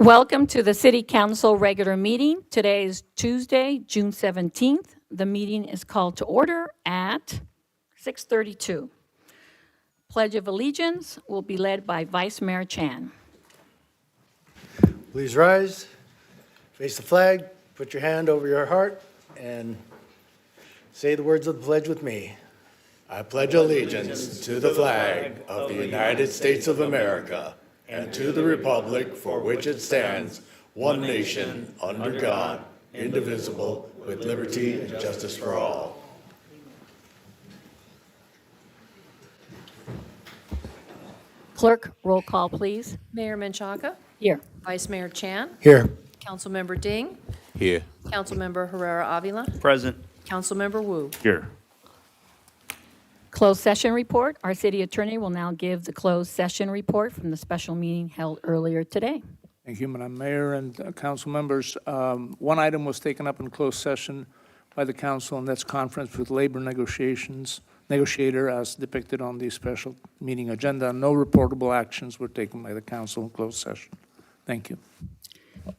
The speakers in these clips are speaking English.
Welcome to the City Council regular meeting. Today is Tuesday, June 17th. The meeting is called to order at 6:32. Pledge of Allegiance will be led by Vice Mayor Chan. Please rise, face the flag, put your hand over your heart, and say the words of the pledge with me. I pledge allegiance to the flag of the United States of America and to the republic for which it stands, one nation, under God, indivisible, with liberty and justice for all. Clerk, roll call, please. Mayor Menchaca, Here. Vice Mayor Chan, Here. Councilmember Ding, Here. Councilmember Herrera Avila, Present. Councilmember Wu. Here. Closed session report. Our city attorney will now give the closed session report from the special meeting held earlier today. Thank you, Madam Mayor and council members. One item was taken up in closed session by the council, and that's conference with labor negotiator as depicted on the special meeting agenda. No reportable actions were taken by the council in closed session. Thank you.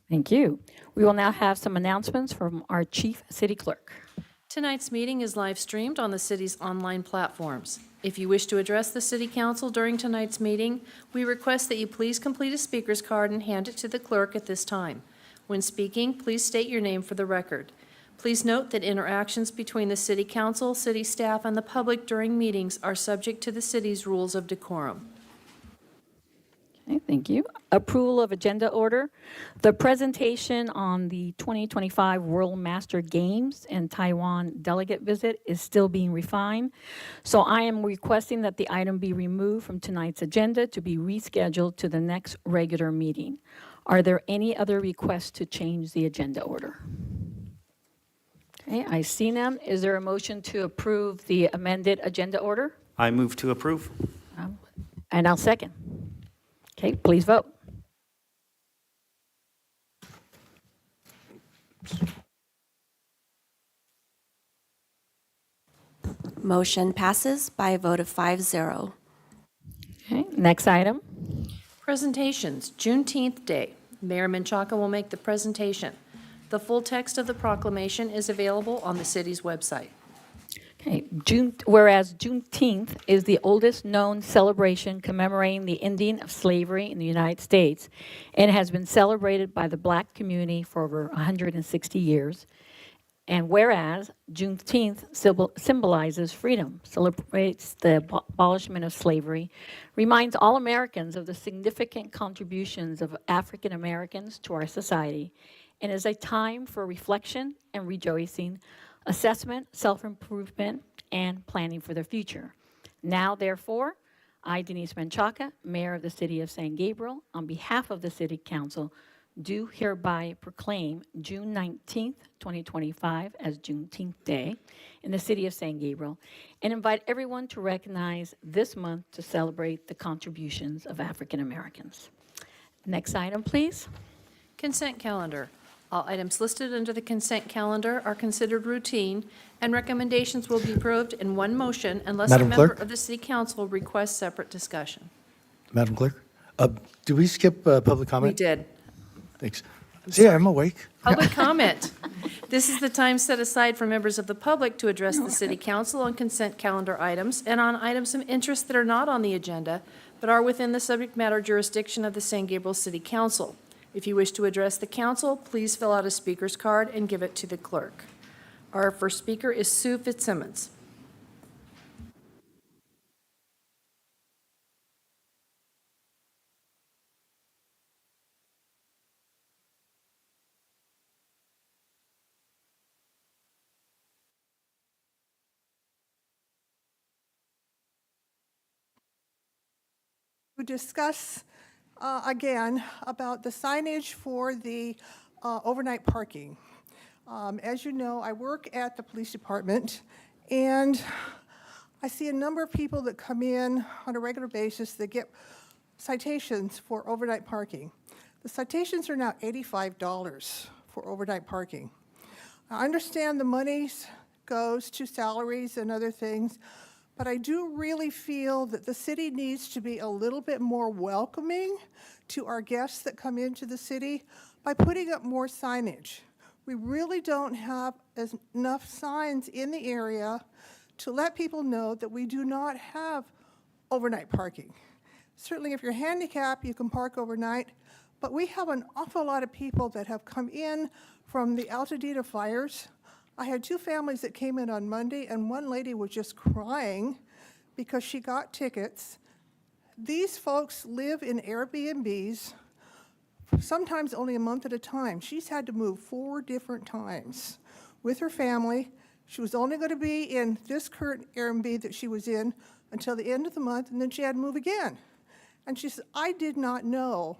Thank you. We will now have some announcements from our chief city clerk. Tonight's meeting is live streamed on the city's online platforms. If you wish to address the city council during tonight's meeting, we request that you please complete a speaker's card and hand it to the clerk at this time. When speaking, please state your name for the record. Please note that interactions between the city council, city staff, and the public during meetings are subject to the city's rules of decorum. Okay, thank you. Approval of agenda order. The presentation on the 2025 World Master Games and Taiwan delegate visit is still being refined. So I am requesting that the item be removed from tonight's agenda to be rescheduled to the next regular meeting. Are there any other requests to change the agenda order? Okay, I see none. Is there a motion to approve the amended agenda order? I move to approve. And I'll second. Okay, please vote. Motion passes by a vote of 5-0. Okay, next item. Presentations, Juneteenth Day. Mayor Menchaca will make the presentation. The full text of the proclamation is available on the city's website. Okay, whereas Juneteenth is the oldest known celebration commemorating the ending of slavery in the United States and has been celebrated by the Black community for over 160 years. And whereas Juneteenth symbolizes freedom, celebrates the abolishment of slavery, reminds all Americans of the significant contributions of African Americans to our society, and is a time for reflection and rejoicing, assessment, self-improvement, and planning for the future. Now, therefore, I, Denise Menchaca, Mayor of the City of San Gabriel, on behalf of the City Council, do hereby proclaim June 19th, 2025 as Juneteenth Day in the City of San Gabriel, and invite everyone to recognize this month to celebrate the contributions of African Americans. Next item, please. Consent calendar. All items listed under the consent calendar are considered routine, and recommendations will be approved in one motion unless a Madam member Clerk? of the city council requests separate discussion. Madam Clerk, did we skip public comment? We did. Thanks. See, I'm awake. Public comment. This is the time set aside for members of the public to address the city council on consent calendar items and on items of interest that are not on the agenda, but are within the subject matter jurisdiction of the San Gabriel City Council. If you wish to address the council, please fill out a speaker's card and give it to the clerk. Our first speaker is Sue Fitzsimmons. To discuss again about the signage for the overnight parking. As you know, I work at the police department, and I see a number of people that come in on a regular basis that get citations for overnight parking. The citations are now $85 for overnight parking. I understand the money goes to salaries and other things, but I do really feel that the city needs to be a little bit more welcoming to our guests that come into the city by putting up more signage. We really don't have enough signs in the area to let people know that we do not have overnight parking. Certainly if you're handicapped, you can park overnight, but we have an awful lot of people that have come in from the Altadena fires. I had 2 families that came in on Monday, and one lady was just crying because she got tickets. These folks live in Airbnbs, sometimes only a month at a time. She's had to move 4 different times with her family. She was only going to be in this current Airbnb that she was in until the end of the month, and then she had to move again. And she said, I did not know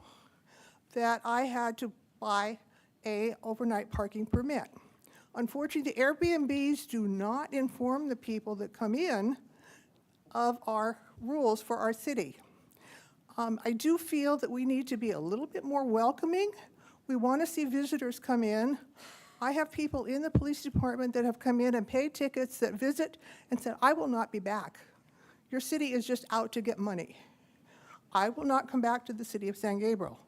that I had to buy a overnight parking permit. Unfortunately, the Airbnbs do not inform the people that come in of our rules for our city. I do feel that we need to be a little bit more welcoming. We want to see visitors come in. I have people in the police department that have come in and paid tickets that visit and said, I will not be back. Your city is just out to get money. I will not come back to the city of San Gabriel.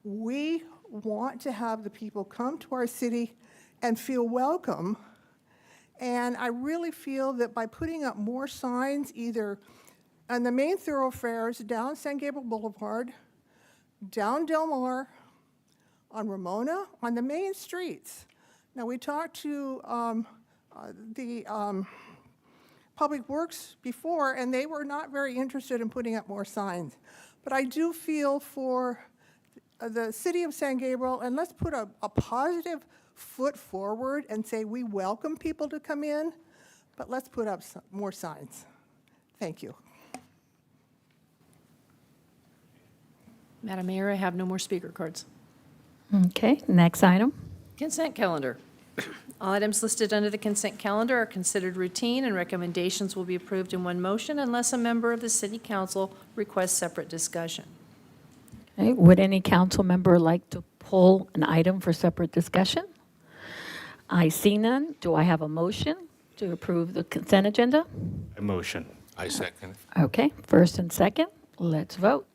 We want to have the people come to our city and feel welcome. And I really feel that by putting up more signs, either on the main thoroughfares, down San Gabriel Boulevard, down Del Mar, on Ramona, on the main streets. Now, we talked to the Public Works before, and they were not very interested in putting up more signs. But I do feel for the city of San Gabriel, and let's put a positive foot forward and say we welcome people to come in, but let's put up more signs. Thank you. Madam Mayor, I have no more speaker cards. Okay, next item. Consent calendar. All items listed under the consent calendar are considered routine, and recommendations will be approved in one motion unless a member of the city council requests separate discussion. Okay, would any council member like to pull an item for separate discussion? I see none. Do I have a motion to approve the consent agenda? A motion. I second. Okay, first and second, let's vote.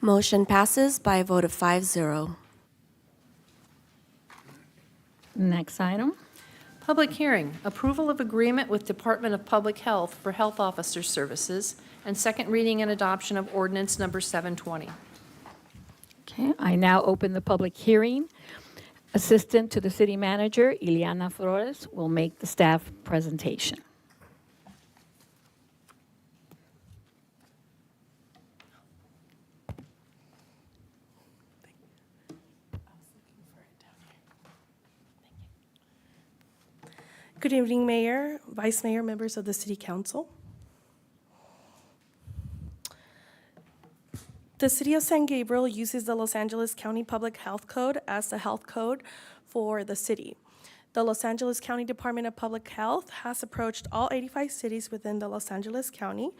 Motion passes by a vote of 5-0. Next item. Public hearing, approval of agreement with Department of Public Health for health officer services, and second reading and adoption of ordinance number 720. Okay, I now open the public hearing. Assistant to the city manager, Ileana Flores, will make the staff presentation. Good evening, Mayor, Vice Mayor, members of the City Council. The City of San Gabriel uses the Los Angeles County Public Health Code as the health code for the city. The Los Angeles County Department of Public Health has approached all 85 cities within the Los Angeles County,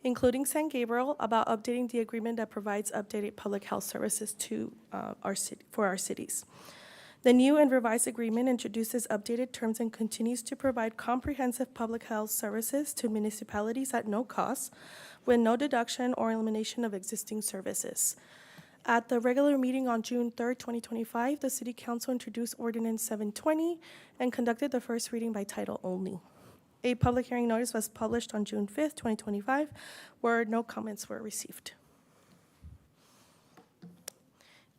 including San Gabriel, about updating the agreement that provides updated public health services to for our cities. The new and revised agreement introduces updated terms and continues to provide comprehensive public health services to municipalities at no cost, with no deduction or elimination of existing services. At the regular meeting on June 3rd, 2025, the City Council introduced Ordinance 720 and conducted the first reading by title only. A public hearing notice was published on June 5th, 2025, where no comments were received.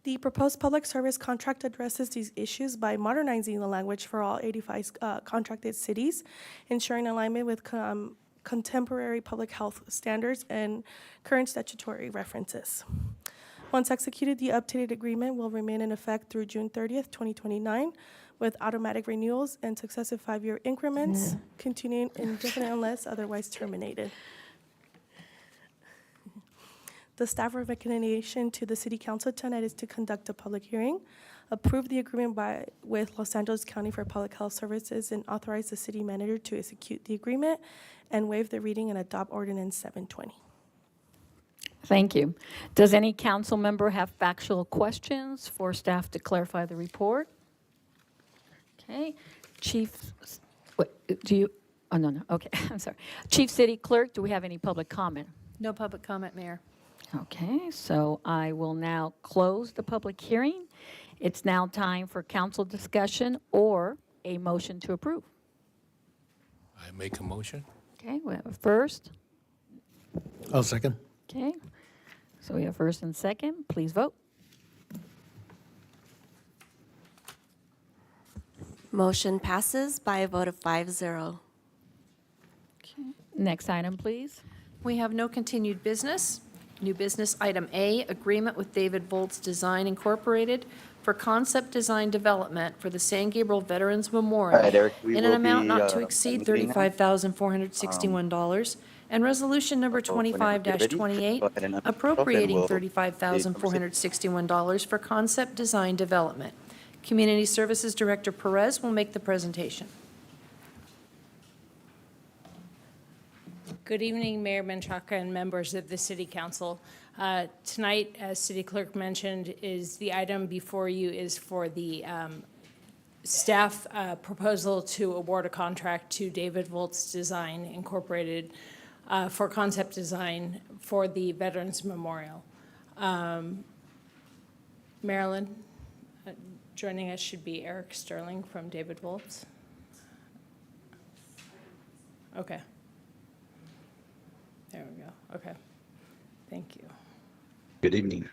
The proposed public service contract addresses these issues by modernizing the language for all 85 contracted cities, ensuring alignment with contemporary public health standards and current statutory references. Once executed, the updated agreement will remain in effect through June 30th, 2029, with automatic renewals and successive 5-year increments, continuing indefinitely unless otherwise terminated. The staff recommendation to the City Council tonight is to conduct a public hearing, approve the agreement with Los Angeles County for Public Health Services, and authorize the city manager to execute the agreement and waive the reading and adopt Ordinance 720. Thank you. Does any council member have factual questions for staff to clarify the report? Okay. Chief, what, do you, oh, no, okay, I'm sorry. Chief City Clerk, do we have any public comment? No public comment, Mayor. Okay, so I will now close the public hearing. It's now time for council discussion or a motion to approve. I make a motion. Okay, we have a first. I'll second. Okay, so we have first and second. Please vote. Motion passes by a vote of 5-0. Okay. Next item, please. We have no continued business. New business, item A, agreement with David Volz Design Incorporated for concept design development for the San Gabriel Veterans Memorial All right, Eric, we in an will amount be, not to exceed meeting now. $35,461, and resolution number So whenever you're ready, 25-28, go ahead and appropriating we'll $35,461 for concept design development. Community Services Director Perez will make the presentation. Good evening, Mayor Menchaca and members of the City Council. Tonight, as City Clerk mentioned, is the item before you is for the staff proposal to award a contract to David Volz Design Incorporated for concept design for the Veterans Memorial. Marilyn, joining us should be Eric Sterling from David Volz. Okay. There we go. Okay. Thank you. Good evening.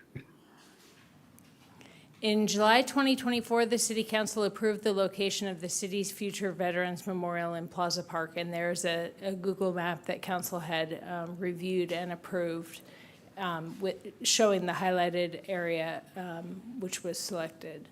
In July 2024, the City Council approved the location of the city's future Veterans Memorial in Plaza Park, and there's a Google map that Council had reviewed and approved showing the highlighted area which was selected.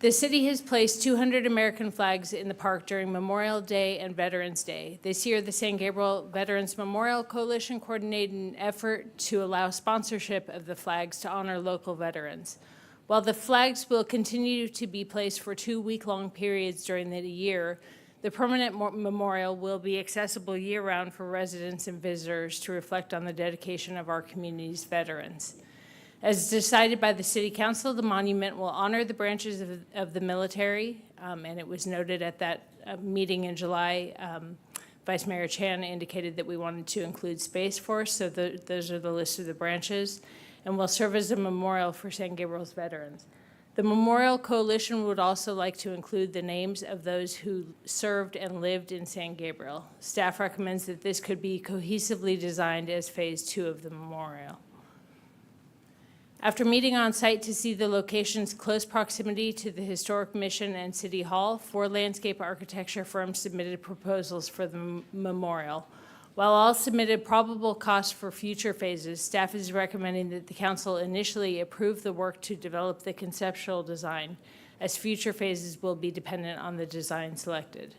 The city has placed 200 American flags in the park during Memorial Day and Veterans Day. This year, the San Gabriel Veterans Memorial Coalition coordinated an effort to allow sponsorship of the flags to honor local veterans. While the flags will continue to be placed for 2 week-long periods during the year, the permanent memorial will be accessible year-round for residents and visitors to reflect on the dedication of our community's veterans. As decided by the City Council, the monument will honor the branches of the military, and it was noted at that meeting in July, Vice Mayor Chan indicated that we wanted to include Space Force, so those are the list of the branches, and will serve as a memorial for San Gabriel's veterans. The Memorial Coalition would also like to include the names of those who served and lived in San Gabriel. Staff recommends that this could be cohesively designed as Phase 2 of the memorial. After meeting on site to see the location's close proximity to the Historic Mission and City Hall, 4 landscape architecture firms submitted proposals for the memorial. While all submitted probable costs for future phases, staff is recommending that the council initially approve the work to develop the conceptual design, as future phases will be dependent on the design selected.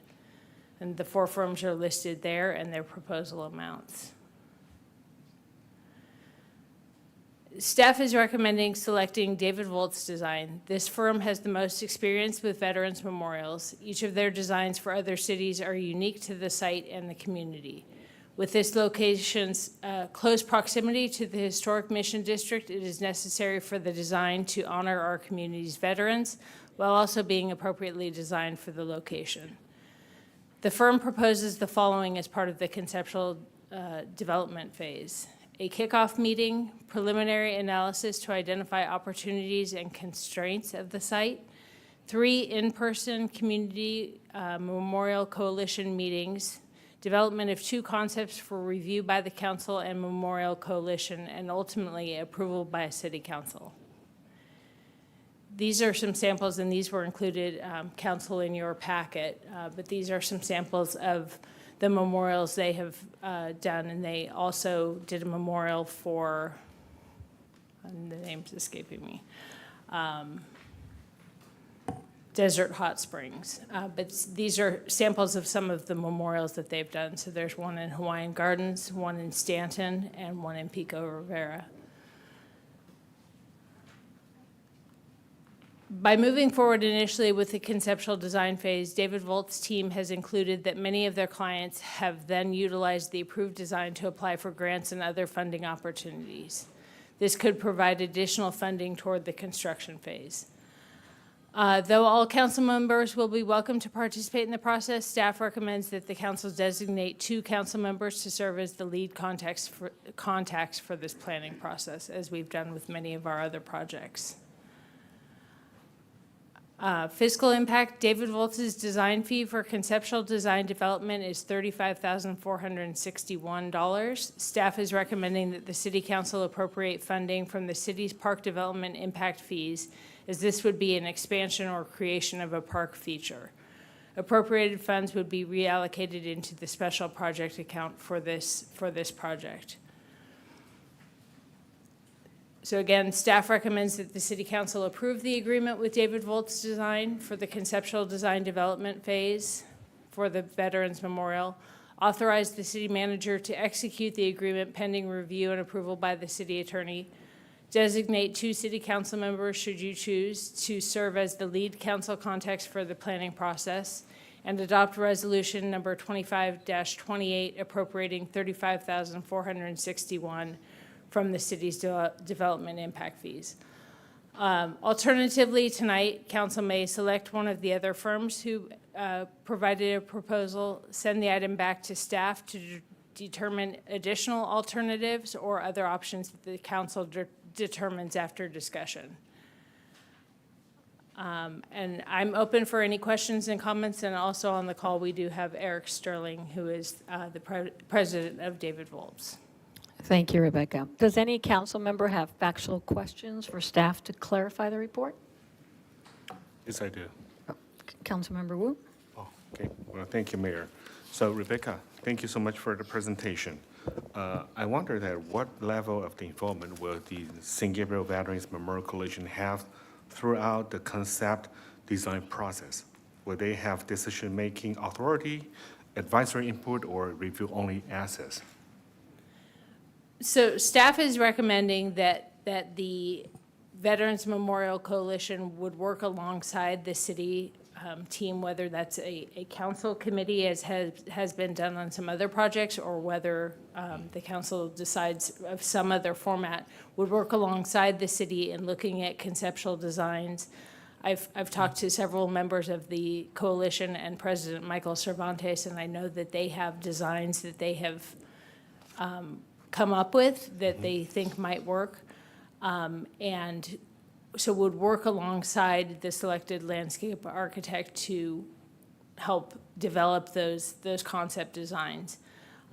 And the 4 firms are listed there and their proposal amounts. Staff is recommending selecting David Volz Design. This firm has the most experience with veterans memorials. Each of their designs for other cities are unique to the site and the community. With this location's close proximity to the Historic Mission District, it is necessary for the design to honor our community's veterans while also being appropriately designed for the location. The firm proposes the following as part of the conceptual development phase: a kickoff meeting, preliminary analysis to identify opportunities and constraints of the site, 3 in-person community memorial coalition meetings, development of 2 concepts for review by the council and memorial coalition, and ultimately approval by a city council. These are some samples, and these were included, council, in your packet, but these are some samples of the memorials they have done, and they also did a memorial for, and the name's escaping me, Desert Hot Springs. But these are samples of some of the memorials that they've done. So there's one in Hawaiian Gardens, one in Stanton, and one in Pico Rivera. By moving forward initially with the conceptual design phase, David Volz's team has included that many of their clients have then utilized the approved design to apply for grants and other funding opportunities. This could provide additional funding toward the construction phase. Though all council members will be welcome to participate in the process, staff recommends that the council designate 2 council members to serve as the lead contacts for this planning process, as we've done with many of our other projects. Fiscal impact, David Volz's design fee for conceptual design development is $35,461. Staff is recommending that the city council appropriate funding from the city's park development impact fees, as this would be an expansion or creation of a park feature. Appropriated funds would be reallocated into the special project account for this project. So again, staff recommends that the city council approve the agreement with David Volz Design for the conceptual design development phase for the Veterans Memorial, authorize the city manager to execute the agreement pending review and approval by the city attorney, designate 2 city council members, should you choose, to serve as the lead council contacts for the planning process, and adopt resolution number 25-28 appropriating $35,461 from the city's development impact fees. Alternatively, tonight, council may select one of the other firms who provided a proposal, send the item back to staff to determine additional alternatives or other options that the council determines after discussion. And I'm open for any questions and comments, and also on the call, we do have Eric Sterling, who is the president of David Volz. Thank you, Rebecca. Does any council member have factual questions for staff to clarify the report? Yes, I do. Councilmember Wu? Oh, okay. Well, thank you, Mayor. So Rebecca, thank you so much for the presentation. I wonder that what level of the involvement will the St. Gabriel Veterans Memorial Coalition have throughout the concept design process? Will they have decision-making authority, advisory input, or review-only access? So staff is recommending that the Veterans Memorial Coalition would work alongside the city team, whether that's a council committee, as has been done on some other projects, or whether the council decides of some other format, would work alongside the city in looking at conceptual designs. I've talked to several members of the coalition and President Michael Cervantes, and I know that they have designs that they have come up with that they think might work, and so would work alongside the selected landscape architect to help develop those concept designs.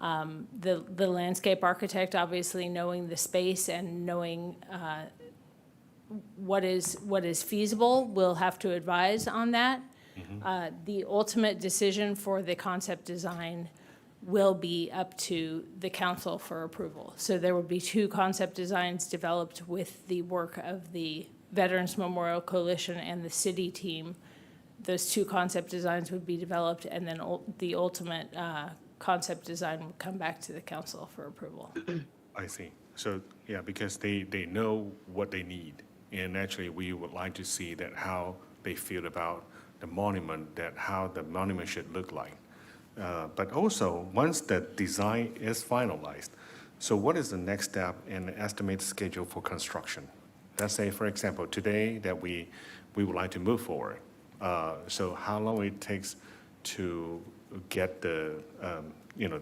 The landscape architect, obviously knowing the space and knowing what is feasible, will have to advise on that. The ultimate decision for the concept design will be up to the council for approval. So there would be 2 concept designs developed with the work of the Veterans Memorial Coalition and the city team. Those 2 concept designs would be developed, and then the ultimate concept design would come back to the council for approval. I see. So, yeah, because they know what they need. And actually, we would like to see that how they feel about the monument, that how the monument should look like. But also, once the design is finalized, so what is the next step in the estimated schedule for construction? Let's say, for example, today that we would like to move forward. So how long it takes to get the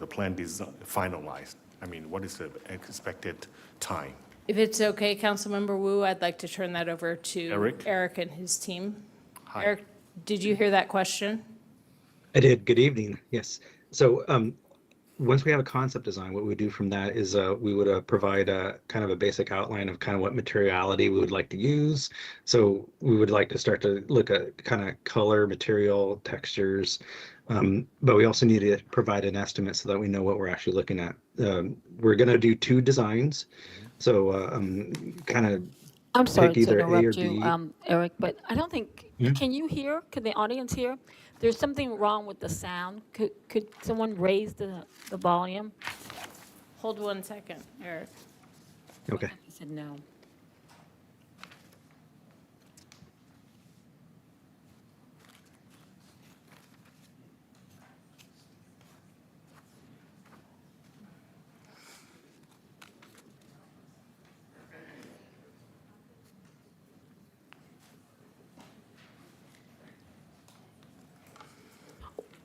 plan design finalized? I mean, what is the expected time? If it's okay, Councilmember Wu, I'd like to turn that over to Eric? And his team. Hi. Eric, did you hear that question? I did. Good evening. Yes. So once we have a concept design, what we do from that is we would provide a kind of a basic outline of kind of what materiality we would like to use. So we would like to start to look at kind of color, material, textures, but we also need to provide an estimate so that we know what we're actually looking at. We're going to do 2 designs. So kind of I'm sorry to either A or interrupt B. you, Eric, but I don't think, can you hear? Could the audience hear? There's something wrong with the sound. Could someone raise the volume? Hold 1 second, Eric. Okay. He said no.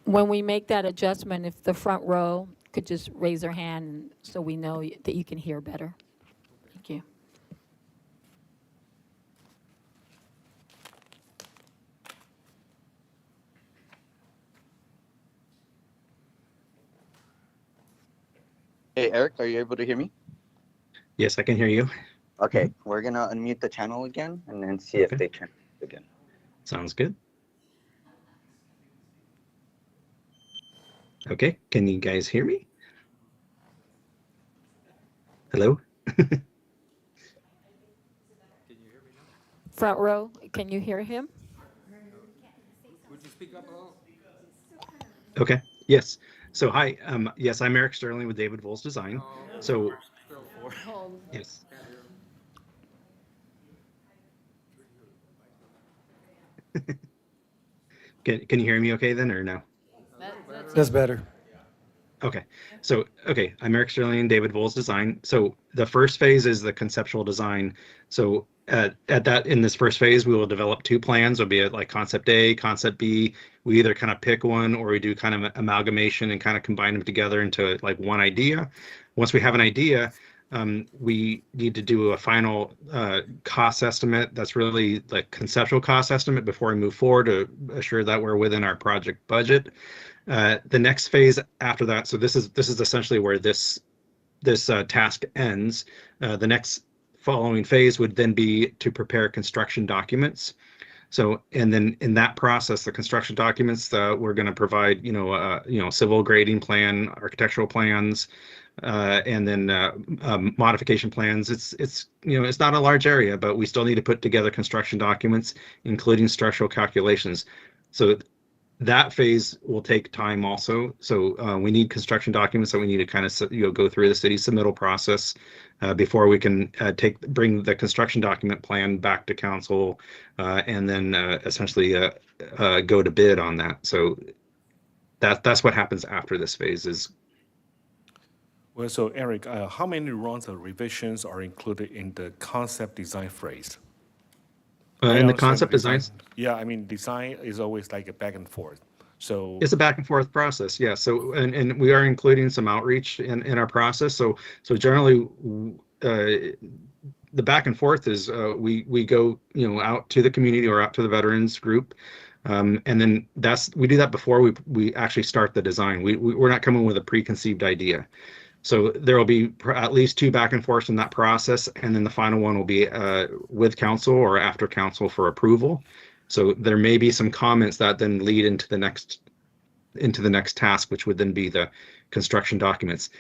When we make that adjustment, if the front row could just raise their hand so we know that you can hear better. Thank you. Hey, Eric, are you able to hear me? Yes, I can hear you. Okay, we're gonna unmute the channel again and then see if Okay. they turn it again. Sounds good. Okay, can you guys hear me? Hello? Front row, can you hear him? Okay, yes. So hi, yes, I'm Eric Sterling with David Volz Design. So, yes. Can you hear me okay then, or no? That's better. Okay, so, okay, I'm Eric Sterling and David Volz Design. So the first phase is the conceptual design. So in this first phase, we will develop two plans. It'll be like concept A, concept B. We either kind of pick one or we do kind of amalgamation and kind of combine them together into like one idea. Once we have an idea, we need to do a final cost estimate. That's really like conceptual cost estimate before we move forward to assure that we're within our project budget. The next phase after that, so this is essentially where this task ends. The next following phase would then be to prepare construction documents. So, and then in that process, the construction documents, we're going to provide, civil grading plan, architectural plans, and then modification plans. It's not a large area, but we still need to put together construction documents, including structural calculations. So that phase will take time also. So we need construction documents that we need to kind of go through the city submittal process before we can bring the construction document plan back to council and then essentially go to bid on that. So that's what happens after this phase is. Well, so Eric, how many rounds of revisions are included in the concept design phase? I In the understand concept design- designs, Yeah, I mean, design is always like a back and forth. So it's a back and forth process. Yeah. So and we are including some outreach in our process. So generally, the back and forth is we go out to the community or out to the veterans group, and then we do that before we actually start the design. We're not coming with a preconceived idea. So there will be at least two back and forths in that process, and then the final one will be with council or after council for approval. So there may be some comments that then lead into the next task, which would then be the construction documents.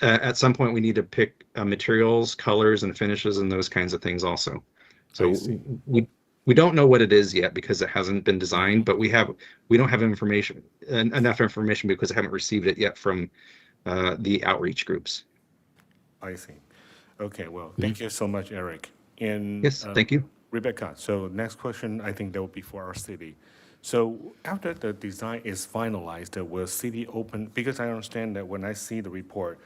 At some point, we need to pick materials, colors, and finishes, and those kinds of things also. So we don't know what it is yet because it hasn't been designed, but we don't have enough information because I haven't received it yet from the outreach groups. I see. Okay, well, thank you so much, Eric. And Yes, thank you. Rebecca, so next question, I think that will be for our city. So after the design is finalized, will city open, because I understand that when I see the report,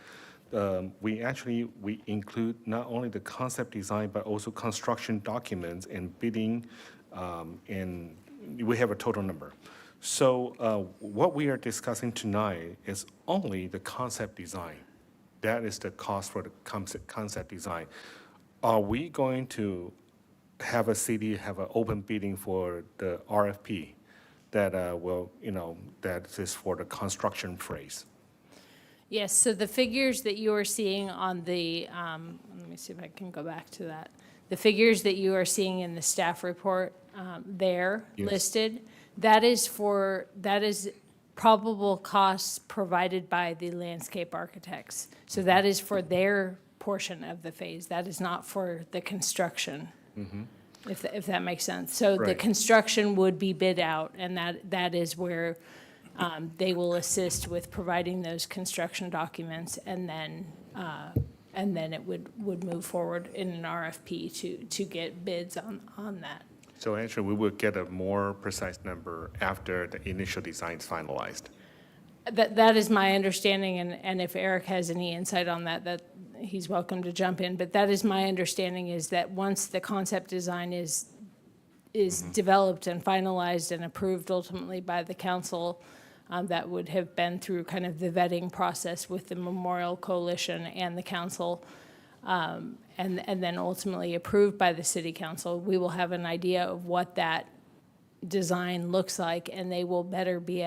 we include not only the concept design, but also construction documents and bidding, and we have a total number. So what we are discussing tonight is only the concept design. That is the cost for the concept design. Are we going to have a city have an open bidding for the RFP that that is for the construction phase? Yes, so the figures that you are seeing on the, let me see if I can go back to that. The figures that you are seeing in the staff report there listed, that is probable costs provided by the landscape architects. So that is for their portion of the phase. That is not for the construction, if that makes sense. So the Right. construction would be bid out, and that is where they will assist with providing those construction documents, and then it would move forward in an RFP to get bids on that. So actually, we will get a more precise number after the initial design is finalized. That is my understanding, and if Eric has any insight on that he's welcome to jump in. But that is my understanding, is that once the concept design is developed and finalized and approved ultimately by the council, that would have been through kind of the vetting process with the Memorial Coalition and the council, and then ultimately approved by the city council. We will have an idea of what that design looks like, and they will better be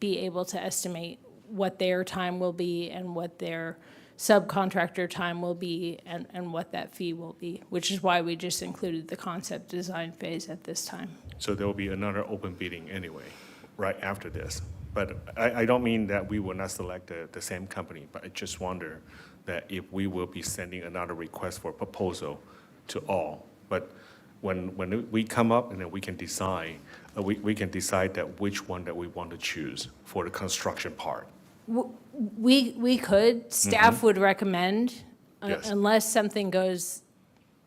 able to estimate what their time will be and what their subcontractor time will be and what that fee will be, which is why we just included the concept design phase at this time. So there will be another open bidding anyway, right after this. But I don't mean that we will not select the same company, but I just wonder that if we will be sending another request for proposal to all. But when we come up, and then we can decide, we can decide that which one that we want to choose for the construction part. We could, staff would recommend, Yes. unless something goes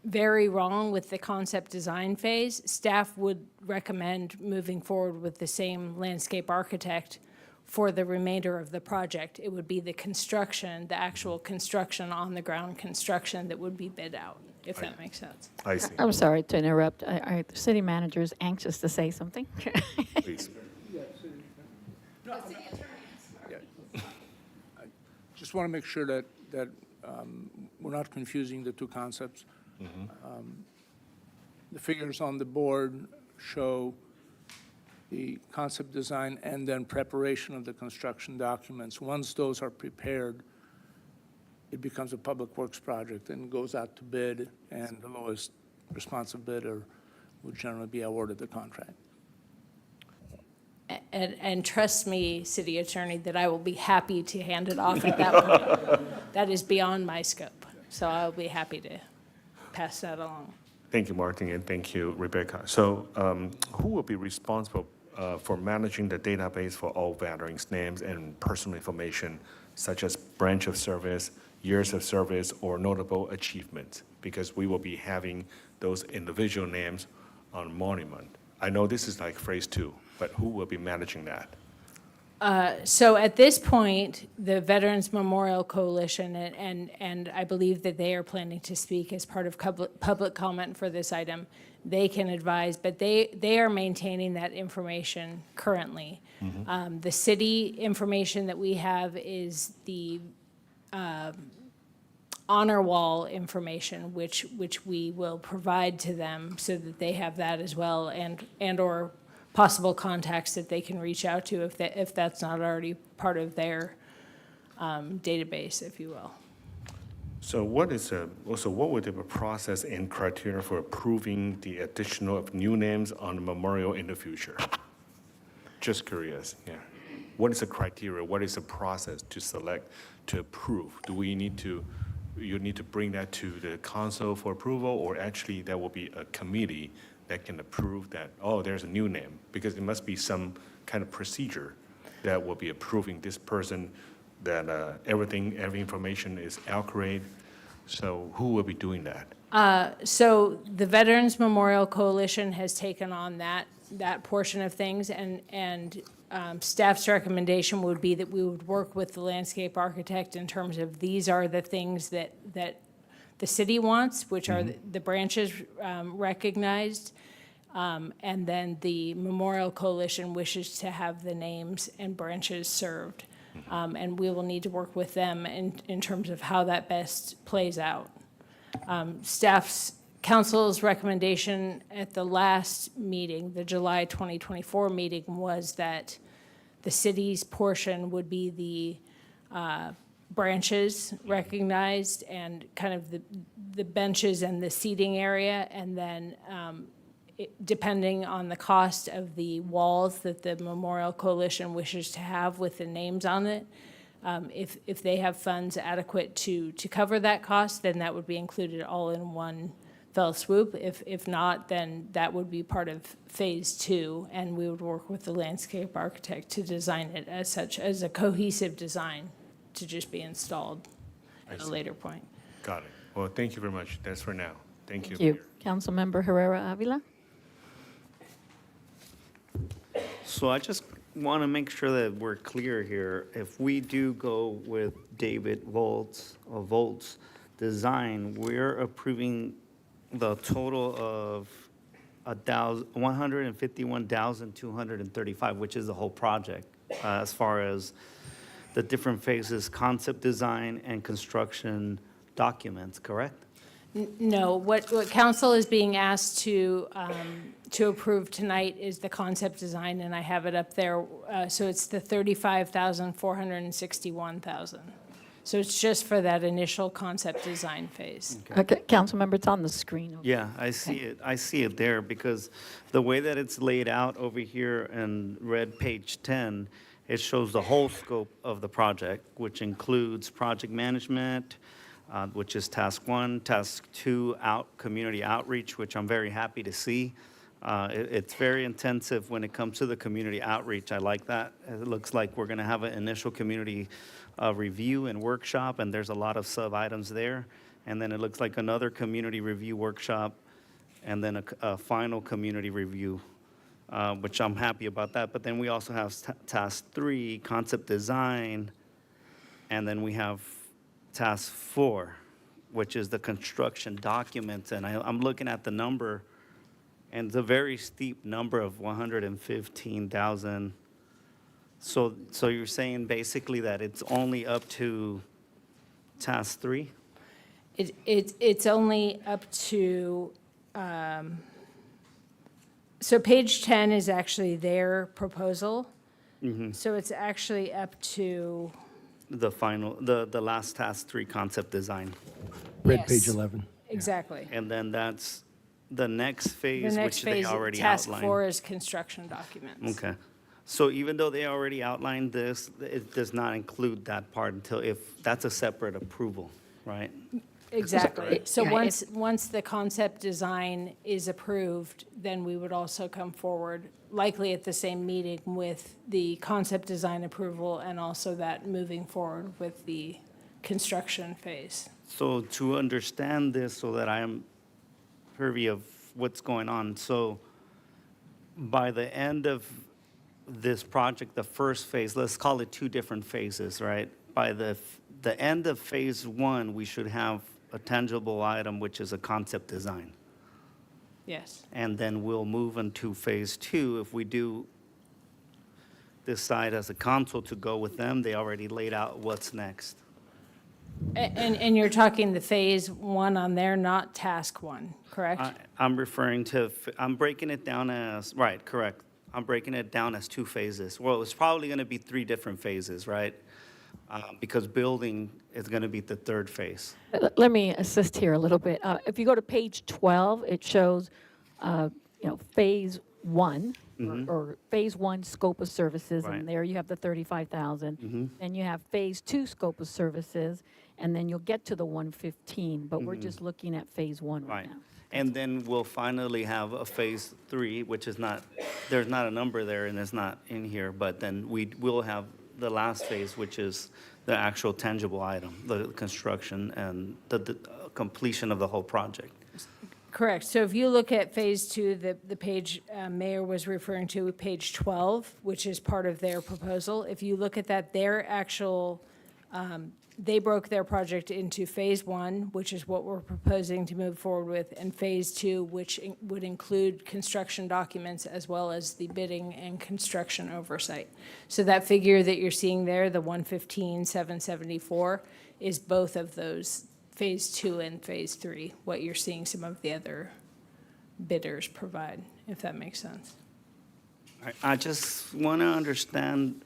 very wrong with the concept design phase, staff would recommend moving forward with the same landscape architect for the remainder of the project. It would be the construction, the actual construction, on-the-ground construction that would be bid out, if that makes sense. I see, I'm sorry to interrupt. The city manager is anxious to say something. please. Just want to make sure that we're not confusing the two concepts. The figures on the board show the concept design and then preparation of the construction documents. Once those are prepared, it becomes a public works project and goes out to bid, and the lowest responsive bidder would generally be awarded the contract. And trust me, city attorney, that I will be happy to hand it off at that point. That is beyond my scope, so I'll be happy to pass that along. Thank you, Martin, and thank you, Rebecca. So who will be responsible for managing the database for all veterans' names and personal information, such as branch of service, years of service, or notable achievements? Because we will be having those individual names on monument. I know this is like phase 2, but who will be managing that? So at this point, the Veterans Memorial Coalition, and I believe that they are planning to speak as part of public comment for this item, they can advise, but they are maintaining that information currently. The city information that we have is the honor wall information, which we will provide to them so that they have that as well, and or possible contacts that they can reach out to if that's not already part of their database, if you will. So what would be the process and criteria for approving the additional of new names on the memorial in the future? Just curious, yeah. What is the criteria? What is the process to select, to approve? Do we need to, you need to bring that to the council for approval, or actually there will be a committee that can approve that, oh, there's a new name? Because there must be some kind of procedure that will be approving this person, that every information is accurate. So who will be doing that? So the Veterans Memorial Coalition has taken on that portion of things, and staff's recommendation would be that we would work with the landscape architect in terms of these are the things that the city wants, which are the branches recognized, and then the Memorial Coalition wishes to have the names and branches served. And we will need to work with them in terms of how that best plays out. Staff's council's recommendation at the last meeting, the July 2024 meeting, was that the city's portion would be the branches recognized and kind of the benches and the seating area, and then depending on the cost of the walls that the Memorial Coalition wishes to have with the names on it, if they have funds adequate to cover that cost, then that would be included all in one fell swoop. If not, then that would be part of phase 2, and we would work with the landscape architect to design it as such, as a cohesive design to just be installed at a later point. Got it. Well, thank you very much. That's for now. Thank you. Thank you. Councilmember Herrera Avila? So I just want to make sure that we're clear here. If we do go with David Volz or Volz design, we're approving the total of 151,235, which is the whole project. as far as the different phases, concept design and construction documents, correct? No, what council is being asked to approve tonight is the concept design, and I have it up there. So it's the 35,461,000. So it's just for that initial concept design phase. Okay, Councilmember, it's on the screen. Yeah, I see it. I see it there because the way that it's laid out over here in red page 10, it shows the whole scope of the project, which includes project management, which is task 1, task 2, community outreach, which I'm very happy to see. It's very intensive when it comes to the community outreach. I like that. It looks like we're going to have an initial community review and workshop, and there's a lot of sub-items there. And then it looks like another community review workshop, and then a final community review, which I'm happy about that. But then we also have task 3, concept design, and then we have task 4, which is the construction documents. And I'm looking at the number, and it's a very steep number of 115,000. So you're saying basically that it's only up to task 3? It's only up to, so page 10 is actually their proposal. So it's actually up to, The final, the last task 3, concept design. Red page Yes. 11. exactly. And then that's the next The phase, next which they phase, already task outlined. 4 is construction documents. Okay. So even though they already outlined this, it does not include that part until that's a separate approval, right? Exactly. So Yeah, once the concept design is approved, then we would also come forward, likely at the same meeting, with the concept design approval and also that moving forward with the construction phase. So to understand this, so that I am privy of what's going on, so by the end of this project, the first phase, let's call it 2 different phases, right? By the end of phase 1, we should have a tangible item, which is a concept design. Yes. And then we'll move into phase 2. If we do decide as a council to go with them, they already laid out what's next. And you're talking the phase 1 on there, not task 1, correct? I'm referring to, I'm breaking it down as, right, correct. I'm breaking it down as 2 phases. Well, it's probably going to be 3 different phases, right? Because building is going to be the 3rd phase. Let me assist here a little bit. If you go to page 12, it shows, phase 1, or phase 1 scope of services, Right. and there you have the 35,000. Then you have phase 2 scope of services, and then you'll get to the 115, but we're just looking at phase 1 right Right. now. And then we'll finally have a phase 3, which is not, there's not a number there and it's not in here, but then we will have the last phase, which is the actual tangible item, the construction and the completion of the whole project. Correct. So if you look at phase 2, the page Mayor was referring to, page 12, which is part of their proposal, if you look at that, their actual, they broke their project into phase 1, which is what we're proposing to move forward with, and phase 2, which would include construction documents as well as the bidding and construction oversight. So that figure that you're seeing there, the 115,774, is both of those, phase 2 and phase 3, what you're seeing some of the other bidders provide, if that makes sense. I just want to understand,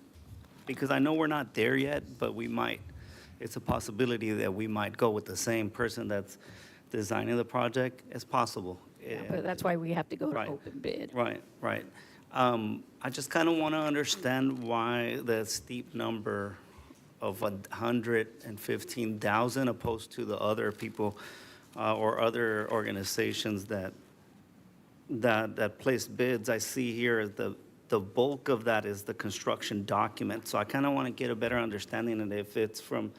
because I know we're not there yet, but we might. It's a possibility that we might go with the same person that's designing the project. It's possible. But that's why we have to go to Right. open bid. Right, right. I just kind of want to understand why the steep number of 115,000 opposed to the other people or other organizations that place bids. I see here the bulk of that is the construction document. So I kind of want to get a better understanding, and if it's from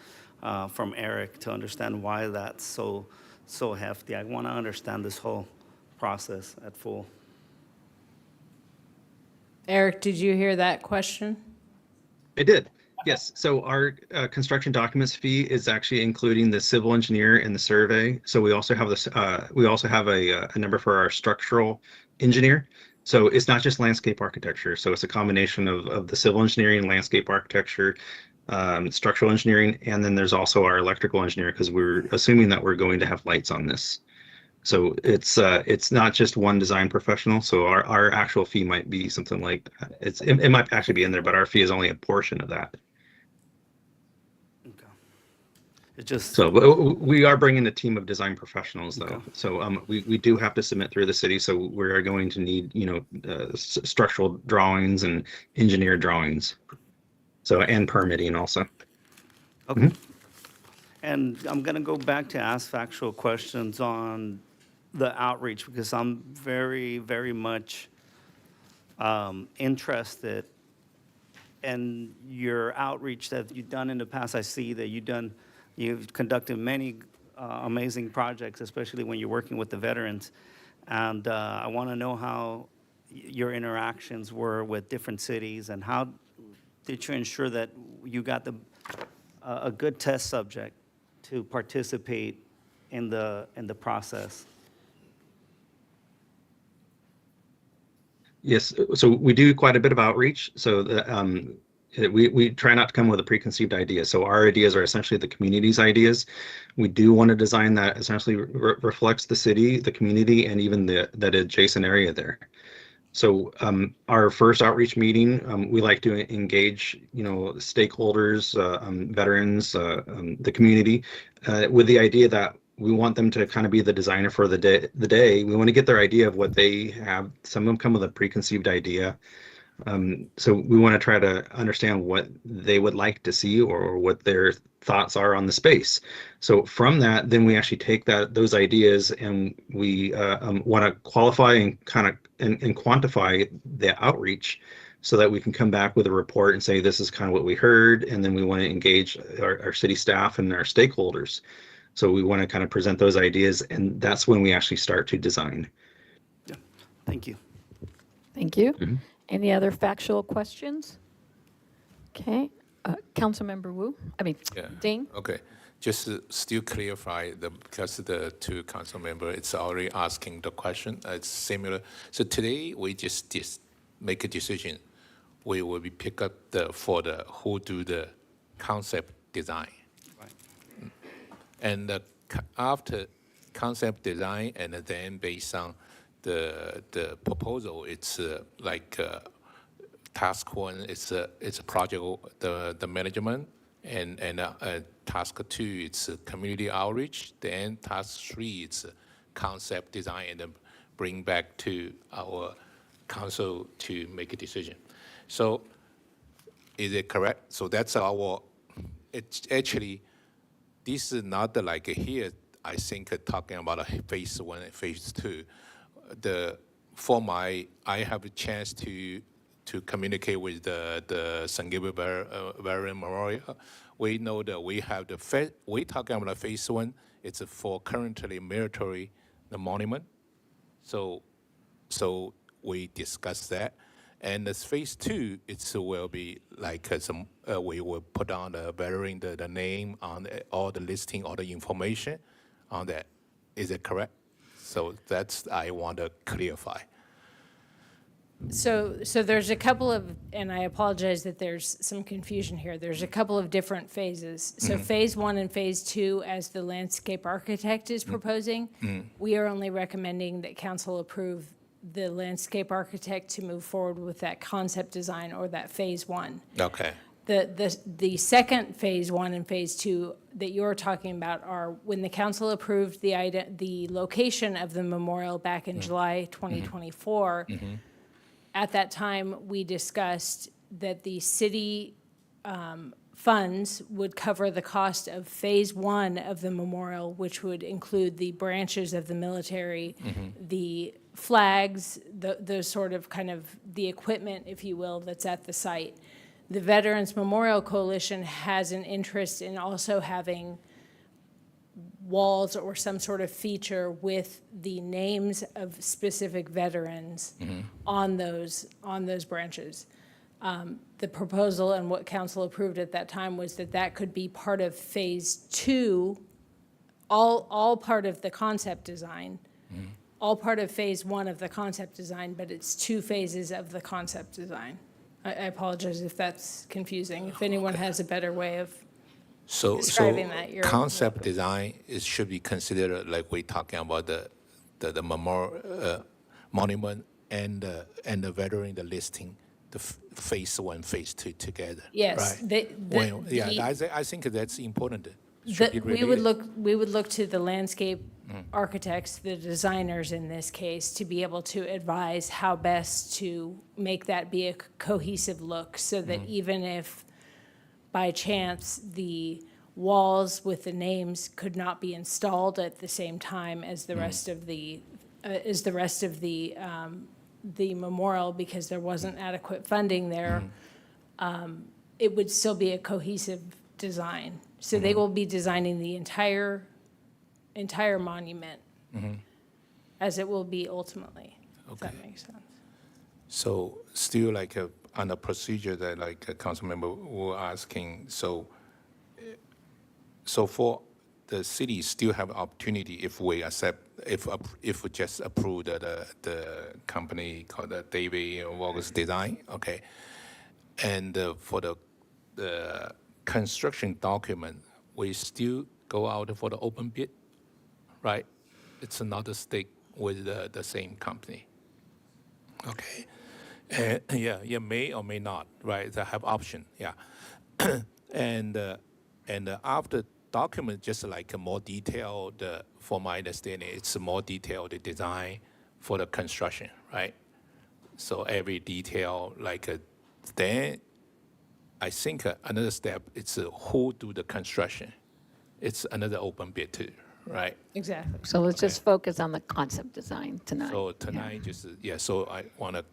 Eric, to understand why that's so hefty. I want to understand this whole process at full. Eric, did you hear that question? I did. Yes. So our construction documents fee is actually including the civil engineer and the survey. So we also have this. We also have a number for our structural engineer. So it's not just landscape architecture. So it's a combination of the civil engineering, landscape architecture, structural engineering, and then there's also our electrical engineer because we're assuming that we're going to have lights on this. So it's not just one design professional. So our actual fee might be something like it might actually be in there, but our fee is only a portion of that. It just, So we are bringing a team of design professionals, though. Okay. So we do have to submit through the city. So we are going to need, structural drawings and engineered drawings. So, and permitting also. okay. And I'm going to go back to ask factual questions on the outreach because I'm very, very much interested in your outreach that you've done in the past. I see that you've conducted many amazing projects, especially when you're working with the veterans. And I want to know how your interactions were with different cities and how did you ensure that you got a good test subject to participate in the process? Yes, so we do quite a bit of outreach. So we try not to come with a preconceived idea. So our ideas are essentially the community's ideas. We do want a design that essentially reflects the city, the community, and even that adjacent area there. So our first outreach meeting, we like to engage, stakeholders, veterans, the community, with the idea that we want them to kind of be the designer for the day. We want to get their idea of what they have. Some of them come with a preconceived idea. So we want to try to understand what they would like to see or what their thoughts are on the space. So from that, then we actually take those ideas and we want to qualify and kind of and quantify the outreach so that we can come back with a report and say, this is kind of what we heard. And then we want to engage our city staff and our stakeholders. So we want to kind of present those ideas, and that's when we actually start to design. Yeah. Thank you. Thank you. Any other factual questions? Okay. Councilmember Ding? Okay. Just to still clarify, because the two council member, it's already asking the question. It's similar. So today we just make a decision. We will be pick up who do the concept design. Right. And after concept design, and then based on the proposal, it's like task one, it's a project, the management, and task two, it's community outreach. Then task three, it's concept design, and then bring back to our council to make a decision. So is it correct? So that's it's actually, this is not like here, I think talking about a phase one and phase two. I have a chance to communicate with the San Gabriel Veteran Memorial. We know that we have we talking about phase one. It's for currently military the monument. So we discussed that, and this phase two, it will be like we will put on the veteran the name on all the listing, all the information on that. Is it correct? So that's I want to clarify. So there's a couple of, and I apologize that there's some confusion here. There's a couple of different phases. So phase one and phase two, as the landscape architect is proposing, we are only recommending that council approve the landscape architect to move forward with that concept design or that phase one. Okay. The second phase one and phase two that you're talking about are when the council approved the location of the memorial back in July 2024. At that time, we discussed that the city funds would cover the cost of phase one of the memorial, which would include the branches of the military, the flags, the sort of kind of the equipment, if you will, that's at the site. The Veterans Memorial Coalition has an interest in also having walls or some sort of feature with the names of specific veterans on those branches. The proposal and what council approved at that time was that could be part of phase two, all part of the concept design, all part of phase one of the concept design, but it's 2 phases of the concept design. I apologize if that's confusing. If anyone has a better way of So describing that, you're concept welcome. design should be considered like we're talking about the memorial monument and the veteran, the listing, the phase 1, phase 2 together. Yes, Right? I think that's important. Should be We would look to the landscape architects, the designers in this case, to be able to advise how best to make that be a cohesive look, so that even if by chance the walls with the names could not be installed at the same time as the rest of the the memorial because there wasn't adequate funding there, it would still be a cohesive design. So they will be designing the entire monument as it will be ultimately, if that makes sense. So still like on the procedure that like a council member were asking, so for the city still have opportunity if we accept, if we just approve the company called David Volz Design, okay? And for the construction document, we still go out for the open bid, right? It's not a stake with the same company. Okay. Yeah, may or may not, right? They have option, yeah. and after document, just like a more detailed, for my understanding, it's a more detailed design for the construction, right? So every detail, like then I think another step, it's who do the construction. It's another open bid too, right? Exactly. So let's just focus on the concept design tonight. So tonight, so I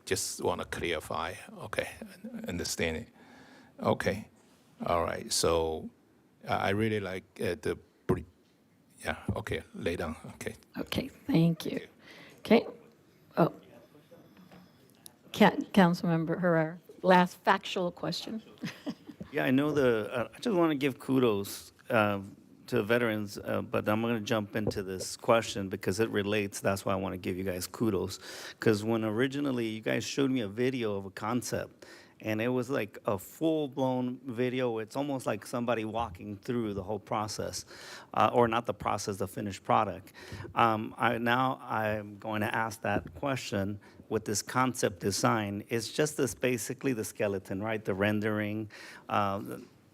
just want to clarify, okay, understand it. Okay, all right, so I really like okay, lay down, okay. Okay, thank you. Okay. Oh. Councilmember Herrera, last factual question. Yeah, I know I just want to give kudos to veterans, but I'm going to jump into this question because it relates. That's why I want to give you guys kudos. Because when originally you guys showed me a video of a concept, and it was like a full-blown video. It's almost like somebody walking through the whole process, or not the process, the finished product. Now I'm going to ask that question with this concept design. It's just this basically the skeleton, right? The rendering.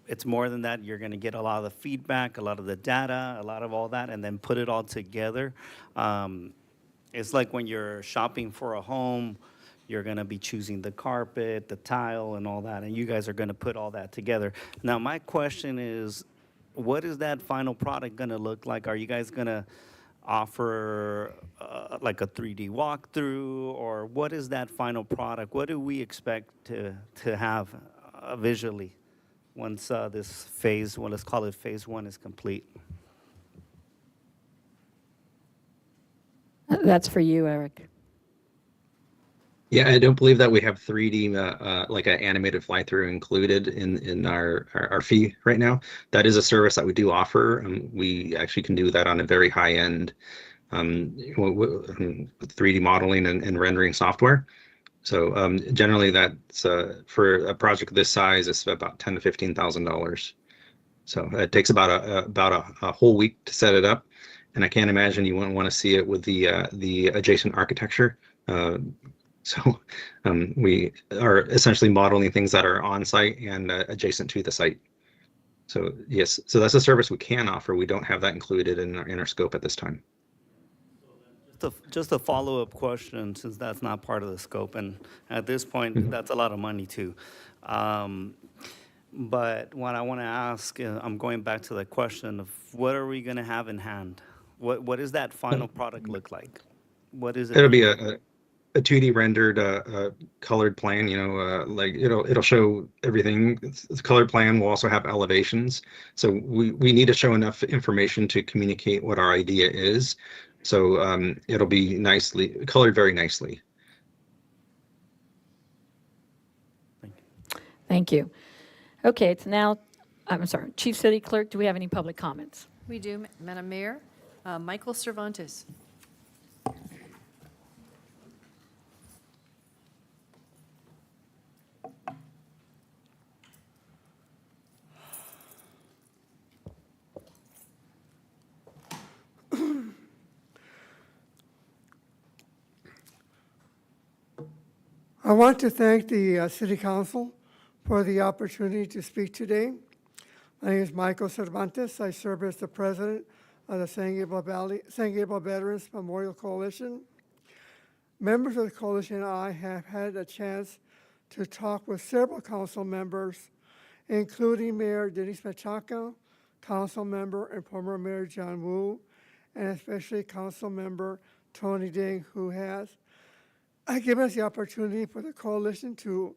It's more than that. You're going to get a lot of the feedback, a lot of the data, a lot of all that, and then put it all together. It's like when you're shopping for a home, you're going to be choosing the carpet, the tile, and all that, and you guys are going to put all that together. Now, my question is, what is that final product going to look like? Are you guys going to offer like a 3D walkthrough, or what is that final product? What do we expect to have visually once this phase, well, let's call it phase 1, is complete? That's for you, Eric. Yeah, I don't believe that we have 3D, like an animated fly-through included in our fee right now. That is a service that we do offer. We actually can do that on a very high-end 3D modeling and rendering software. So generally, that's for a project this size, it's about $10,000 to $15,000. So it takes about a whole week to set it up, and I can't imagine you wouldn't want to see it with the adjacent architecture. So we are essentially modeling things that are on site and adjacent to the site. So yes, so that's a service we can offer. We don't have that included in our scope at this time. Just a follow-up question, since that's not part of the scope, and at this point, that's a lot of money too. But what I want to ask, I'm going back to the question of what are we going to have in hand? What does that final product look like? What is it? It'll be a 2D rendered colored plan, like it'll show everything. It's a colored plan. We'll also have elevations. So we need to show enough information to communicate what our idea is. So it'll be nicely colored, very nicely. Thank you. Okay, it's now, I'm sorry, Chief City Clerk, do we have any public comments? We do, Madam Mayor. Michael Cervantes. I want to thank the City Council for the opportunity to speak today. My name is Michael Cervantes. I serve as the president of the San Gabriel Veterans Memorial Coalition. Members of the coalition and I have had a chance to talk with several council members, including Mayor Denise Machaca, Council Member and former Mayor John Wu, and especially Council Member Tony Ding, who has given us the opportunity for the coalition to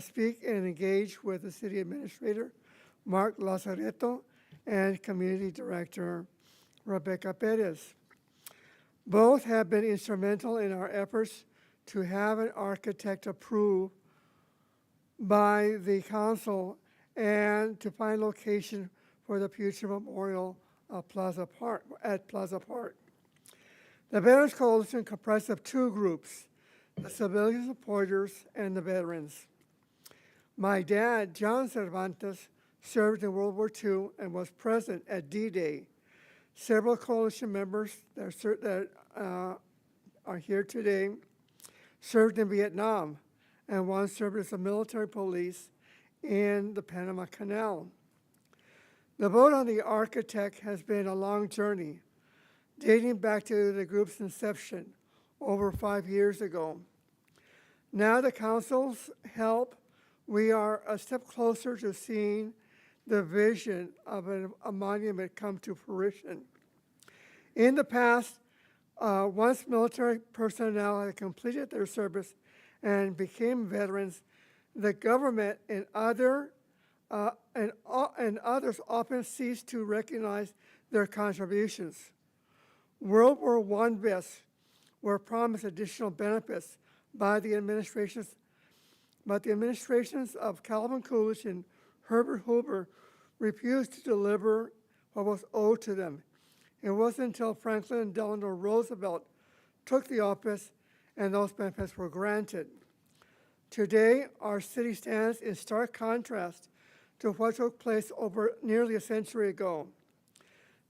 speak and engage with the City Administrator, Mark Lazaretto, and Community Director, Rebecca Perez. Both have been instrumental in our efforts to have an architect approved by the council and to find location for the future memorial at Plaza Park. The Veterans Coalition comprised of two groups, the civilian supporters and the veterans. My dad, John Cervantes, served in World War II and was present at D-Day. Several coalition members that are here today served in Vietnam, and one served as a military police in the Panama Canal. The vote on the architect has been a long journey, dating back to the group's inception over 5 years ago. Now, the council's help, we are a step closer to seeing the vision of a monument come to fruition. In the past, once military personnel had completed their service and became veterans, the government and others often ceased to recognize their contributions. World War I vets were promised additional benefits by the administrations, but the administrations of Calvin Coolidge and Herbert Hoover refused to deliver what was owed to them. It wasn't until Franklin Delano Roosevelt took the office and those benefits were granted. Today, our city stands in stark contrast to what took place over nearly a century ago.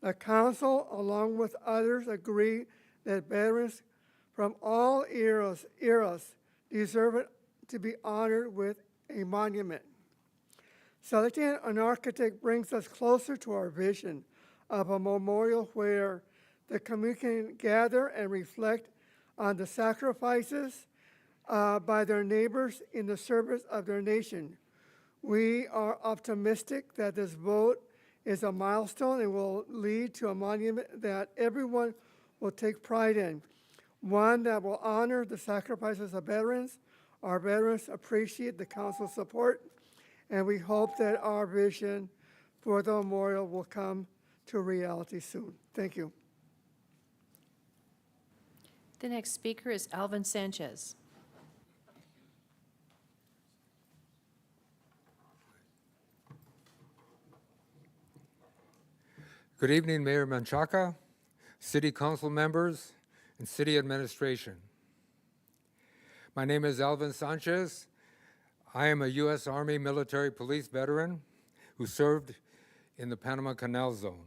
The council, along with others, agree that veterans from all eras deserve it to be honored with a monument. Selecting an architect brings us closer to our vision of a memorial where the community can gather and reflect on the sacrifices by their neighbors in the service of their nation. We are optimistic that this vote is a milestone and will lead to a monument that everyone will take pride in, one that will honor the sacrifices of veterans. Our veterans appreciate the council's support, and we hope that our vision for the memorial will come to reality soon. Thank you. The next speaker is Alvin Sanchez. Good evening, Mayor Menchaca, City Council members, and City Administration. My name is Alvin Sanchez. I am a U.S. Army military police veteran who served in the Panama Canal Zone.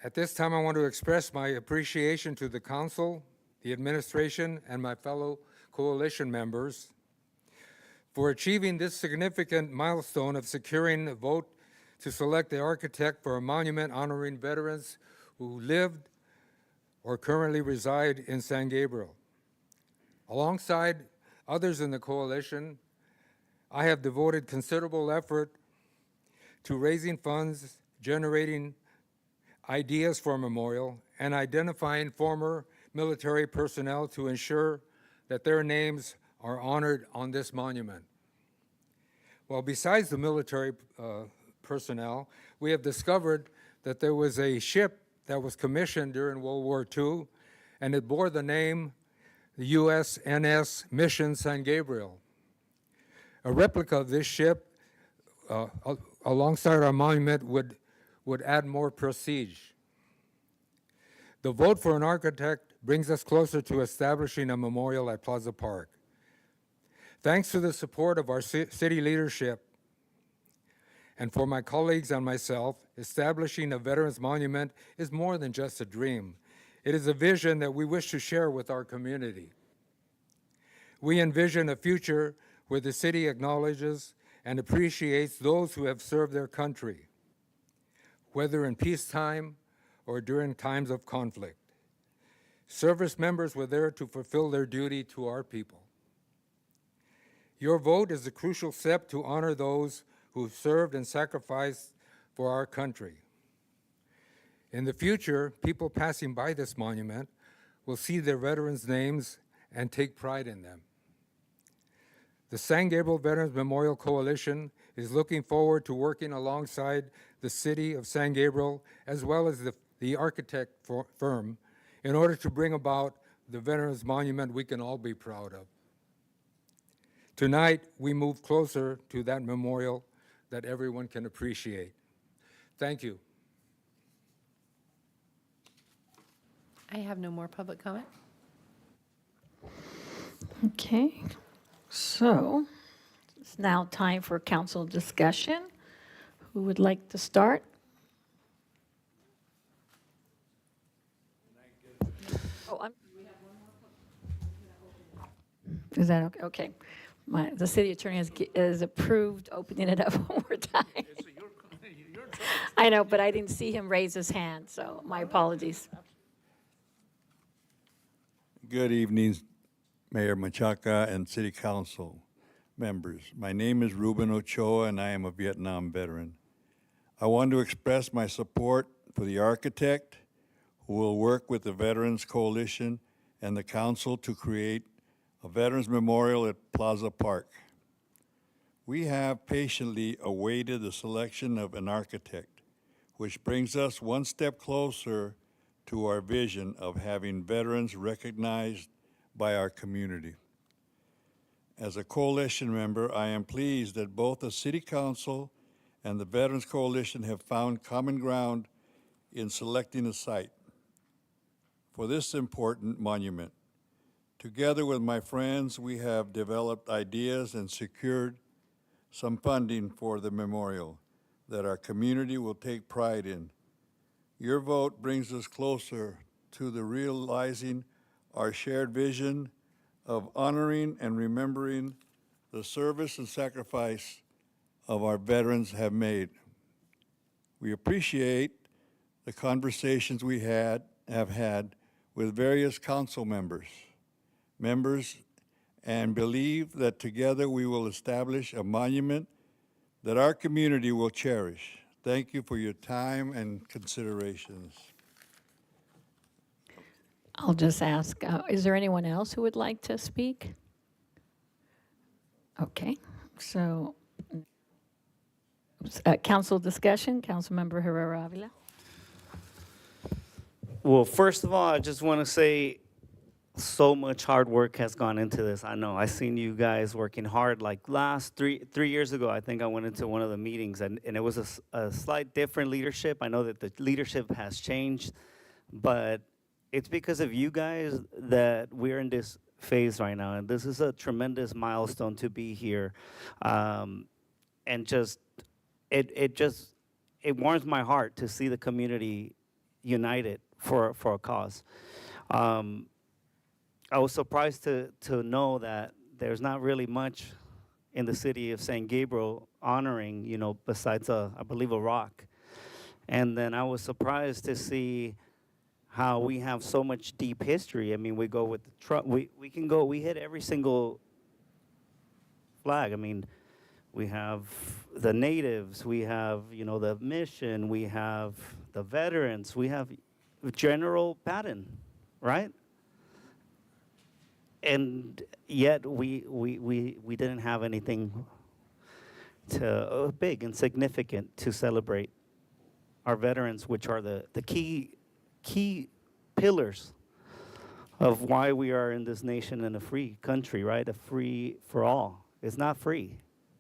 At this time, I want to express my appreciation to the Council, the Administration, and my fellow coalition members for achieving this significant milestone of securing a vote to select the architect for a monument honoring veterans who lived or currently reside in San Gabriel. Alongside others in the coalition, I have devoted considerable effort to raising funds, generating ideas for a memorial, and identifying former military personnel to ensure that their names are honored on this monument. Well, besides the military personnel, we have discovered that there was a ship that was commissioned during World War II, and it bore the name the USNS Mission San Gabriel. A replica of this ship alongside our monument would add more prestige. The vote for an architect brings us closer to establishing a memorial at Plaza Park. Thanks to the support of our city leadership, and for my colleagues and myself, establishing a Veterans Monument is more than just a dream. It is a vision that we wish to share with our community. We envision a future where the city acknowledges and appreciates those who have served their country, whether in peacetime or during times of conflict. Service members were there to fulfill their duty to our people. Your vote is a crucial step to honor those who served and sacrificed for our country. In the future, people passing by this monument will see their veterans' names and take pride in them. The San Gabriel Veterans Memorial Coalition is looking forward to working alongside the City of San Gabriel as well as the architect firm in order to bring about the Veterans Monument we can all be proud of. Tonight, we move closer to that memorial that everyone can appreciate. Thank you. I have no more public comment. Okay, so it's now time for council discussion. Who would like to start? Oh, is that okay? Okay. The city attorney has approved opening it up one more time. I know, but I didn't see him raise his hand, so my apologies. Good evening, Mayor Machaca and City Council members. My name is Ruben Ochoa, and I am a Vietnam veteran. I want to express my support for the architect who will work with the Veterans Coalition and the council to create a Veterans Memorial at Plaza Park. We have patiently awaited the selection of an architect, which brings us one step closer to our vision of having veterans recognized by our community. As a coalition member, I am pleased that both the City Council and the Veterans Coalition have found common ground in selecting a site for this important monument. Together with my friends, we have developed ideas and secured some funding for the memorial that our community will take pride in. Your vote brings us closer to the realizing our shared vision of honoring and remembering the service and sacrifice of our veterans have made. We appreciate the conversations we have had with various council members, and believe that together we will establish a monument that our community will cherish. Thank you for your time and considerations. I'll just ask, is there anyone else who would like to speak? Okay, so council discussion, Councilmember Herrera Avila. Well, first of all, I just want to say so much hard work has gone into this. I know I've seen you guys working hard. Like last three years ago, I think I went into one of the meetings and it was a slight different leadership. I know that the leadership has changed, but it's because of you guys that we're in this phase right now. And this is a tremendous milestone to be here. And just, it warms my heart to see the community united for a cause. I was surprised to know that there's not really much in the city of San Gabriel honoring, besides I believe a rock. And then I was surprised to see how we have so much deep history. I mean, we go with the truck, we hit every single flag. I mean, we have the natives, we have, the mission, we have the veterans, we have General Patton, right? And yet we didn't have anything big and significant to celebrate our veterans, which are the key pillars of why we are in this nation in a free country, right? A free for all. It's not free.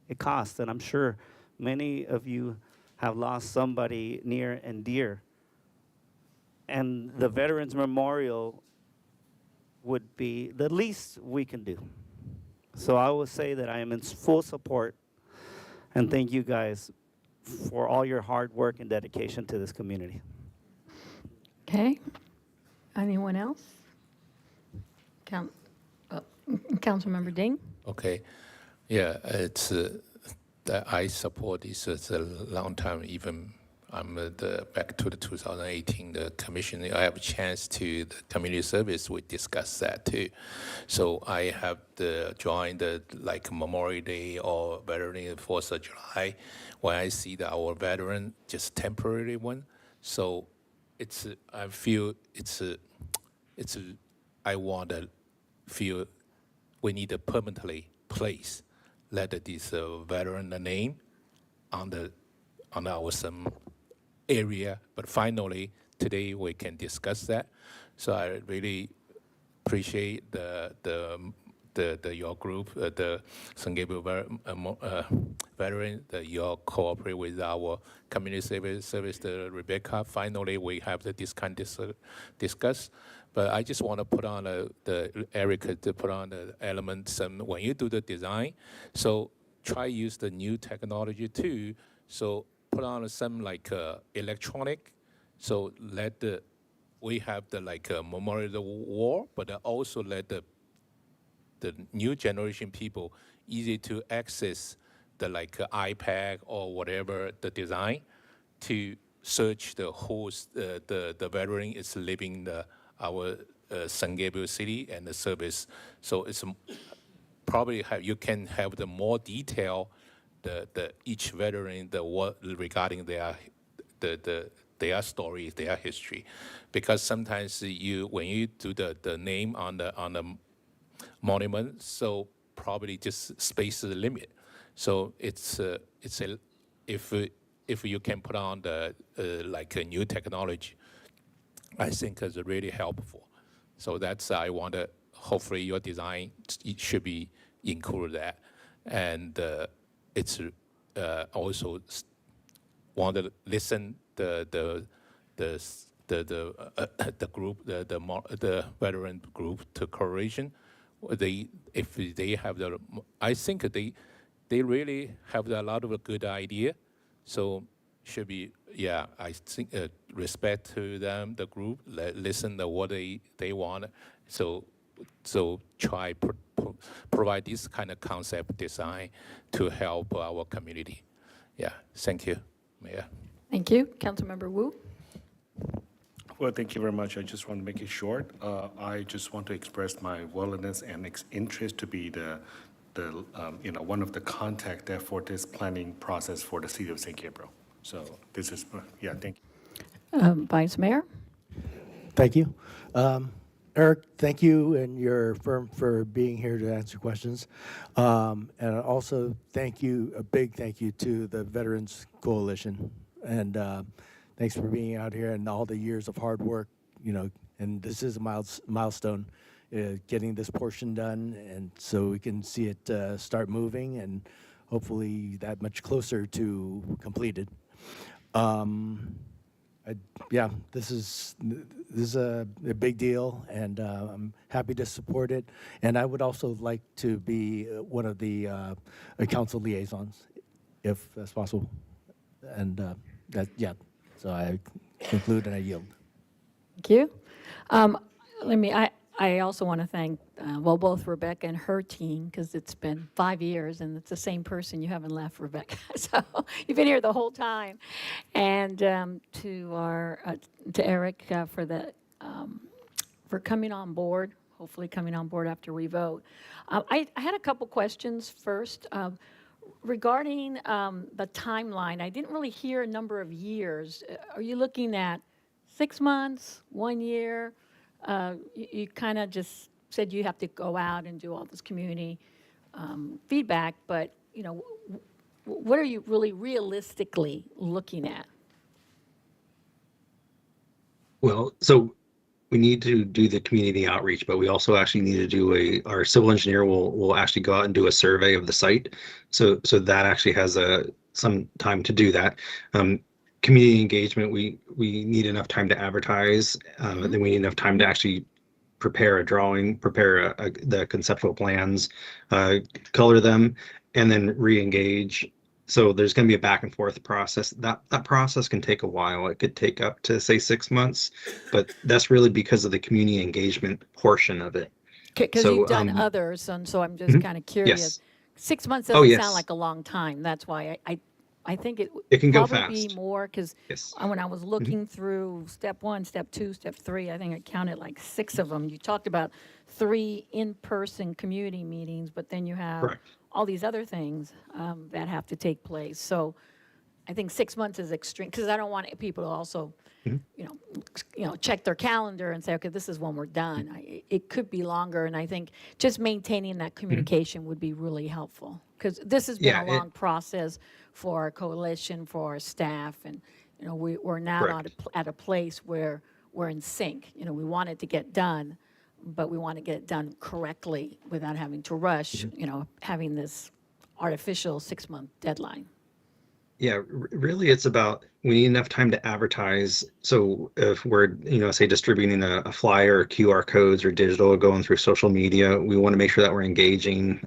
It costs, and I'm sure many of you have lost somebody near and dear. And the Veterans Memorial would be the least we can do. So I will say that I am in full support, and thank you guys for all your hard work and dedication to this community. Okay. Anyone else? Councilmember Ding? Okay. Yeah, it's that I support this. It's a long time. Even I'm back to the 2018 the commission. I have a chance to the community service. We discussed that too. So I have joined the like Memorial Day or Veteran 4th of July, when I see that our veteran just temporary one. So it's I feel I want to feel we need to permanently place let this veteran name on our some area. But finally today we can discuss that. So I really appreciate your group, the San Gabriel veteran, that you cooperate with our community service, the Rebecca. Finally, we have this kind of discuss. But I just want to put on Erica to put on the elements when you do the design. So try use the new technology too. So put on some like electronic. So we have the like memorial wall, but also let the new generation people easy to access the like iPad or whatever the design to search the host the veteran is living our San Gabriel City and the service. So it's probably you can have the more detail the each veteran what regarding their story, their history, because sometimes when you do the name on the monument, so probably just space is the limit. So if you can put on the like a new technology, I think is really helpful. So that's I want to hopefully your design it should be include that, and it's also want to listen the group the veteran group to coalition. If they have I think they really have a lot of good idea. So should be I think respect to them, the group, listen to what they want. So try provide this kind of concept design to help our community. Yeah, thank you, Mayor. Thank you. Councilmember Wu? Well, thank you very much. I just want to make it short. I just want to express my willingness and interest to be one of the contact there for this planning process for the city of St. Gabriel. So this is, thank you. Vice Mayor? Thank you. Eric, thank you and your firm for being here to answer questions. And also a big thank you to the Veterans Coalition. And thanks for being out here and all the years of hard work, and this is a milestone, getting this portion done, and so we can see it start moving and hopefully that much closer to completed. This is a big deal, and I'm happy to support it. And I would also like to be one of the council liaisons, if that's possible. And so I conclude and I yield. Thank you. I also want to thank, both Rebecca and her team, because it's been 5 years, and it's the same person. You haven't left, Rebecca. So you've been here the whole time. And to Eric for coming on board, hopefully coming on board after we vote. I had a couple questions first. Regarding the timeline, I didn't really hear a number of years. Are you looking at 6 months, 1 year? You kind of just said you have to go out and do all this community feedback, but what are you really realistically looking at? Well, so we need to do the community outreach, but we also actually need to do our civil engineer will actually go out and do a survey of the site. So that actually has some time to do that. Community engagement, we need enough time to advertise, and then we need enough time to actually prepare a drawing, prepare the conceptual plans, color them, and then re-engage So there's going to be a back and forth process. That process can take a while. It could take up to say 6 months, but that's really because of the community engagement portion of it. Because So you've done others, and so I'm just mhm, kind of curious. yes. 6 months Oh, doesn't sound yes. like a long time. That's why I think it would It can go probably be fast. more, because Yes. when I was Mhm. looking through step 1, step 2, step 3, I think I counted like 6 of them. You talked about 3 in-person community meetings, but then you have Correct. all these other things that have to take place. So I think 6 months is extreme, because I don't want people to also, Mhm. check their calendar and say, okay, this is when we're done. It could be longer, and I think just maintaining that communication would be really helpful, because this has been Yeah. a long process for our coalition, for our staff, and, we're now Correct. at a place where we're in sync. We want it to get done, but we want to get it done correctly without having to rush, having this artificial 6-month deadline. Yeah, really, it's about we need enough time to advertise. So if we're, say distributing a flyer or QR codes or digital going through social media, we want to make sure that we're engaging.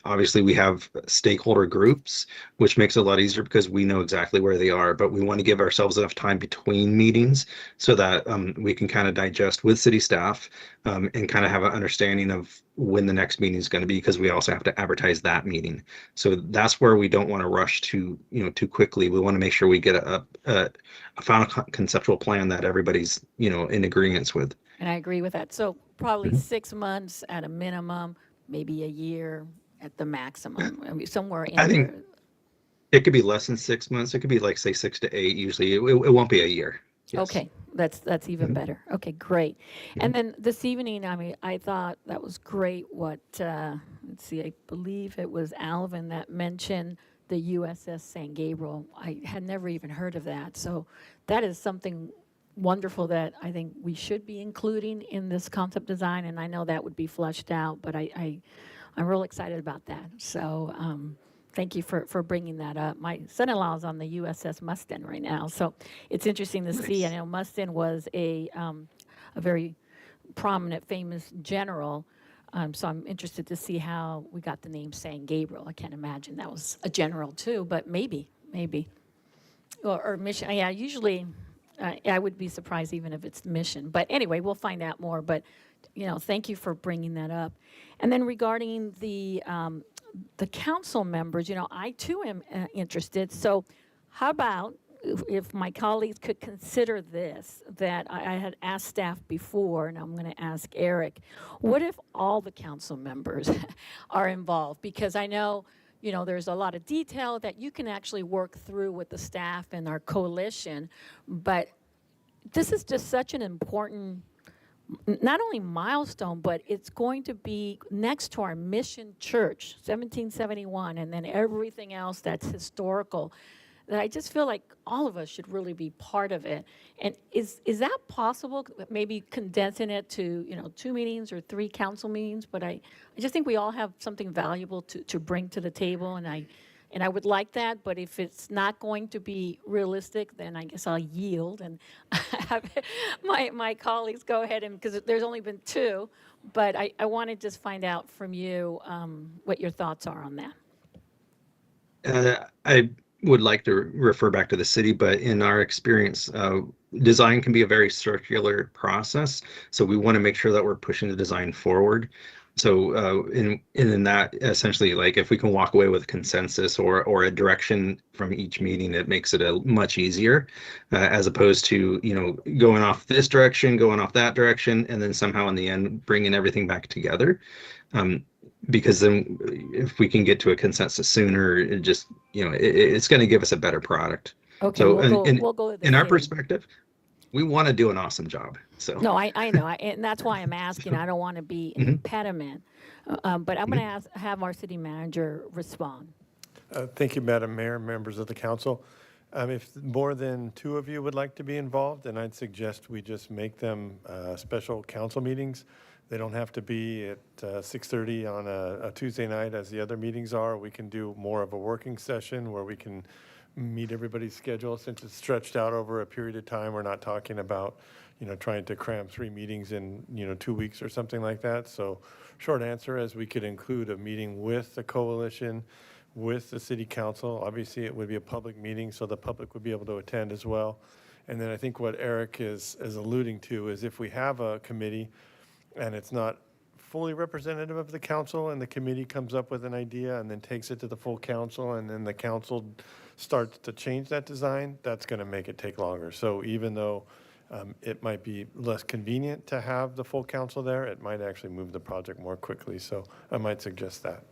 Obviously, we have stakeholder groups, which makes it a lot easier because we know exactly where they are, but we want to give ourselves enough time between meetings so that we can kind of digest with city staff and kind of have an understanding of when the next meeting is going to be, because we also have to advertise that meeting. So that's where we don't want to rush too quickly. We want to make sure we get a final conceptual plan that everybody's, in agreement with. And I agree with that. So probably 6 months at a minimum, maybe a year at the maximum. I mean, somewhere in I think there. it could be less than 6 months. It could be like say 6 to 8. Usually it won't be a year. Yes. Okay, that's even Mhm. better. Okay, great. And then this evening, I mean, I thought that was great what, let's see, I believe it was Alvin that mentioned the USS San Gabriel. I had never even heard of that. So that is something wonderful that I think we should be including in this concept design, and I know that would be fleshed out, but I'm real excited about that. So thank you for bringing that up. My son-in-law is on the USS Mustin right now, so it's interesting to see. I know Mustin was a very prominent, famous general, so I'm interested to see how we got the name San Gabriel. I can't imagine that was a general too, but maybe. Or mission. Yeah, usually I would be surprised even if it's mission. But anyway, we'll find out more. But, thank you for bringing that up. And then regarding the council members, I too am interested. So how about if my colleagues could consider this, that I had asked staff before, and I'm going to ask Eric, what if all the council members are involved? Because I know, there's a lot of detail that you can actually work through with the staff and our coalition, but this is just such an important, not only milestone, but it's going to be next to our mission church, 1771, and then everything else that's historical, that I just feel like all of us should really be part of it. And is that possible, maybe condensing it to, 2 meetings or 3 council meetings? But I just think we all have something valuable to bring to the table, and I would like that, but if it's not going to be realistic, then I guess I'll yield and have my colleagues go ahead, and because there's only been 2, but I want to just find out from you what your thoughts are on that. I would like to refer back to the city, but in our experience, design can be a very circular process. So we want to make sure that we're pushing the design forward. So in that, essentially, like if we can walk away with a consensus or a direction from each meeting, it makes it a much easier, as opposed to going off this direction, going off that direction, and then somehow in the end bringing everything back together. Because then if we can get to a consensus sooner, it just, it's going to give us a better product. Okay, So we'll go with the in our city. Perspective, we want to do an awesome job. So No, I know, and that's why I'm asking. I don't want to be an impediment, but I'm going to have our city manager respond. Thank you, Madam Mayor, members of the council. If more than 2 of you would like to be involved, then I'd suggest we just make them special council meetings. They don't have to be at 6:30 on a Tuesday night as the other meetings are. We can do more of a working session where we can meet everybody's schedule. Since it's stretched out over a period of time, we're not talking about, trying to cram 3 meetings in, 2 weeks or something like that. So short answer is we could include a meeting with the coalition, with the city council. Obviously, it would be a public meeting, so the public would be able to attend as well. And then I think what Eric is alluding to is if we have a committee and it's not fully representative of the council, and the committee comes up with an idea and then takes it to the full council, and then the council starts to change that design, that's going to make it take longer. So even though it might be less convenient to have the full council there, it might actually move the project more quickly. So I might suggest that.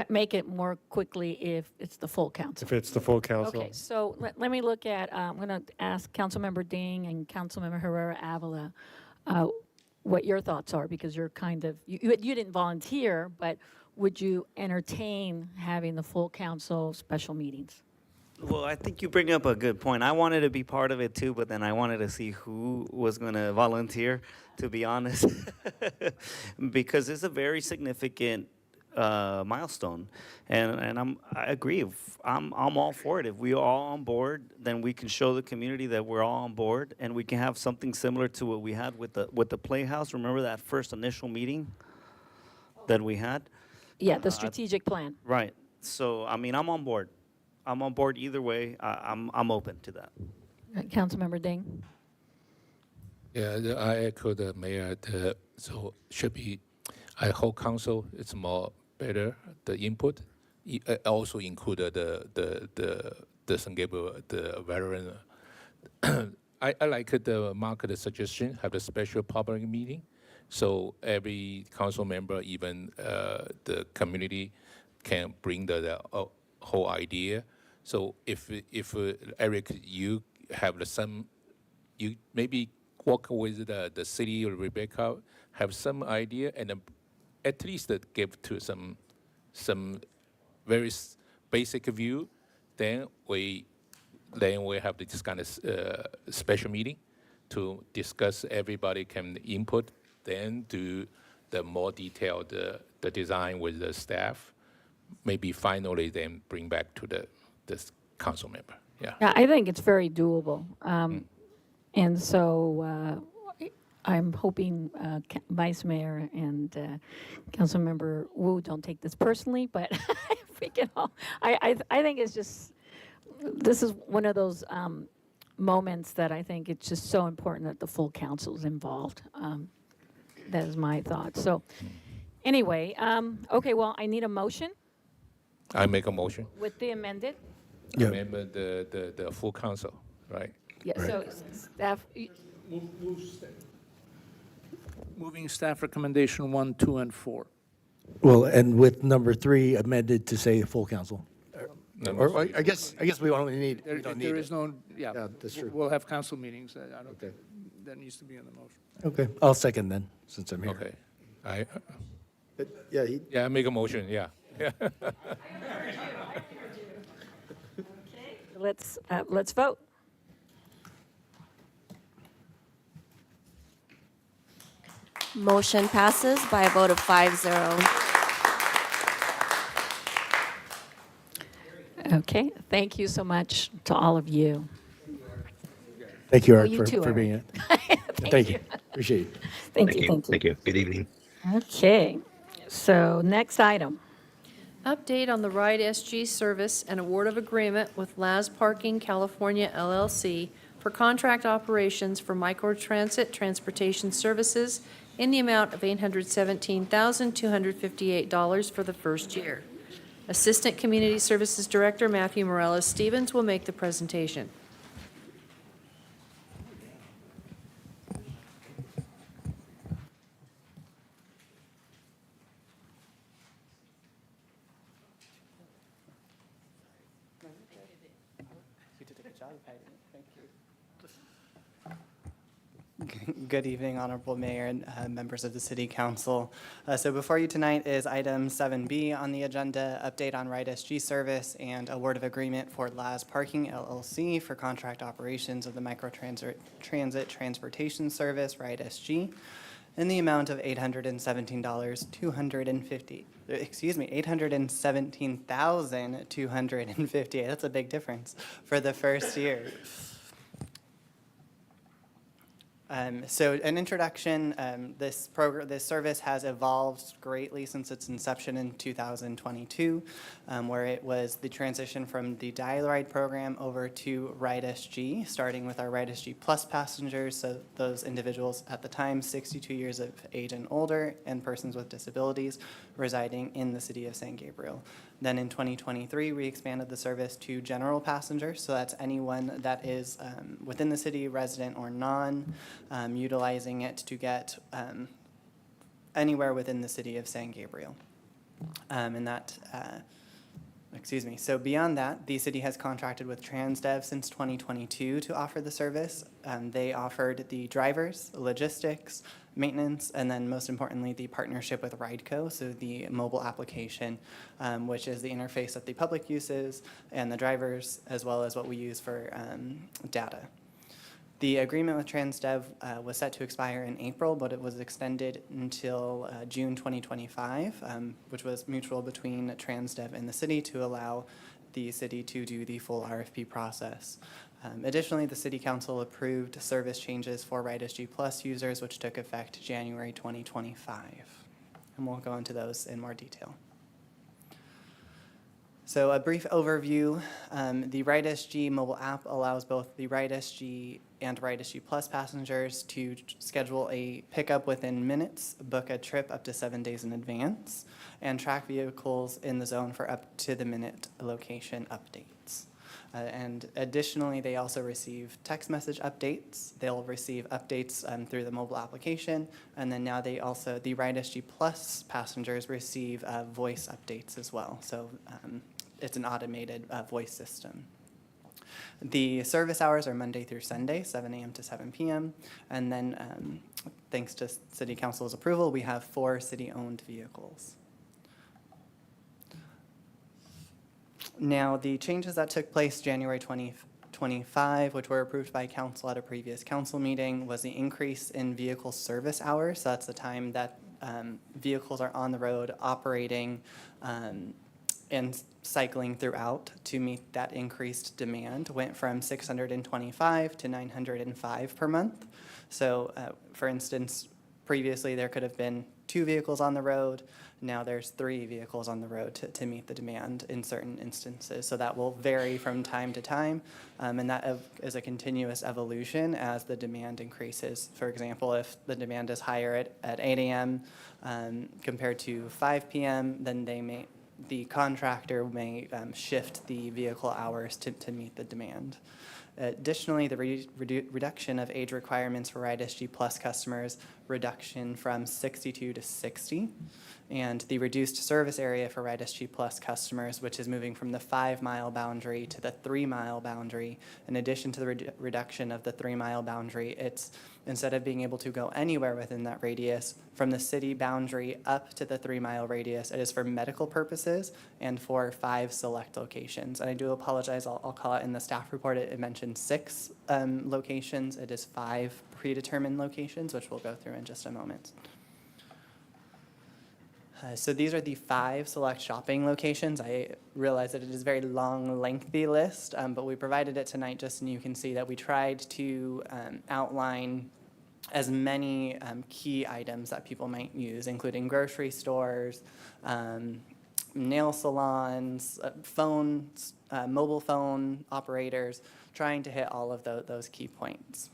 Make it more quickly if it's the full council. If it's the full council. Okay, so let me look at, I'm going to ask Councilmember Ding and Councilmember Herrera Avila what your thoughts are, because you're kind of, you didn't volunteer, but would you entertain having the full council special meetings? Well, I think you bring up a good point. I wanted to be part of it too, but then I wanted to see who was going to volunteer, to be honest, because it's a very significant milestone, and I agree. I'm all for it. If we are all on board, then we can show the community that we're all on board, and we can have something similar to what we had with the Playhouse. Remember that first initial meeting that we had? Yeah, the strategic plan. Right. So I mean, I'm on board. I'm on board either way. I'm open to that. Councilmember Ding? Yeah, I echo the mayor. So should be, I hope council is more better the input. Also included the San Gabriel the veteran. I like the market suggestion have a special public meeting, so every council member, even the community, can bring the whole idea. So if Eric, you have you maybe work with the city or Rebecca, have some idea, and at least give to some very basic view, then we have this kind of special meeting to discuss. Everybody can input, then do the more detailed the design with the staff. Maybe finally then bring back to the council member. Yeah. Yeah, I think it's very doable. And so I'm hoping Vice Mayor and Councilmember Wu don't take this personally, but if we can all, I think it's just, this is one of those moments that I think it's just so important that the full council is involved. That is my thought. So anyway, okay, well, I need a motion I make a motion. with the amended. Yeah. Remember the full council, right? Yeah, so staff, Moving staff recommendation 1, 2, and 4. Well, and with number 3 amended to say full council. Or I guess we don't need, we don't need There it. is no, yeah. Yeah, that's true. We'll have council meetings. I don't Okay. think that needs to be in the motion. Okay, I'll second then, since I'm here. Okay. Yeah, I make a motion, yeah. let's vote. Motion passes by a vote of 5-0. Okay, thank you so much to all of you. Thank you, Oh, Art, you too, for Art. being it. Thank you. Appreciate it. Thank you. Thank you. Good evening. Okay, so next item. Update on the RideSG service and award of agreement with Laz Parking California LLC for contract operations for Microtransit transportation services in the amount of $817,258 for the first year. Assistant Community Services Director Matthew Morales-Stevens will make the presentation. Good evening, Honorable Mayor and members of the City Council. So before you tonight is item 7B on the agenda, update on RideSG service and award of agreement for Laz Parking LLC for contract operations of the Microtransit Transportation Service, RideSG, in the amount of $817,258. That's a big difference for the first year. So an introduction, this service has evolved greatly since its inception in 2022, where it was the transition from the Dial-A-Ride program over to RideSG, starting with our RideSG Plus passengers, so those individuals at the time 62 years of age and older, and persons with disabilities residing in the city of San Gabriel. Then in 2023, we expanded the service to general passengers, so that's anyone that is within the city, resident or non, utilizing it to get anywhere within the city of San Gabriel. So beyond that, the city has contracted with TransDev since 2022 to offer the service. They offered the drivers, logistics, maintenance, and then most importantly, the partnership with RideCo, so the mobile application, which is the interface that the public uses, and the drivers, as well as what we use for data. The agreement with TransDev was set to expire in April, but it was extended until June 2025, which was mutual between TransDev and the city to allow the city to do the full RFP process. Additionally, the City Council approved service changes for RideSG Plus users, which took effect January 2025. And we'll go into those in more detail. So a brief overview, the RideSG mobile app allows both the RideSG and RideSG Plus passengers to schedule a pickup within minutes, book a trip up to 7 days in advance, and track vehicles in the zone for up to the minute location updates. And additionally, they also receive text message updates. They'll receive updates through the mobile application, and then now the RideSG Plus passengers receive voice updates as well. So it's an automated voice system. The service hours are Monday through Sunday, 7 a.m. to 7 p.m. And then thanks to City Council's approval, we have 4 city-owned vehicles. Now, the changes that took place January 2025, which were approved by council at a previous council meeting, was the increase in vehicle service hours. So that's the time that vehicles are on the road operating and cycling throughout to meet that increased demand. Went from 625 to 905 per month. So, for instance, previously there could have been 2 vehicles on the road. Now there's 3 vehicles on the road to meet the demand in certain instances. So that will vary from time to time, and that is a continuous evolution as the demand increases. For example, if the demand is higher at 8 a.m. Compared to 5 p.m., then the contractor may shift the vehicle hours to meet the demand. Additionally, the reduction of age requirements for RideSG Plus customers, reduction from 62 to 60, and the reduced service area for RideSG Plus customers, which is moving from the 5-mile boundary to the 3-mile boundary. In addition to the reduction of the 3-mile boundary, it's instead of being able to go anywhere within that radius, from the city boundary up to the 3-mile radius, it is for medical purposes and for 5 select locations. And I do apologize, I'll call it in the staff report, it mentioned 6 locations. It is 5 predetermined locations, which we'll go through in just a moment. So these are the 5 select shopping locations. I realize that it is a very long, lengthy list, but we provided it tonight just so you can see that we tried to outline as many key items that people might use, including grocery stores, nail salons, phones, mobile phone operators, trying to hit all of those key points.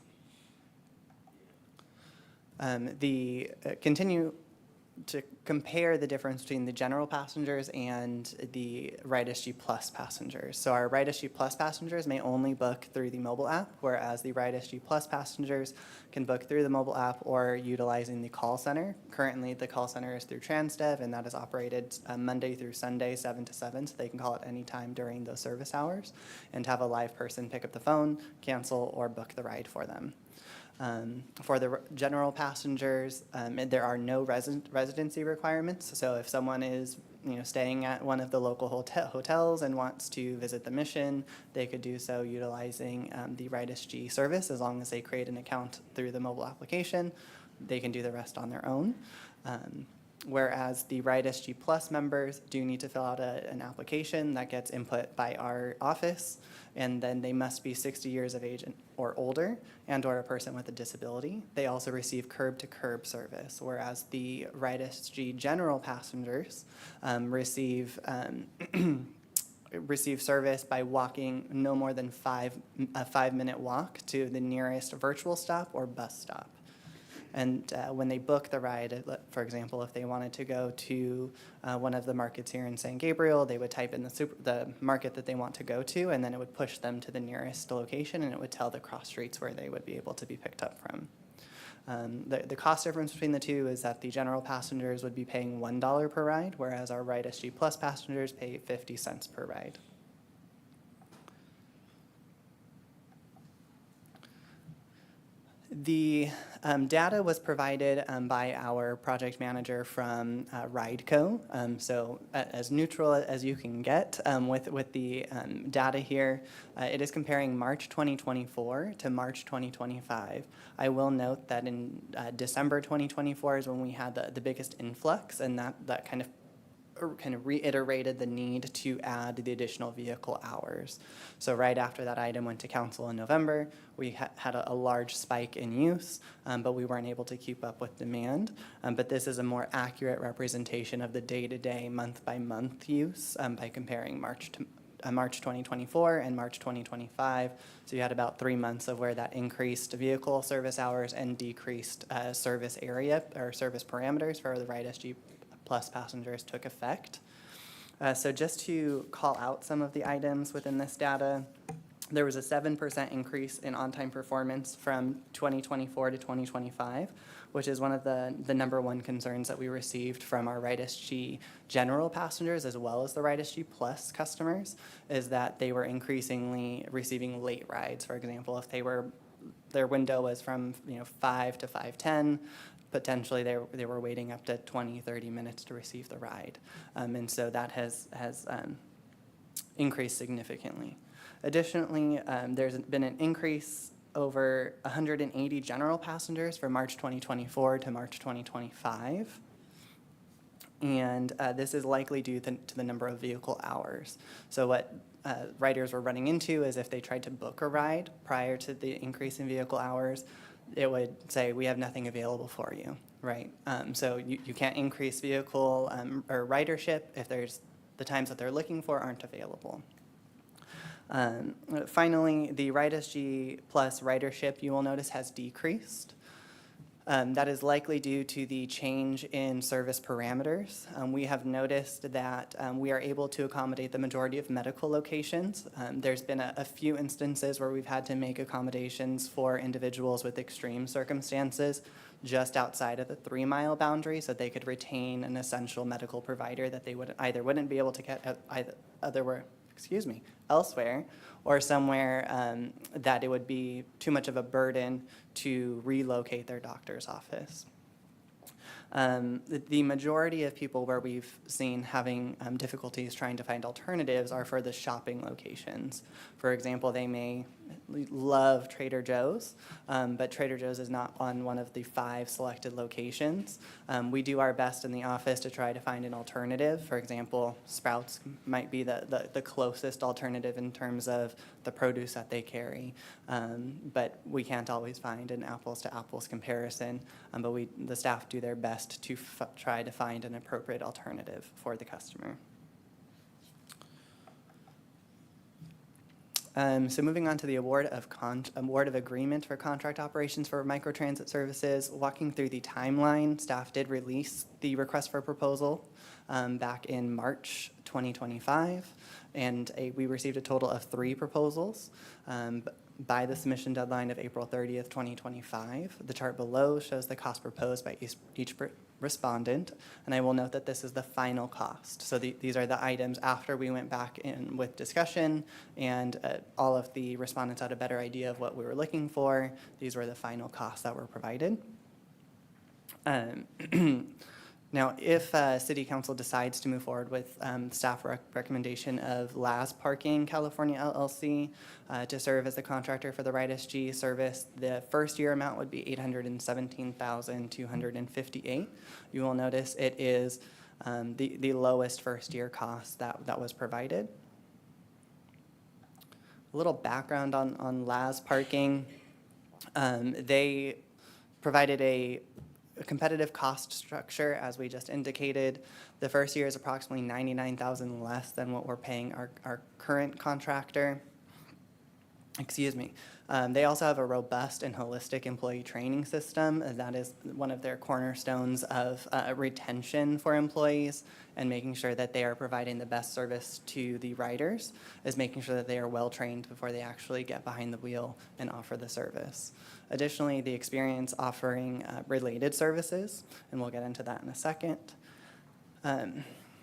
Continue to compare the difference between the general passengers and the RideSG Plus passengers. So our RideSG Plus passengers may only book through the mobile app, whereas the RideSG Plus passengers can book through the mobile app or utilizing the call center. Currently, the call center is through TransDev, and that is operated Monday through Sunday, 7 to 7, so they can call at any time during those service hours and have a live person pick up the phone, cancel, or book the ride for them. For the general passengers, there are no residency requirements. So if someone is staying at one of the local hotels and wants to visit the Mission, they could do so utilizing the RideSG service as long as they create an account through the mobile application. They can do the rest on their own. Whereas the RideSG Plus members do need to fill out an application that gets input by our office, and then they must be 60 years of age or older and/or a person with a disability. They also receive curb-to-curb service, whereas the RideSG general passengers receive service by walking no more than a 5-minute walk to the nearest virtual stop or bus stop. And when they book the ride, for example, if they wanted to go to one of the markets here in San Gabriel, they would type in the market that they want to go to, and then it would push them to the nearest location, and it would tell the cross streets where they would be able to be picked up from. The cost difference between the two is that the general passengers would be paying $1 per ride, whereas our RideSG Plus passengers pay 50 cents per ride. The data was provided by our project manager from RideCo. So as neutral as you can get with the data here, it is comparing March 2024 to March 2025. I will note that in December 2024 is when we had the biggest influx, and that kind of reiterated the need to add the additional vehicle hours. So right after that item went to council in November, we had a large spike in use, but we weren't able to keep up with demand. But this is a more accurate representation of the day-to-day, month-by-month use by comparing March 2024 and March 2025. So you had about 3 months of where that increased vehicle service hours and decreased service area or service parameters for the RideSG Plus passengers took effect. So just to call out some of the items within this data, there was a 7% increase in on-time performance from 2024 to 2025, which is one of the number one concerns that we received from our RideSG general passengers as well as the RideSG Plus customers, is that they were increasingly receiving late rides. For example, if their window was from 5 to 5:10, potentially they were waiting up to 20, 30 minutes to receive the ride. And so that has increased significantly. Additionally, there's been an increase over 180 general passengers from March 2024 to March 2025. And this is likely due to the number of vehicle hours. So what riders were running into is if they tried to book a ride prior to the increase in vehicle hours, it would say, we have nothing available for you, right? So you can't increase vehicle or ridership if the times that they're looking for aren't available. Finally, the RideSG Plus ridership, you will notice, has decreased. That is likely due to the change in service parameters. We have noticed that we are able to accommodate the majority of medical locations. There's been a few instances where we've had to make accommodations for individuals with extreme circumstances just outside of the 3-mile boundary so they could retain an essential medical provider that they wouldn't be able to get elsewhere, or somewhere that it would be too much of a burden to relocate their doctor's office. The majority of people where we've seen having difficulties trying to find alternatives are for the shopping locations. For example, they may love Trader Joe's, but Trader Joe's is not on one of the 5 selected locations. We do our best in the office to try to find an alternative. For example, Sprouts might be the closest alternative in terms of the produce that they carry, but we can't always find an apples-to-apples comparison, but the staff do their best to try to find an appropriate alternative for the customer. So moving on to the award of agreement for contract operations for microtransit services. Walking through the timeline, staff did release the request for proposal back in March 2025, and we received a total of 3 proposals by the submission deadline of April 30th, 2025. The chart below shows the cost proposed by each respondent, and I will note that this is the final cost. So these are the items after we went back in with discussion and all of the respondents had a better idea of what we were looking for. These were the final costs that were provided. Now, if City Council decides to move forward with staff recommendation of Laz Parking California LLC to serve as the contractor for the RideSG service, the first year amount would be $817,258. You will notice it is the lowest first year cost that was provided. A little background on Laz Parking. They provided a competitive cost structure, as we just indicated. The first year is approximately $99,000 less than what we're paying our current contractor. Excuse me. They also have a robust and holistic employee training system. That is one of their cornerstones of retention for employees, and making sure that they are providing the best service to the riders is making sure that they are well trained before they actually get behind the wheel and offer the service. Additionally, the experience offering related services, and we'll get into that in a second.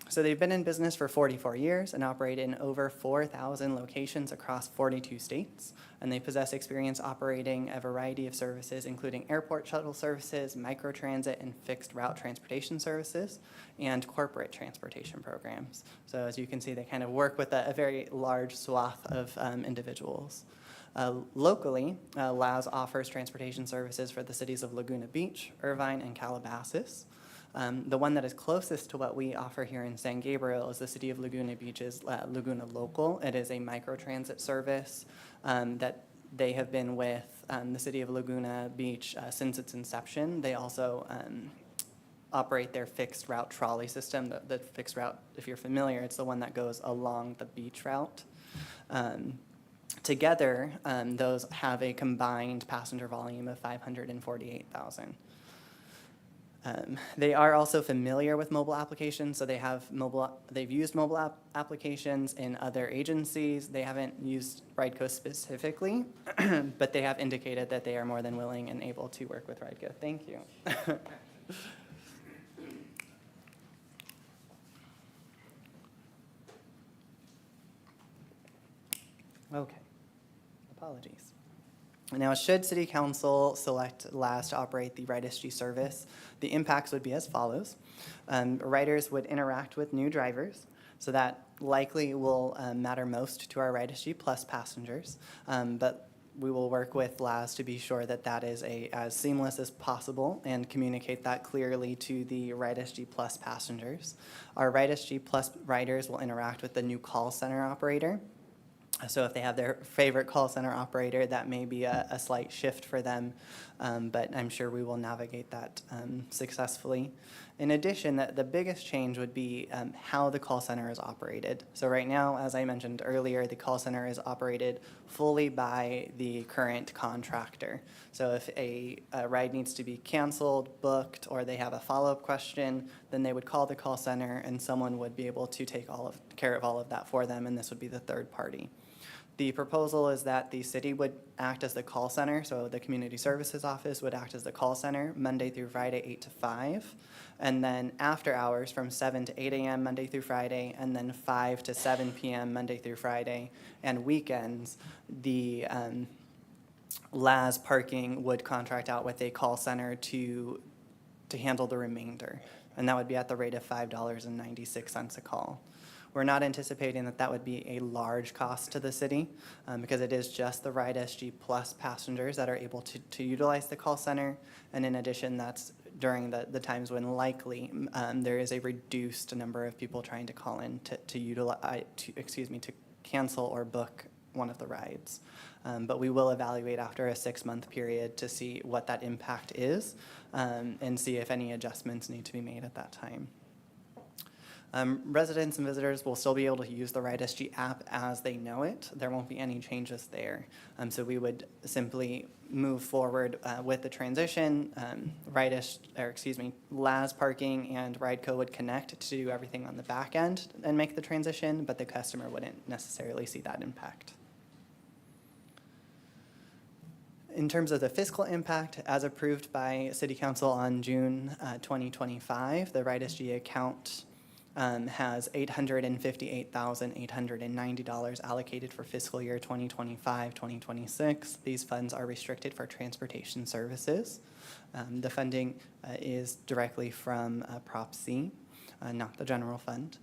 So they've been in business for 44 years and operate in over 4,000 locations across 42 states. And they possess experience operating a variety of services, including airport shuttle services, microtransit and fixed route transportation services, and corporate transportation programs. So as you can see, they kind of work with a very large swath of individuals. Locally, Laz offers transportation services for the cities of Laguna Beach, Irvine, and Calabasas. The one that is closest to what we offer here in San Gabriel is the City of Laguna Beach's Laguna Local. It is a microtransit service that they have been with the City of Laguna Beach since its inception. They also operate their fixed route trolley system. The fixed route, if you're familiar, it's the one that goes along the beach route. Together, those have a combined passenger volume of 548,000. They are also familiar with mobile applications, so they've used mobile applications in other agencies. They haven't used RideCo specifically, but they have indicated that they are more than willing and able to work with RideCo. Thank you. Okay, apologies. Now, should City Council select Laz to operate the RideSG service, the impacts would be as follows. Riders would interact with new drivers, so that likely will matter most to our RideSG Plus passengers, but we will work with Laz to be sure that that is as seamless as possible and communicate that clearly to the RideSG Plus passengers. Our RideSG Plus riders will interact with the new call center operator. So if they have their favorite call center operator, that may be a slight shift for them, but I'm sure we will navigate that successfully. In addition, the biggest change would be how the call center is operated. So right now, as I mentioned earlier, the call center is operated fully by the current contractor. So if a ride needs to be canceled, booked, or they have a follow-up question, then they would call the call center and someone would be able to take care of all of that for them, and this would be the third party. The proposal is that the city would act as the call center, so the Community Services Office would act as the call center Monday through Friday, 8 to 5, and then after hours from 7 to 8 a.m. Monday through Friday, and then 5 to 7 p.m. Monday through Friday, and weekends, the Laz Parking would contract out with a call center to handle the remainder, and that would be at the rate of $5.96 a call. We're not anticipating that that would be a large cost to the city because it is just the RideSG Plus passengers that are able to utilize the call center. And in addition, that's during the times when likely there is a reduced number of people trying to call in to cancel or book one of the rides. But we will evaluate after a 6-month period to see what that impact is and see if any adjustments need to be made at that time. Residents and visitors will still be able to use the RideSG app as they know it. There won't be any changes there. So we would simply move forward with the transition. Laz Parking and RideCo would connect to do everything on the back end and make the transition, but the customer wouldn't necessarily see that impact. In terms of the fiscal impact, as approved by City Council on June 2025, the RideSG account has $858,890 allocated for fiscal year 2025-2026. These funds are restricted for transportation services. The funding is directly from Prop C, not the general fund.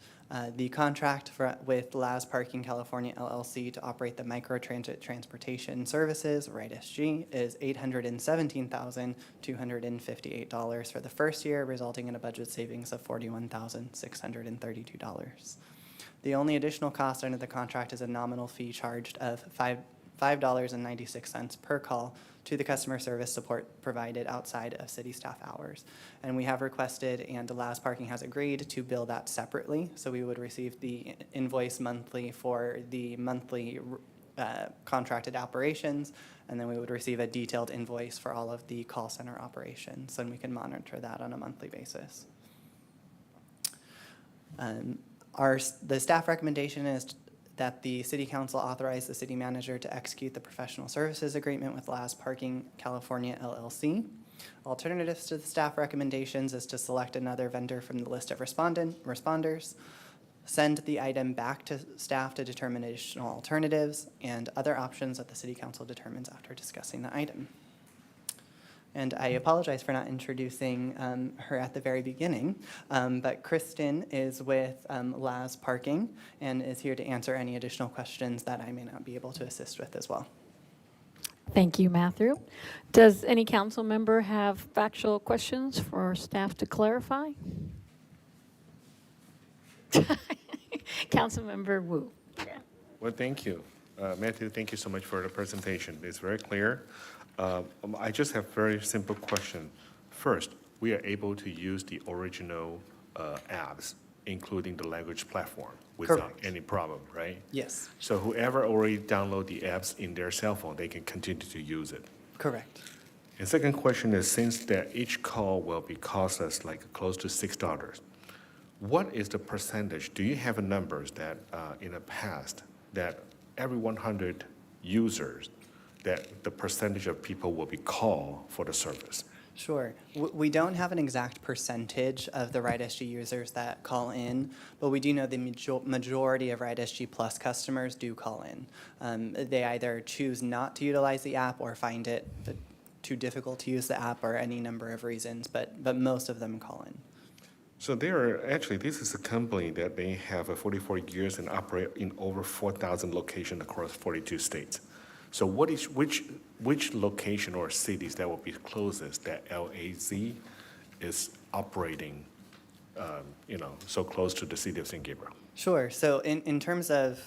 The contract with Laz Parking California LLC to operate the Microtransit Transportation Services, RideSG, is $817,258 for the first year, resulting in a budget savings of $41,632. The only additional cost under the contract is a nominal fee charged of $5.96 per call to the customer service support provided outside of city staff hours. And we have requested, and Laz Parking has agreed to bill that separately. So we would receive the invoice monthly for the monthly contracted operations, and then we would receive a detailed invoice for all of the call center operations, and we can monitor that on a monthly basis. The staff recommendation is that the City Council authorize the city manager to execute the professional services agreement with Laz Parking California LLC. Alternatives to the staff recommendations is to select another vendor from the list of responders, send the item back to staff to determine additional alternatives, and other options that the City Council determines after discussing the item. And I apologize for not introducing her at the very beginning, but Kristen is with Laz Parking and is here to answer any additional questions that I may not be able to assist with as well. Thank you, Matthew. Does any council member have factual questions for staff to clarify? Councilmember Wu. Well, thank you. Matthew, thank you so much for the presentation. It's very clear. I just have a very simple question. First, we are able to use the original apps, including the language platform, without Correct. any problem, right? Yes, So whoever already download the apps in their cell phone, they can continue to use it. correct. And second question is, since that each call will be cost us like close to $6, what is the percentage? Do you have numbers that in the past that every 100 users, that the percentage of people will be called for the service? Sure. We don't have an exact percentage of the RideSG users that call in, but we do know the majority of RideSG Plus customers do call in. They either choose not to utilize the app or find it too difficult to use the app, or any number of reasons, but most of them call in. So this is a company that they have 44 years and operate in over 4,000 locations across 42 states. So which location or cities that will be closest that LAZ is operating, so close to the city of San Gabriel? Sure. So in terms of